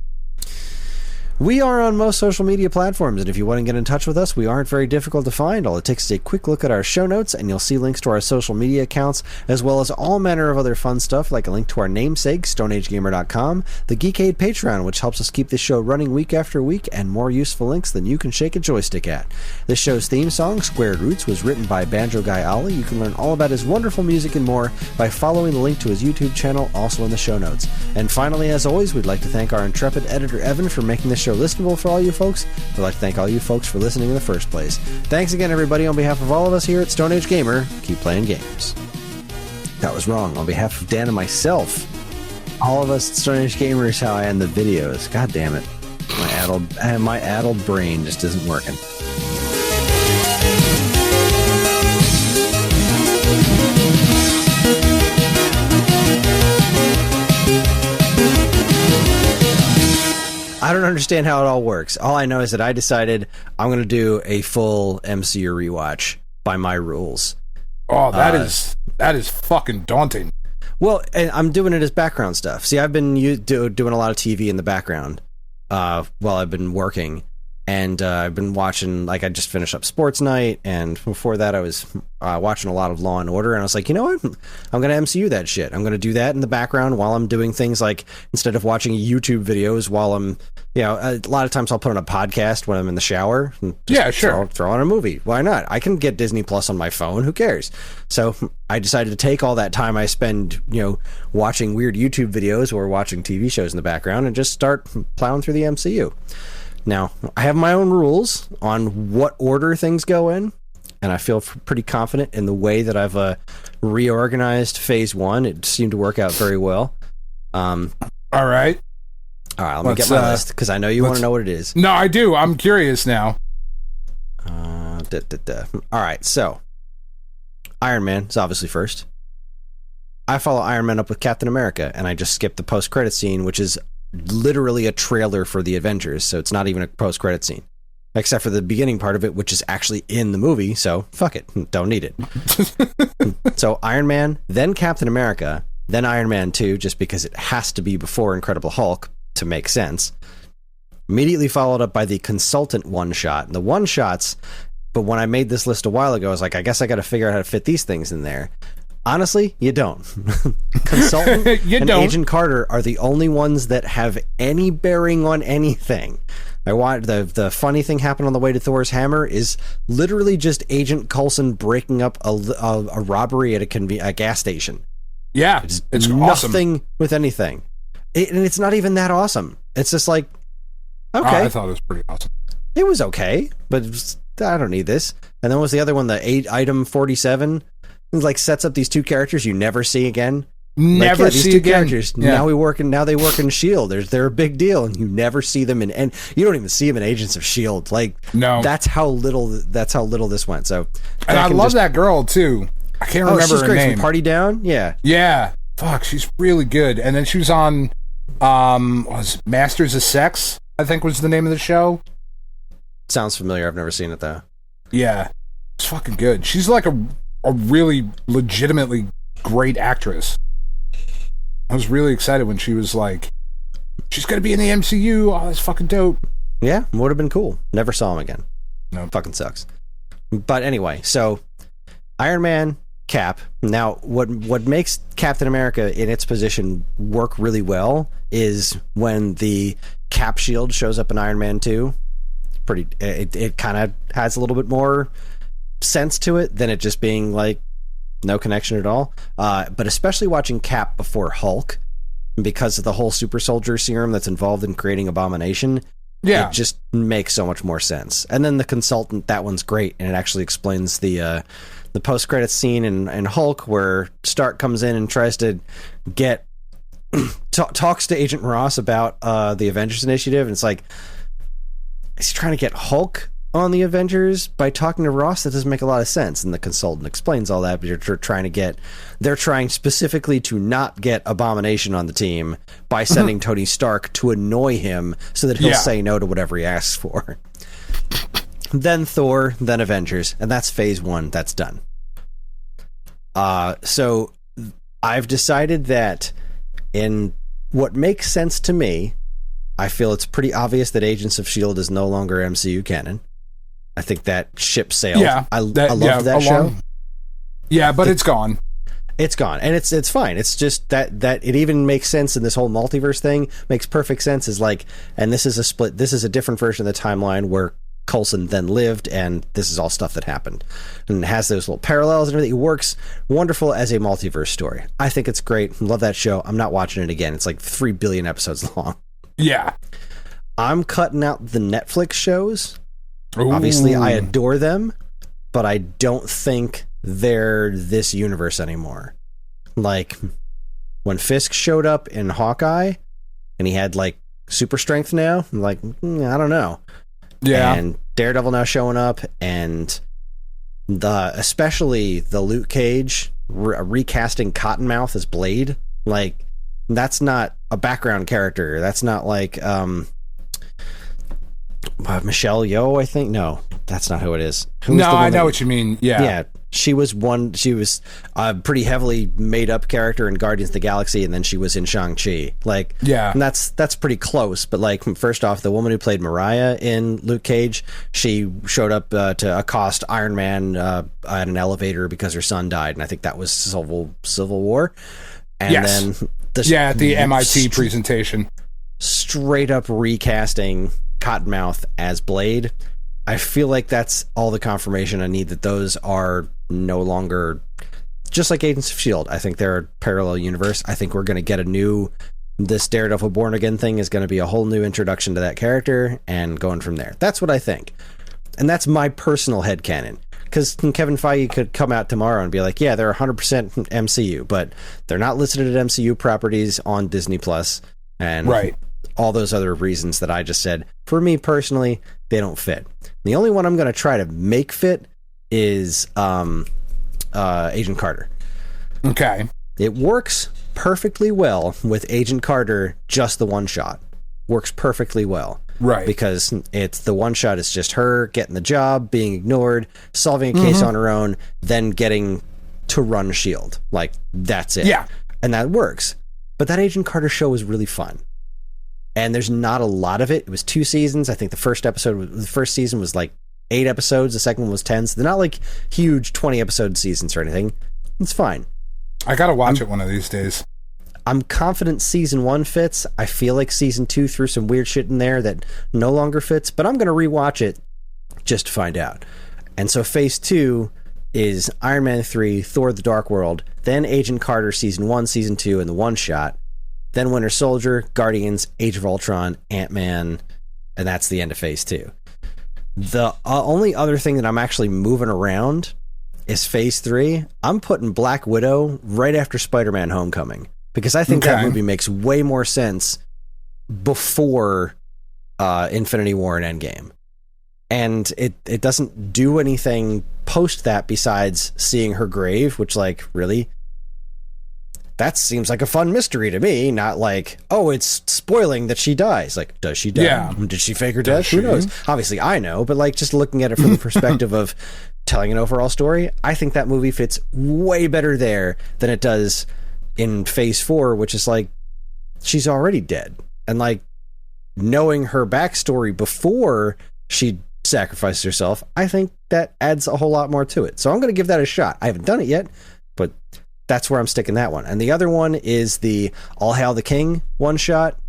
We are on most social media platforms, and if you want to get in touch with us, we aren't very difficult to find. All it takes is a quick look at our show notes, and you'll see links to our social media accounts, as well as all manner of other fun stuff, like a link to our namesake, StoneAgeGamer.com, the Geekade Patreon, which helps us keep this show running week after week, and more useful links than you can shake a joystick at. This show's theme song, Squared Roots, was written by Banjo Guy Ollie. You can learn all about his wonderful music and more by following the link to his YouTube channel, also in the show notes. And finally, as always, we'd like to thank our intrepid editor, Evan, for making this show listenable for all you folks. We'd like to thank all you folks for listening in the first place. Thanks again, everybody. On behalf of all of us here at Stone Age Gamer, keep playing games. That was wrong. On behalf of Dan and myself, all of us at Stone Age Gamer is how I end the videos. God damn it. My addled brain just isn't working. I don't understand how it all works. All I know is that I decided I'm going to do a full MCU rewatch by my rules. Oh, that is fucking daunting. Well, and I'm doing it as background stuff. See, I've been doing a lot of TV in the background while I've been working. And I've been watching, like, I just finished up Sports Night, and before that I was watching a lot of Law and Order, and I was like, you know what? I'm going to MCU that shit. I'm going to do that in the background while I'm doing things, like, instead of watching YouTube videos while I'm, you know, a lot of times I'll put on a podcast when I'm in the shower. Yeah, sure. Throw on a movie. Why not? I can get Disney Plus on my phone. Who cares? So I decided to take all that time I spend, you know, watching weird YouTube videos or watching TV shows in the background and just start plowing through the MCU. Now, I have my own rules on what order things go in, and I feel pretty confident in the way that I've reorganized Phase 1. It seemed to work out very well. All right. Let me get my list, because I know you want to know what it is. No, I do. I'm curious now. All right, so Iron Man is obviously first. I follow Iron Man up with Captain America, and I just skip the post-credit scene, which is literally a trailer for the Avengers, so it's not even a post-credit scene. Except for the beginning part of it, which is actually in the movie, so fuck it. Don't need it. So Iron Man, then Captain America, then Iron Man 2, just because it has to be before Incredible Hulk to make sense. Immediately followed up by the consultant one-shot. And the one-shots, but when I made this list a while ago, I was like, I guess I got to figure out how to fit these things in there. Honestly, you don't. Consultant and Agent Carter are the only ones that have any bearing on anything. I want the funny thing happened on the way to Thor's hammer is literally just Agent Coulson breaking up a robbery at a gas station. Yeah, it's nothing awesome. with anything, and it's not even that awesome. It's just like, okay, I thought it was pretty awesome. It was okay, but I don't need this. And then was the other one, the item 47, it like sets up these two characters you never see again. Never these see two again. Characters. Yeah. Now they work in Shield. They're a big deal, and you never see them and you don't even see them in Agents of Shield. Like, no, that's how little this went. So, and I love that girl too. I can't remember she's her great name. From Party Down, yeah. Fuck, she's really good. And then she was on, was Masters of Sex? I think was the name of the show. Sounds familiar. I've never seen it though. Yeah, it's fucking good. She's like a really legitimately great actress. I was really excited when she was like, she's going to be in the MCU. Oh, that's fucking dope. Yeah, would have been cool. Never saw him again. No. Fucking sucks. But anyway, so Iron Man, Cap. Now, what makes Captain America in its position work really well is when the Cap shield shows up in Iron Man 2. It kind of has a little bit more sense to it than it just being like no connection at all. But especially watching Cap before Hulk, because of the whole super soldier serum that's involved in creating Abomination, it just makes so much more sense. And then the consultant, that one's great, and it actually explains the post-credits scene in Hulk where Stark comes in and tries to get talks to Agent Ross about the Avengers Initiative, and it's like, is he trying to get Hulk on the Avengers by talking to Ross? That doesn't make a lot of sense. And the consultant explains all that, but they're trying specifically to not get Abomination on the team by sending Tony Stark to annoy him so that he'll say no to whatever he asks for. Then Thor, then Avengers, and that's phase 1. That's done. So I've decided that in what makes sense to me, I feel it's pretty obvious that Agents of S.H.I.E.L.D. is no longer MCU canon. I think that ship sailed. Yeah, I love that show. Yeah, but it's gone. It's gone, and it's fine. It's just that it even makes sense in this whole multiverse thing. Makes perfect sense. Is like, and this is a split. This is a different version of the timeline where Coulson then lived, and this is all stuff that happened, and it has those little parallels and everything. It works wonderful as a multiverse story. I think it's great. Love that show. I'm not watching it again. It's like 3 billion episodes long. Yeah, I'm cutting out the Netflix shows. Ooh. Obviously, I adore them, but I don't think they're this universe anymore. Like, when Fisk showed up in Hawkeye, and he had, like, super strength now, I'm like, I don't know. Yeah. And Daredevil now showing up, and especially the Luke Cage recasting Cottonmouth as Blade, like, that's not a background character. That's not like, Michelle Yeoh, I think. No, that's not who it is. I know what you mean. Yeah. She was a pretty heavily made up character in Guardians of the Galaxy, and then she was in Shang-Chi. Like, yeah, and that's pretty close. But like, first off, the woman who played Mariah in Luke Cage, she showed up to accost Iron Man at an elevator because her son died, and I think that was Civil War. And then at the MIT presentation, straight up recasting Cottonmouth as Blade. I feel like that's all the confirmation I need that those are no longer just like Agents of S.H.I.E.L.D. I think they're a parallel universe. I think we're going to get this Daredevil Born Again thing is going to be a whole new introduction to that character and going from there. That's what I think. And that's my personal headcanon. Because Kevin Feige could come out tomorrow and be like, yeah, they're 100% MCU, but they're not listed as MCU properties on Disney Plus, and all those other reasons that I just said. For me personally, they don't fit. The only one I'm going to try to make fit is Agent Carter. Okay. It works perfectly well with Agent Carter, just the one shot. Works perfectly well. Right. Because it's the one shot is just her getting the job, being ignored, solving a case on her own, then getting to run S.H.I.E.L.D. Like, that's it. Yeah. And that works. But that Agent Carter show was really fun. And there's not a lot of it. It was 2 seasons. I think the first season was like 8 episodes. The second one was 10. So they're not like huge 20 episode seasons or anything. It's fine. I gotta watch it one of these days. I'm confident season 1 fits. I feel like season 2 threw some weird shit in there that no longer fits, but I'm going to rewatch it just to find out. And so phase 2 is Iron Man 3, Thor the Dark World, then Agent Carter season 1, season 2, and the one shot, then Winter Soldier, Guardians, Age of Ultron, Ant-Man, and that's the end of phase 2. The only other thing that I'm actually moving around is phase 3. I'm putting Black Widow right after Spider-Man Homecoming. Because I think that movie makes way more sense before Infinity War and Endgame. And it doesn't do anything post that besides seeing her grave, which, like, really? That seems like a fun mystery to me, not like, oh, it's spoiling that she dies. Like, does she die? Yeah. Did she fake her death? Who knows? Obviously, I know, but, like, just looking at it from the perspective of telling an overall story, I think that movie fits way better there than it does in phase 4, which is like, she's already dead. And like, knowing her backstory before she sacrificed herself, I think that adds a whole lot more to it. So I'm going to give that a shot. I haven't done it yet, but that's where I'm sticking that one. And the other one is the All Hail the King one shot.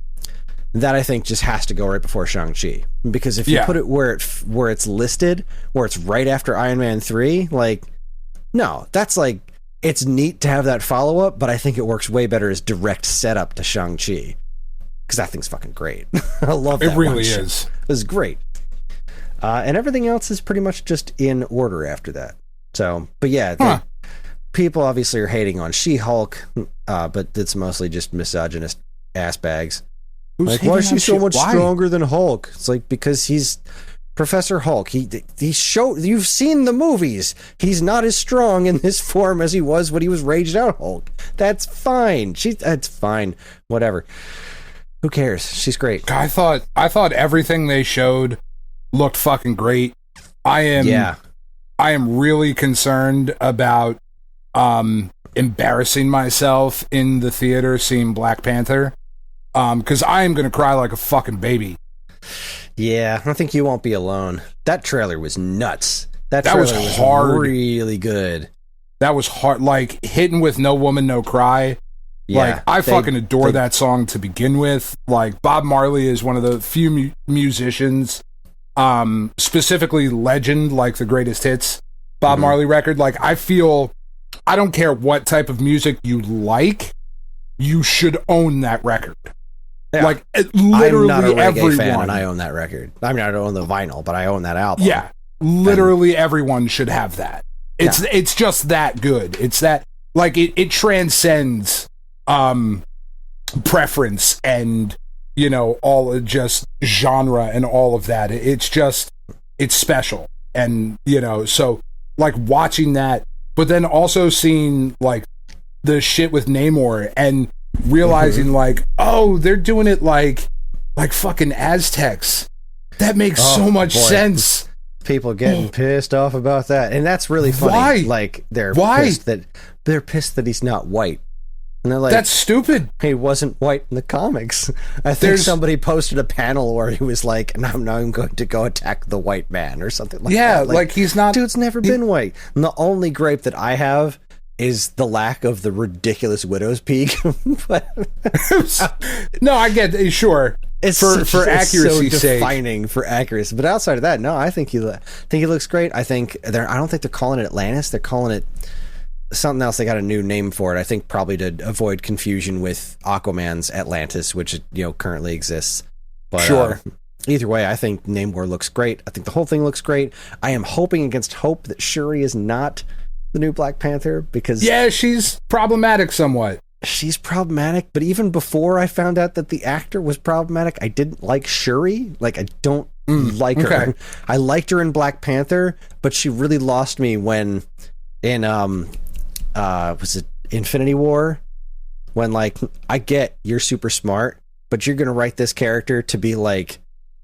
That I think just has to go right before Shang-Chi. Because if you put it where it's listed, where it's right after Iron Man 3, like, no, that's like, it's neat to have that follow-up, but I think it works way better as direct setup to Shang-Chi. Because that thing's fucking great. I love that. It really is. It's great. And everything else is pretty much just in order after that. So, but yeah, people obviously are hating on She-Hulk, but it's mostly just misogynist ass bags. Like, why is she so much stronger than Hulk? It's like, because he's Professor Hulk. He showed, you've seen the movies. He's not as strong in this form as he was when he was Raged Out Hulk. That's fine. That's fine. Whatever. Who cares? She's great. I thought everything they showed looked fucking great. I am really concerned about embarrassing myself in the theater seeing Black Panther. Because I am going to cry like a fucking baby. Yeah, I think you won't be alone. That trailer was nuts. That trailer was hard. Really good. That was hard. Like, hitting with No Woman, No Cry. Yeah, like, I fucking adore that song to begin with. Like, Bob Marley is one of the few musicians, specifically legend, like the Greatest Hits Bob Marley record. Like, I feel, I don't care what type of music you like, you should own that record. Yeah. Like, literally I'm not a reggae everyone. Fan, and I own that record. I mean, I don't own the vinyl, but I own that album. Yeah, literally everyone should have that. It's just that good. It's that, like, it transcends preference and, you know, all just genre and all of that. It's special. And, you know, so, like, watching that, but then also seeing, like, the shit with Namor and realizing like, oh, they're doing it like fucking Aztecs. That makes so much sense. People getting pissed off about that, and that's really funny. Why? Like, they're pissed that he's not white, and they're like, that's stupid. He wasn't white in the comics. I think somebody posted a panel where he was like, "And I'm going to go attack the white man" or something like that. Yeah, like he's not. Dude's never been white. And the only gripe that I have is the lack of the ridiculous widow's peak. No, I get it, sure. It's for accuracy's sake. Defining for accuracy. But outside of that, no, I think he looks great. I don't think they're calling it Atlantis. They're calling it something else. They got a new name for it. I think probably to avoid confusion with Aquaman's Atlantis, which, you know, currently exists. But sure. Either way, I think Namor looks great. I think the whole thing looks great. I am hoping against hope that Shuri is not the new Black Panther, because she's problematic somewhat. She's problematic, but even before I found out that the actor was problematic, I didn't like Shuri. Like, I don't like her. Okay. I liked her in Black Panther, but she really lost me when in was it Infinity War, when like, I get you're super smart, but you're gonna write this character to be like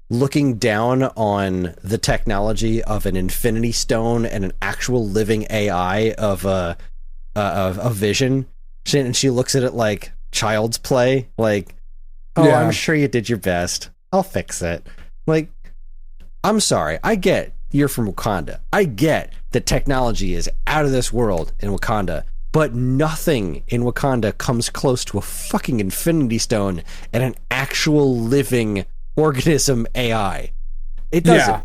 looking down on the technology of an Infinity Stone and an actual living AI of a Vision, and she looks at it like child's play, like, oh yeah. I'm sure you did your best, I'll fix it. Like, I'm sorry, I get you're from Wakanda, I get that technology is out of this world in Wakanda, but nothing in Wakanda comes close to a fucking Infinity Stone and an actual living organism AI. It doesn't.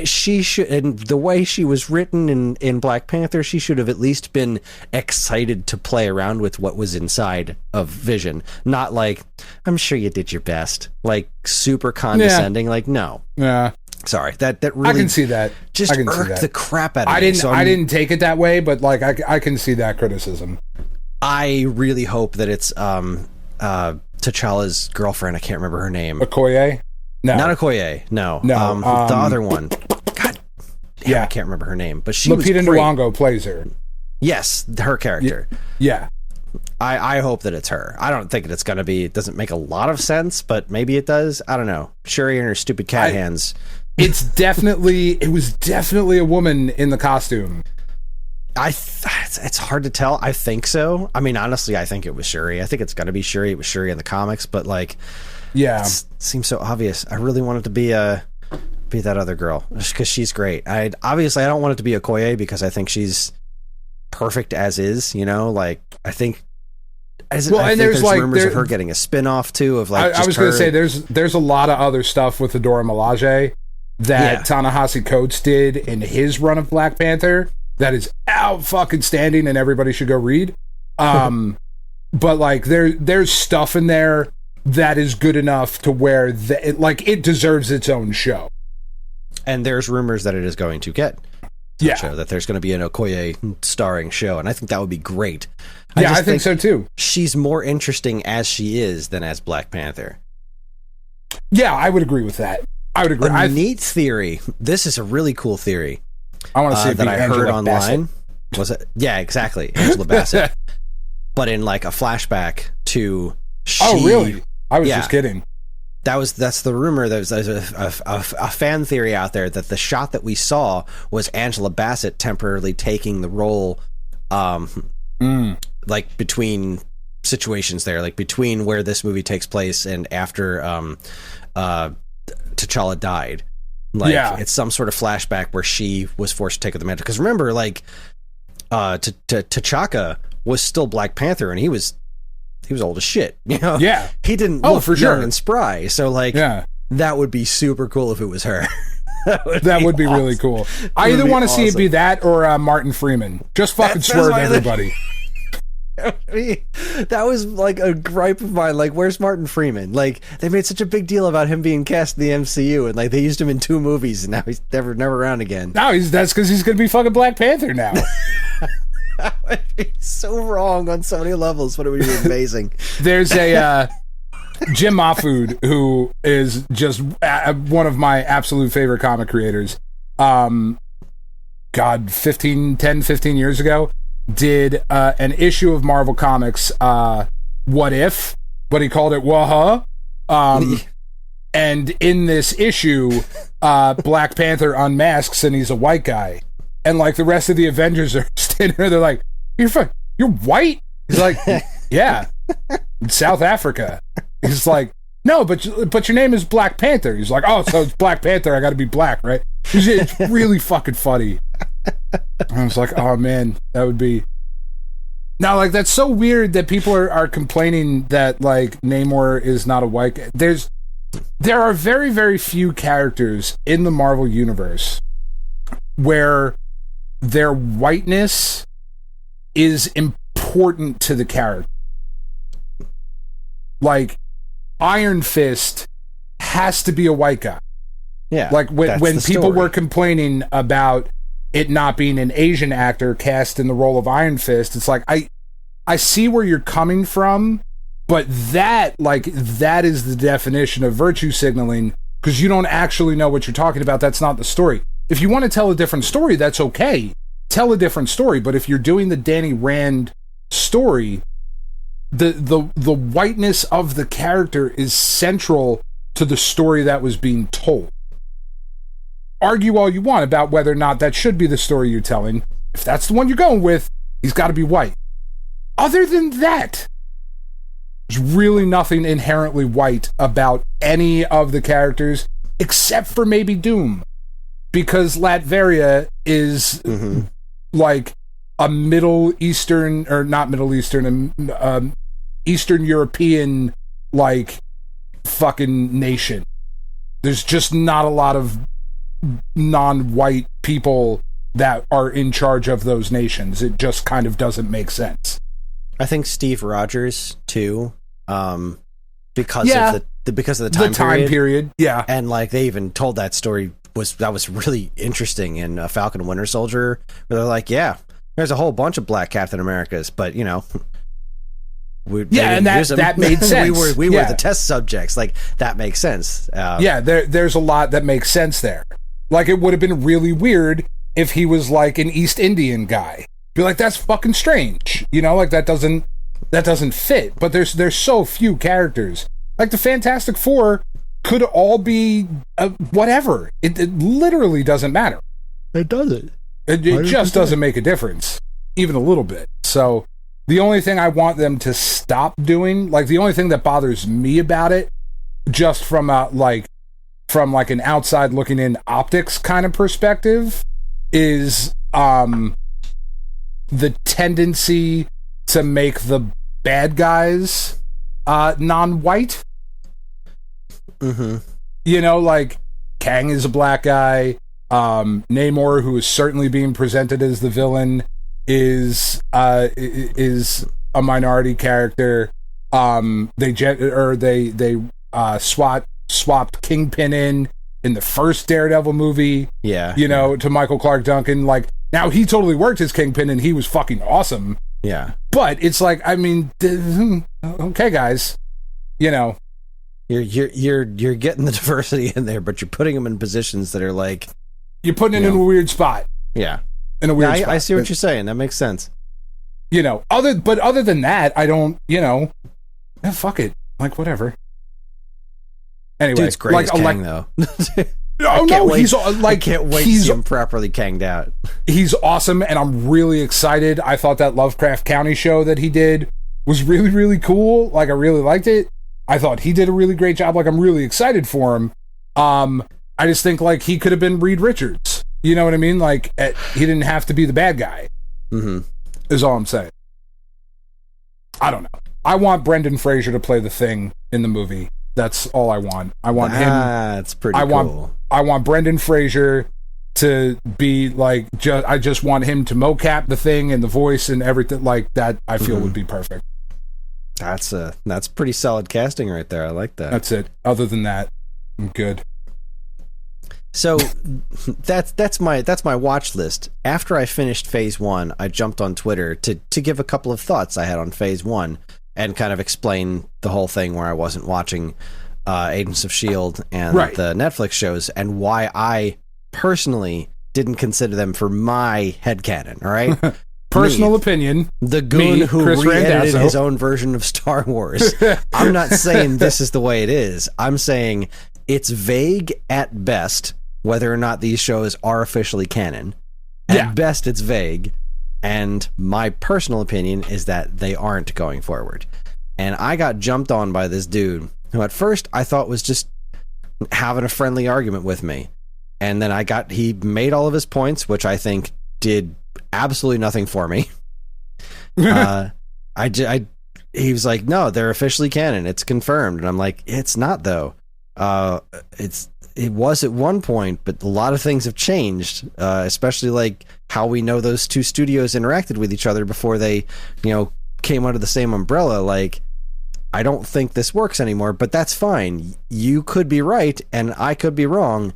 She should, and the way she was written in Black Panther, she should have at least been excited to play around with what was inside of Vision, not like, I'm sure you did your best, like super condescending. Like, no. Yeah. Sorry, that really, I can see that. Just I can see irked that. the crap out of I me. didn't. I didn't take it that way, but like I can see that criticism. I really hope that it's T'Challa's girlfriend. I can't remember her name. Okoye? No, not Okoye. No, the other one. God, damn, I can't remember her name. But she Lupita was great. Nyong'o plays her. Yes, her character. Yeah. I hope that it's her. I don't think it's going to be. It doesn't make a lot of sense, but maybe it does. I don't know. Shuri and her stupid cat hands. It was definitely a woman in the costume. It's hard to tell. I think so. I mean, honestly, I think it was Shuri. I think it's going to be Shuri. It was Shuri in the comics, but like, it seems so obvious. I really want it to be that other girl, just because she's great. I don't want it to be Okoye because I think she's perfect as is. You know, like I think. I think there's like rumors of her getting a spin-off too. Of like, I was going to say there's a lot of other stuff with Adora Milaje that Ta-Nehisi Coates did in his run of Black Panther that is out fucking standing, and everybody should go read. But like there's stuff in there that is good enough to where it deserves its own show. And there's rumors that it is going to get a show, that there's going to be an Okoye starring show, and I think that would be great. I think so too. She's more interesting as she is than as Black Panther. Yeah, I would agree with that. I would agree. A neat theory. This is a really cool theory. I want to see that I heard online. Bassett. Was it? Yeah, exactly. Angela Bassett. But in like a flashback to Oh, really? I was just kidding. That's the rumor. There's a fan theory out there that the shot that we saw was Angela Bassett temporarily taking the role, like between situations there, like between where this movie takes place and after T'Challa died. Like it's some sort of flashback where she was forced to take up the mantle. Because remember, like T'Chaka was still Black Panther, and he was old as shit. You know, he didn't look for young sure and spry. So like, that would be super cool if it was her. that would be really cool. I either want to see it be that or Martin Freeman. Just fucking swerve everybody. That was like a gripe of mine. Like, where's Martin Freeman? Like, they made such a big deal about him being cast in the MCU, and like they used him in 2 movies, and now he's never around again. No, that's because he's gonna be fucking Black Panther now. That would be so wrong on so many levels, but it would be amazing. There's a Jim Mahfood, who is just one of my absolute favorite comic creators. 10, 15 years ago, did an issue of Marvel Comics, What If, but he called it Waha. And in this issue, Black Panther unmasks and he's a white guy. And like the rest of the Avengers are standing there, they're like, you're white? He's like, yeah, in South Africa. He's like, no, but your name is Black Panther. He's like, oh, so it's Black Panther, I gotta be black, right? It's really fucking funny. I was like, oh man, that would be... Now, like, that's so weird that people are complaining that, like, Namor is not a white guy. There are very, very few characters in the Marvel Universe where their whiteness is important to the character. Like, Iron Fist has to be a white guy. Yeah. Like, when people were complaining about it not being an Asian actor cast in the role of Iron Fist, it's like, I see where you're coming from, but that is the definition of virtue signaling, because you don't actually know what you're talking about. That's not the story. If you want to tell a different story, that's okay. Tell a different story. But if you're doing the Danny Rand story, the whiteness of the character is central to the story that was being told. Argue all you want about whether or not that should be the story you're telling. If that's the one you're going with, he's got to be white. Other than that, there's really nothing inherently white about any of the characters, except for maybe Doom. Because Latveria is like a Middle Eastern, or not Middle Eastern, Eastern European, like, fucking nation. There's just not a lot of non-white people that are in charge of those nations. It just kind of doesn't make sense. I think Steve Rogers too, because of the time period. Yeah, and like they even told that story was really interesting in Falcon and Winter Soldier, where they're like, yeah, there's a whole bunch of black Captain Americas, but you know, and that made sense. we were the test subjects. Like that makes sense. There's a lot that makes sense there. Like it would have been really weird if he was like an East Indian guy. Be like, that's fucking strange, you know, like that doesn't fit. But there's so few characters. Like the Fantastic Four could all be whatever. It literally doesn't matter. It doesn't. It just doesn't make a difference, even a little bit. So the only thing I want them to stop doing, like the only thing that bothers me about it, just from an outside looking in optics kind of perspective, is the tendency to make the bad guys non-white. You know, like Kang is a black guy. Namor, who is certainly being presented as the villain, is a minority character. They swapped Kingpin in the first Daredevil movie. Yeah, you know, to Michael Clark Duncan. Like now, he totally worked as Kingpin, and he was fucking awesome. Yeah, but it's like, I mean, okay, guys, you know. You're getting the diversity in there, but you're putting them in positions that are like you're putting it in a weird spot. Yeah, in a weird spot. I see what you're saying. That makes sense. You know, other than that, I don't. You know, fuck it. Like whatever. Anyway, dude's great as Kang though. He's like I can't wait to see him properly Kanged out. He's awesome, and I'm really excited. I thought that Lovecraft County show that he did was really, really cool. Like I really liked it. I thought he did a really great job. Like, I'm really excited for him. I just think, like, he could have been Reed Richards. You know what I mean? Like, he didn't have to be the bad guy. Is all I'm saying. I don't know. I want Brendan Fraser to play the Thing in the movie. That's all I want. I want him. That's pretty cool. I want Brendan Fraser to be, like, I just want him to mocap the Thing and the voice and everything like that. I feel would be perfect. That's pretty solid casting right there. I like that. That's it. Other than that, I'm good. So that's my watch list. After I finished Phase 1, I jumped on Twitter to give a couple of thoughts I had on Phase 1 and kind of explain the whole thing where I wasn't watching Agents of S.H.I.E.L.D. and the Netflix shows and why I personally didn't consider them for my headcanon, all right? Personal opinion. The goon who re-edited his own version of Star Wars. I'm not saying this is the way it is. I'm saying it's vague at best whether or not these shows are officially canon. At best, it's vague. And my personal opinion is that they aren't going forward. And I got jumped on by this dude who at first I thought was just having a friendly argument with me. And then he made all of his points, which I think did absolutely nothing for me. He was like, no, they're officially canon. It's confirmed. And I'm like, it's not though. It was at one point, but a lot of things have changed, especially like how we know those two studios interacted with each other before they, came under the same umbrella. Like, I don't think this works anymore, but that's fine. You could be right and I could be wrong.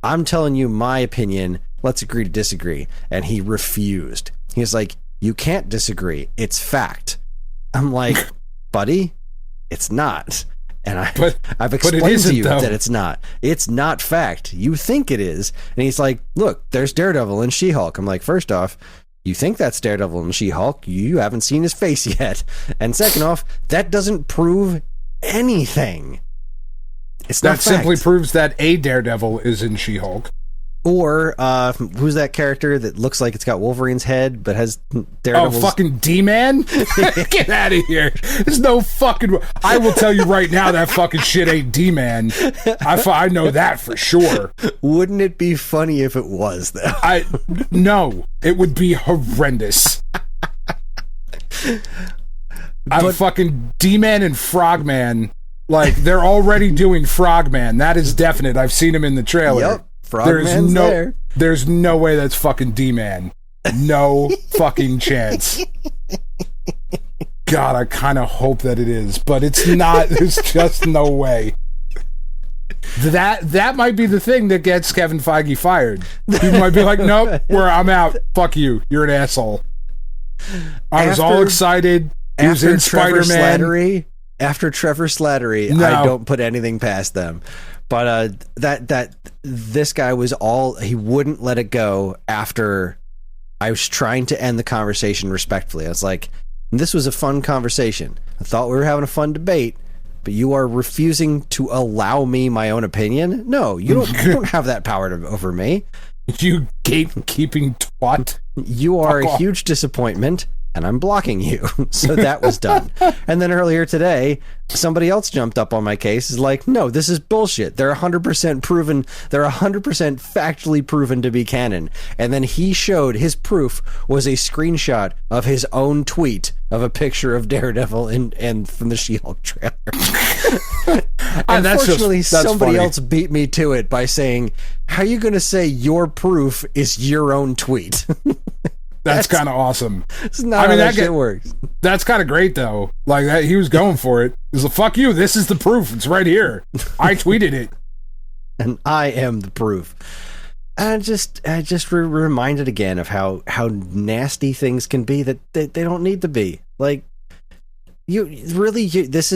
I'm telling you my opinion. Let's agree to disagree. And he refused. He's like, you can't disagree. It's fact. I'm like, buddy, it's not. And I've it explained to isn't, you though. that it's not. It's not fact. You think it is. And he's like, look, there's Daredevil and She-Hulk. I'm like, first off, you think that's Daredevil and She-Hulk. You haven't seen his face yet. And second off, that doesn't prove anything. It's not That simply fact. proves that a Daredevil is in She-Hulk. Or who's that character that looks like it's got Wolverine's head but has Daredevil's... Oh, fucking D-Man? Get out of here. There's no fucking... I will tell you right now that fucking shit ain't D-Man. I know that for sure. Wouldn't it be funny if it was, though? No, it would be horrendous. I'm fucking D-Man and Frogman. Like, they're already doing Frogman. That is definite. I've seen him in the trailer. Yep. Frogman's there. There's no way that's fucking D-Man. No fucking chance. God, I kind of hope that it is, but it's not. There's just no way. That might be the thing that gets Kevin Feige fired. He might be like, nope, I'm out. Fuck you. You're an asshole. I was all excited. He was in Spider-Man. After Trevor Slattery, No. I don't put anything past them. But this guy was he wouldn't let it go after I was trying to end the conversation respectfully. I was like, this was a fun conversation. I thought we were having a fun debate, but you are refusing to allow me my own opinion? No, you don't have that power over me. You gatekeeping twat. You are a huge disappointment, and I'm blocking you. So that was done. And then earlier today, somebody else jumped up on my case, is like, no, this is bullshit. They're 100% proven. They're 100% factually proven to be canon. And then he showed his proof was a screenshot of his own tweet of a picture of Daredevil and from the She-Hulk trailer. Unfortunately, somebody else beat me to it by saying, how are you going to say your proof is your own tweet? That's kind of awesome. It's not how that shit works. That's kind of great, though. Like, that, he was going for it. He was like, fuck you, this is the proof. It's right here. I tweeted it. And I am the proof. And I just reminded again of how nasty things can be that they don't need to be. Like, this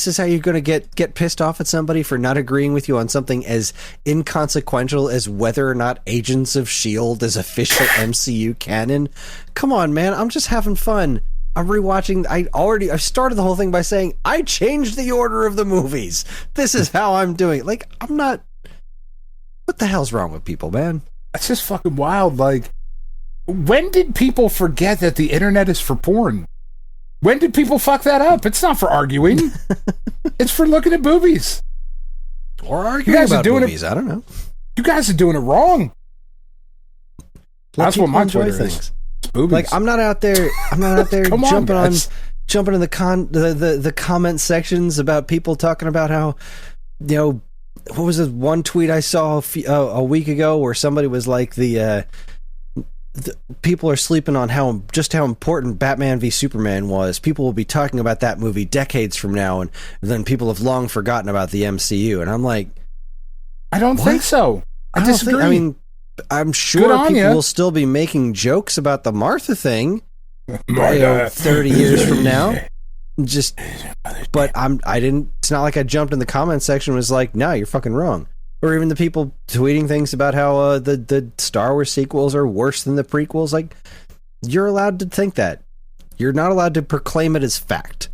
is how you're going to get pissed off at somebody for not agreeing with you on something as inconsequential as whether or not Agents of S.H.I.E.L.D. is official MCU canon. Come on, man. I'm just having fun. I'm rewatching. I started the whole thing by saying I changed the order of the movies. This is how I'm doing it. Like, I'm not. What the hell's wrong with people, man? That's just fucking wild. Like, when did people forget that the internet is for porn? When did people fuck that up? It's not for arguing. It's for looking at movies. Or arguing about movies. I don't know. You guys are doing it wrong. That's what my Twitter things. Is. It's boobies. Like, I'm not out there jumping in the comment sections about people talking about how, you know, what was it? One tweet I saw a week ago where somebody was like, the people are sleeping on how important Batman v Superman was. People will be talking about that movie decades from now, and then people have long forgotten about the MCU. And I'm like, I don't think so. I disagree. I mean, I'm sure people will still be making jokes about the Martha thing 30 years from now. But it's not like I jumped in the comment section and was like, no, you're fucking wrong. Or even the people tweeting things about how the Star Wars sequels are worse than the prequels. Like, you're allowed to think that. You're not allowed to proclaim it as fact.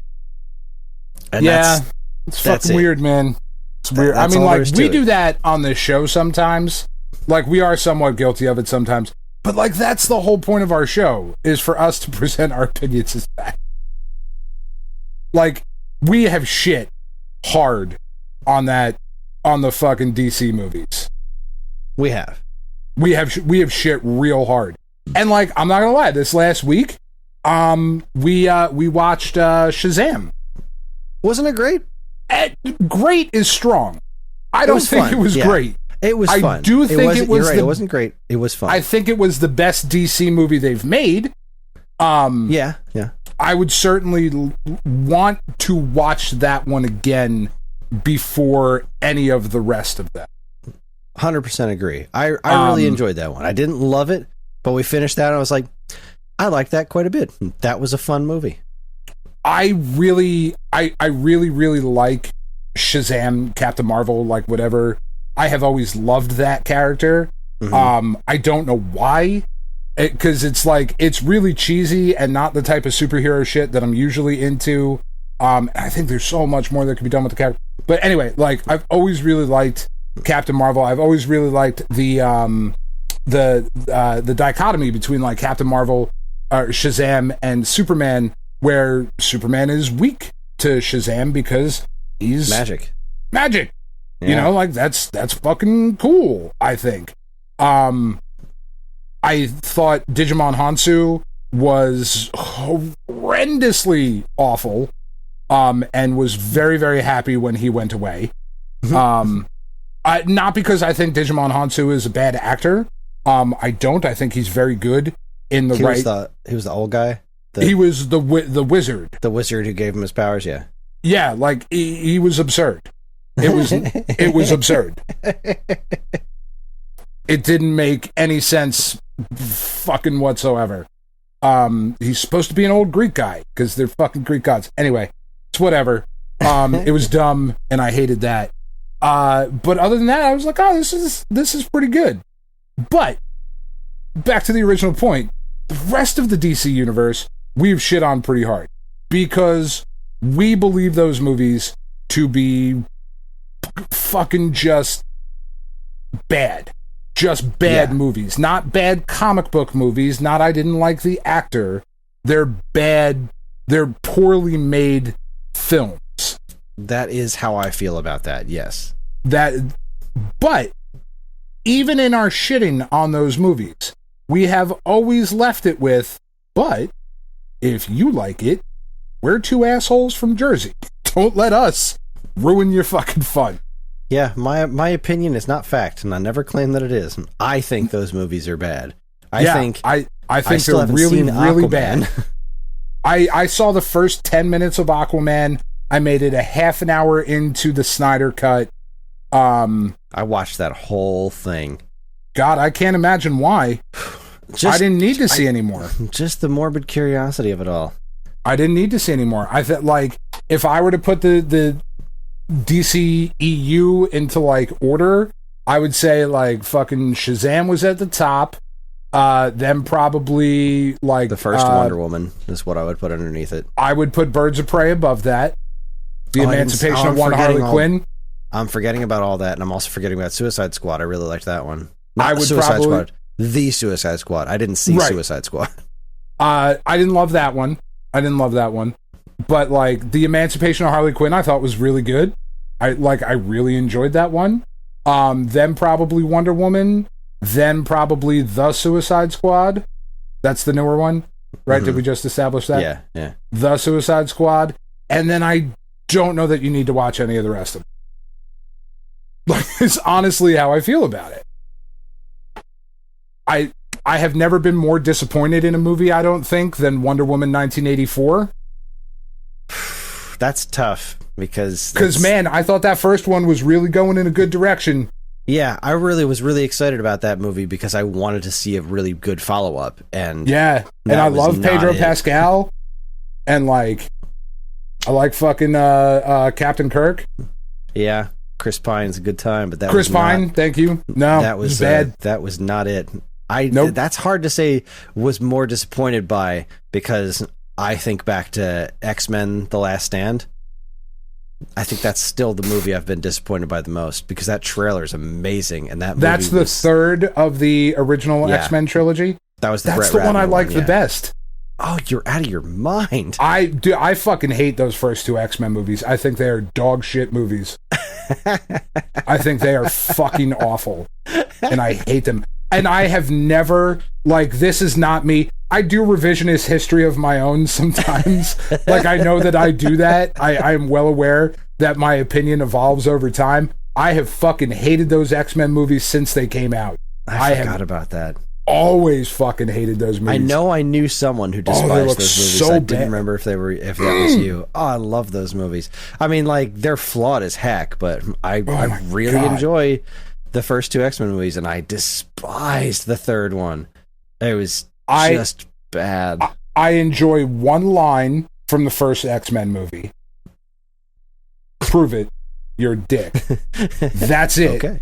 And it's fucking weird, man. It's weird. I mean, like, we do that on this show sometimes. Like, we are somewhat guilty of it sometimes. But, like, that's the whole point of our show, is for us to present our opinions as fact. Like, we have shit hard on the fucking DC movies. We have shit real hard. And, like, I'm not gonna lie, this last week, we watched Shazam. Wasn't it great? Great is strong. I don't think it was great. It was fun. I do think it was. It wasn't great. It was fun. I think it was the best DC movie they've made. Yeah. I would certainly want to watch that one again before any of the rest of them. 100% agree. I really enjoyed that one. I didn't love it, but we finished that and I was like, I liked that quite a bit. That was a fun movie. I really like Shazam, Captain Marvel, like whatever. I have always loved that character. I don't know why, because it's like, it's really cheesy and not the type of superhero shit that I'm usually into. I think there's so much more that could be done with the character. But anyway, like, I've always really liked Captain Marvel. I've always really liked the dichotomy between like Captain Marvel, Shazam, and Superman, where Superman is weak to Shazam because he's magic. Yeah. You know, like that's fucking cool, I think. I thought Digimon Hansu was horrendously awful, and was very, very happy when he went away. Not because I think Digimon Hansu is a bad actor. I don't. I think he's very good in the right. He was the old guy. He was the wizard. The wizard who gave him his powers. Yeah. Yeah, like he was absurd. It was absurd. It didn't make any sense, fucking whatsoever. He's supposed to be an old Greek guy because they're fucking Greek gods. Anyway, it's whatever. It was dumb, and I hated that. But other than that, I was like, oh, this is pretty good. But back to the original point, the rest of the DC universe we've shit on pretty hard because we believe those movies to be fucking just bad. Just bad movies. Not bad comic book movies. Not I didn't like the actor. They're bad. They're poorly made films. That is how I feel about that, yes. But even in our shitting on those movies, we have always left it with, but if you like it, we're two assholes from Jersey. Don't let us ruin your fucking fun. Yeah, my opinion is not fact, and I never claim that it is. I think those movies are bad. I think they're really, really bad. I saw the first 10 minutes of Aquaman. I made it a half an hour into the Snyder Cut. I watched that whole thing. God, I can't imagine why. I didn't need to see anymore. Just the morbid curiosity of it all. I didn't need to see anymore. I thought, like, if I were to put the DC EU into, like, order, I would say, like, fucking Shazam was at the top. Then probably, like... The first Wonder Woman is what I would put underneath it. I would put Birds of Prey above that. The Emancipation of One Harley Quinn. I'm forgetting about all that, and I'm also forgetting about Suicide Squad. I really liked that one. Not Suicide Squad. The Suicide Squad. I didn't see Suicide Squad. I didn't love that one. But, like, The Emancipation of Harley Quinn I thought was really good. I really enjoyed that one. Then probably Wonder Woman. Then probably The Suicide Squad. That's the newer one, right? Mm-hmm. Did we just establish that? Yeah. The Suicide Squad. And then I don't know that you need to watch any of the rest of them. Like, it's honestly how I feel about it. I have never been more disappointed in a movie, I don't think, than Wonder Woman 1984. That's tough because man, I thought that first one was really going in a good direction. Yeah, I was really excited about that movie because I wanted to see a really good follow-up. And I love Pedro Pascal. And, like, I like fucking Captain Kirk. Yeah, Chris Pine's a good time, but that Chris Pine, thank you. No, that was bad. That was not it. Nope. That's hard to say was more disappointed by, because I think back to X-Men The Last Stand. I think that's still the movie I've been disappointed by the most, because that trailer is amazing, and that's the third of the original X-Men trilogy. That's the one I like the best. Oh, you're out of your mind. I fucking hate those first two X-Men movies. I think they are dog shit movies. I think they are fucking awful, and I hate them. And I have never, like, this is not me. I do revisionist history of my own sometimes. Like, I know that I do that. I am well aware that my opinion evolves over time. I have fucking hated those X-Men movies since they came out. I forgot about that. Always fucking hated those movies. I know I knew someone who despised those movies. So I didn't remember if that was you. Oh, I love those movies. I mean, like, they're flawed as heck, but I really enjoy the first two X-Men movies, and I despised the third one. It was just bad. I enjoy one line from the first X-Men movie. Prove it. you're a dick. That's it. Okay.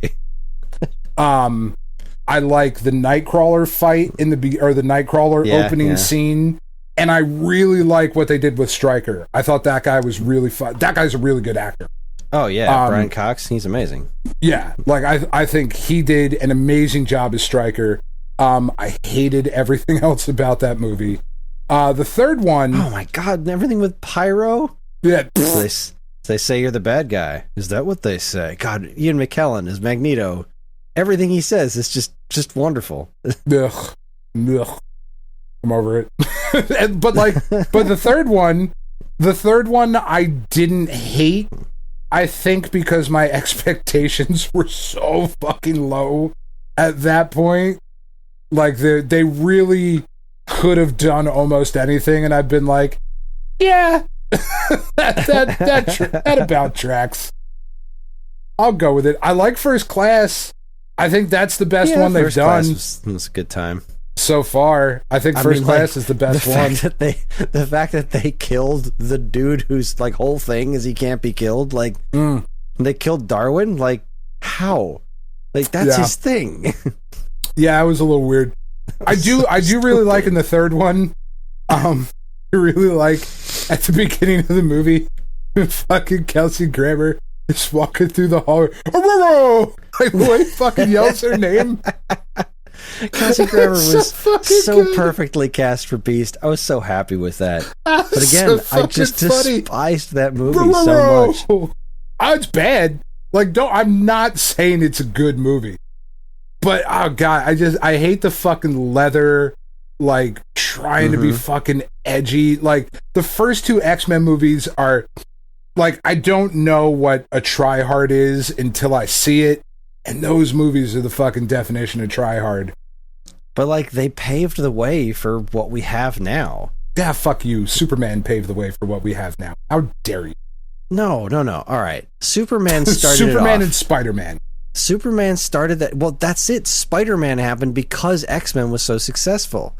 I like the Nightcrawler fight in the Nightcrawler opening scene, and I really like what they did with Stryker. I thought that guy was really fun. That guy's a really good actor. Oh yeah, Brian Cox, he's amazing. Yeah, like I think he did an amazing job as Stryker. I hated everything else about that movie. The third one, oh my god, and everything with pyro. Yeah, they say you're the bad guy. Is that what they say? God, Ian McKellen is Magneto. Everything he says is just wonderful. Ugh. I'm over it. but the third one I didn't hate. I think because my expectations were so fucking low at that point. Like they really could have done almost anything, and I've been like, yeah, that about tracks. I'll go with it. I like First Class. I think that's the best one they've done. Was a good time so far. I think First Class is the best one. The fact that they killed the dude whose like whole thing is he can't be killed. Like they killed Darwin. Like how? Like that's his thing. Yeah, it was a little weird. I do really like in the third one. I really like at the beginning of the movie, fucking Kelsey Grammer is walking through the hallway. Like the way he fucking yells her name. Kelsey Grammer was so perfectly cast for Beast. I was so happy with that. But again, I just despised that movie so much. Oh, it's bad. Like, I'm not saying it's a good movie. But, oh god, I hate the fucking leather, like, trying to be fucking edgy. Like, the first two X-Men movies are, like, I don't know what a try-hard is until I see it. And those movies are the fucking definition of try-hard. But, like, they paved the way for what we have now. Yeah, fuck you. Superman paved the way for what we have now. How dare you? No. All right. Superman started Superman it off. and Spider-Man. Superman started that. Well, that's it. Spider-Man happened because X-Men was so successful.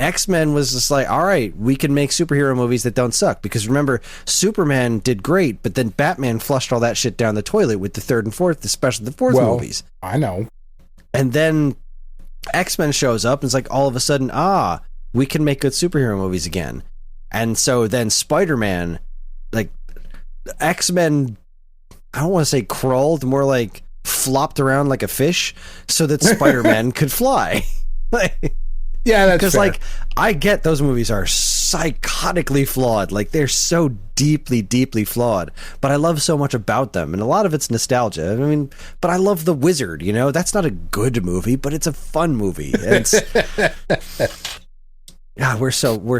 X-Men was just like, all right, we can make superhero movies that don't suck. Because remember, Superman did great, but then Batman flushed all that shit down the toilet with the third and fourth, especially the fourth movies. I know. And then X-Men shows up and it's like, all of a sudden, we can make good superhero movies again. And so then Spider-Man, like, X-Men, I don't want to say crawled, more like flopped around like a fish so that Spider-Man could fly. Yeah, that's because, like, I get those movies are psychotically flawed. Like, they're so deeply, deeply flawed. But I love so much about them. And a lot of it's nostalgia. I mean, but I love The Wizard, you know? That's not a good movie, but it's a fun movie. And it's... God, we're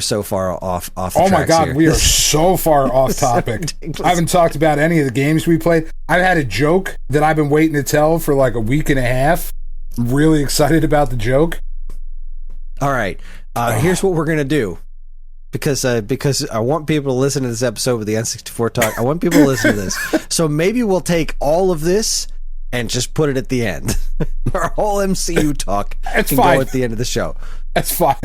so far off the Oh my god, here. we are so far off topic. I haven't talked about any of the games we played. I've had a joke that I've been waiting to tell for like a week and a half. I'm really excited about the joke. All right, here's what we're gonna do, because I want people to listen to this episode with the N64 talk. I want people to listen to this. So maybe we'll take all of this and just put it at the end. Our whole MCU talk can go at the end of the show. That's fine.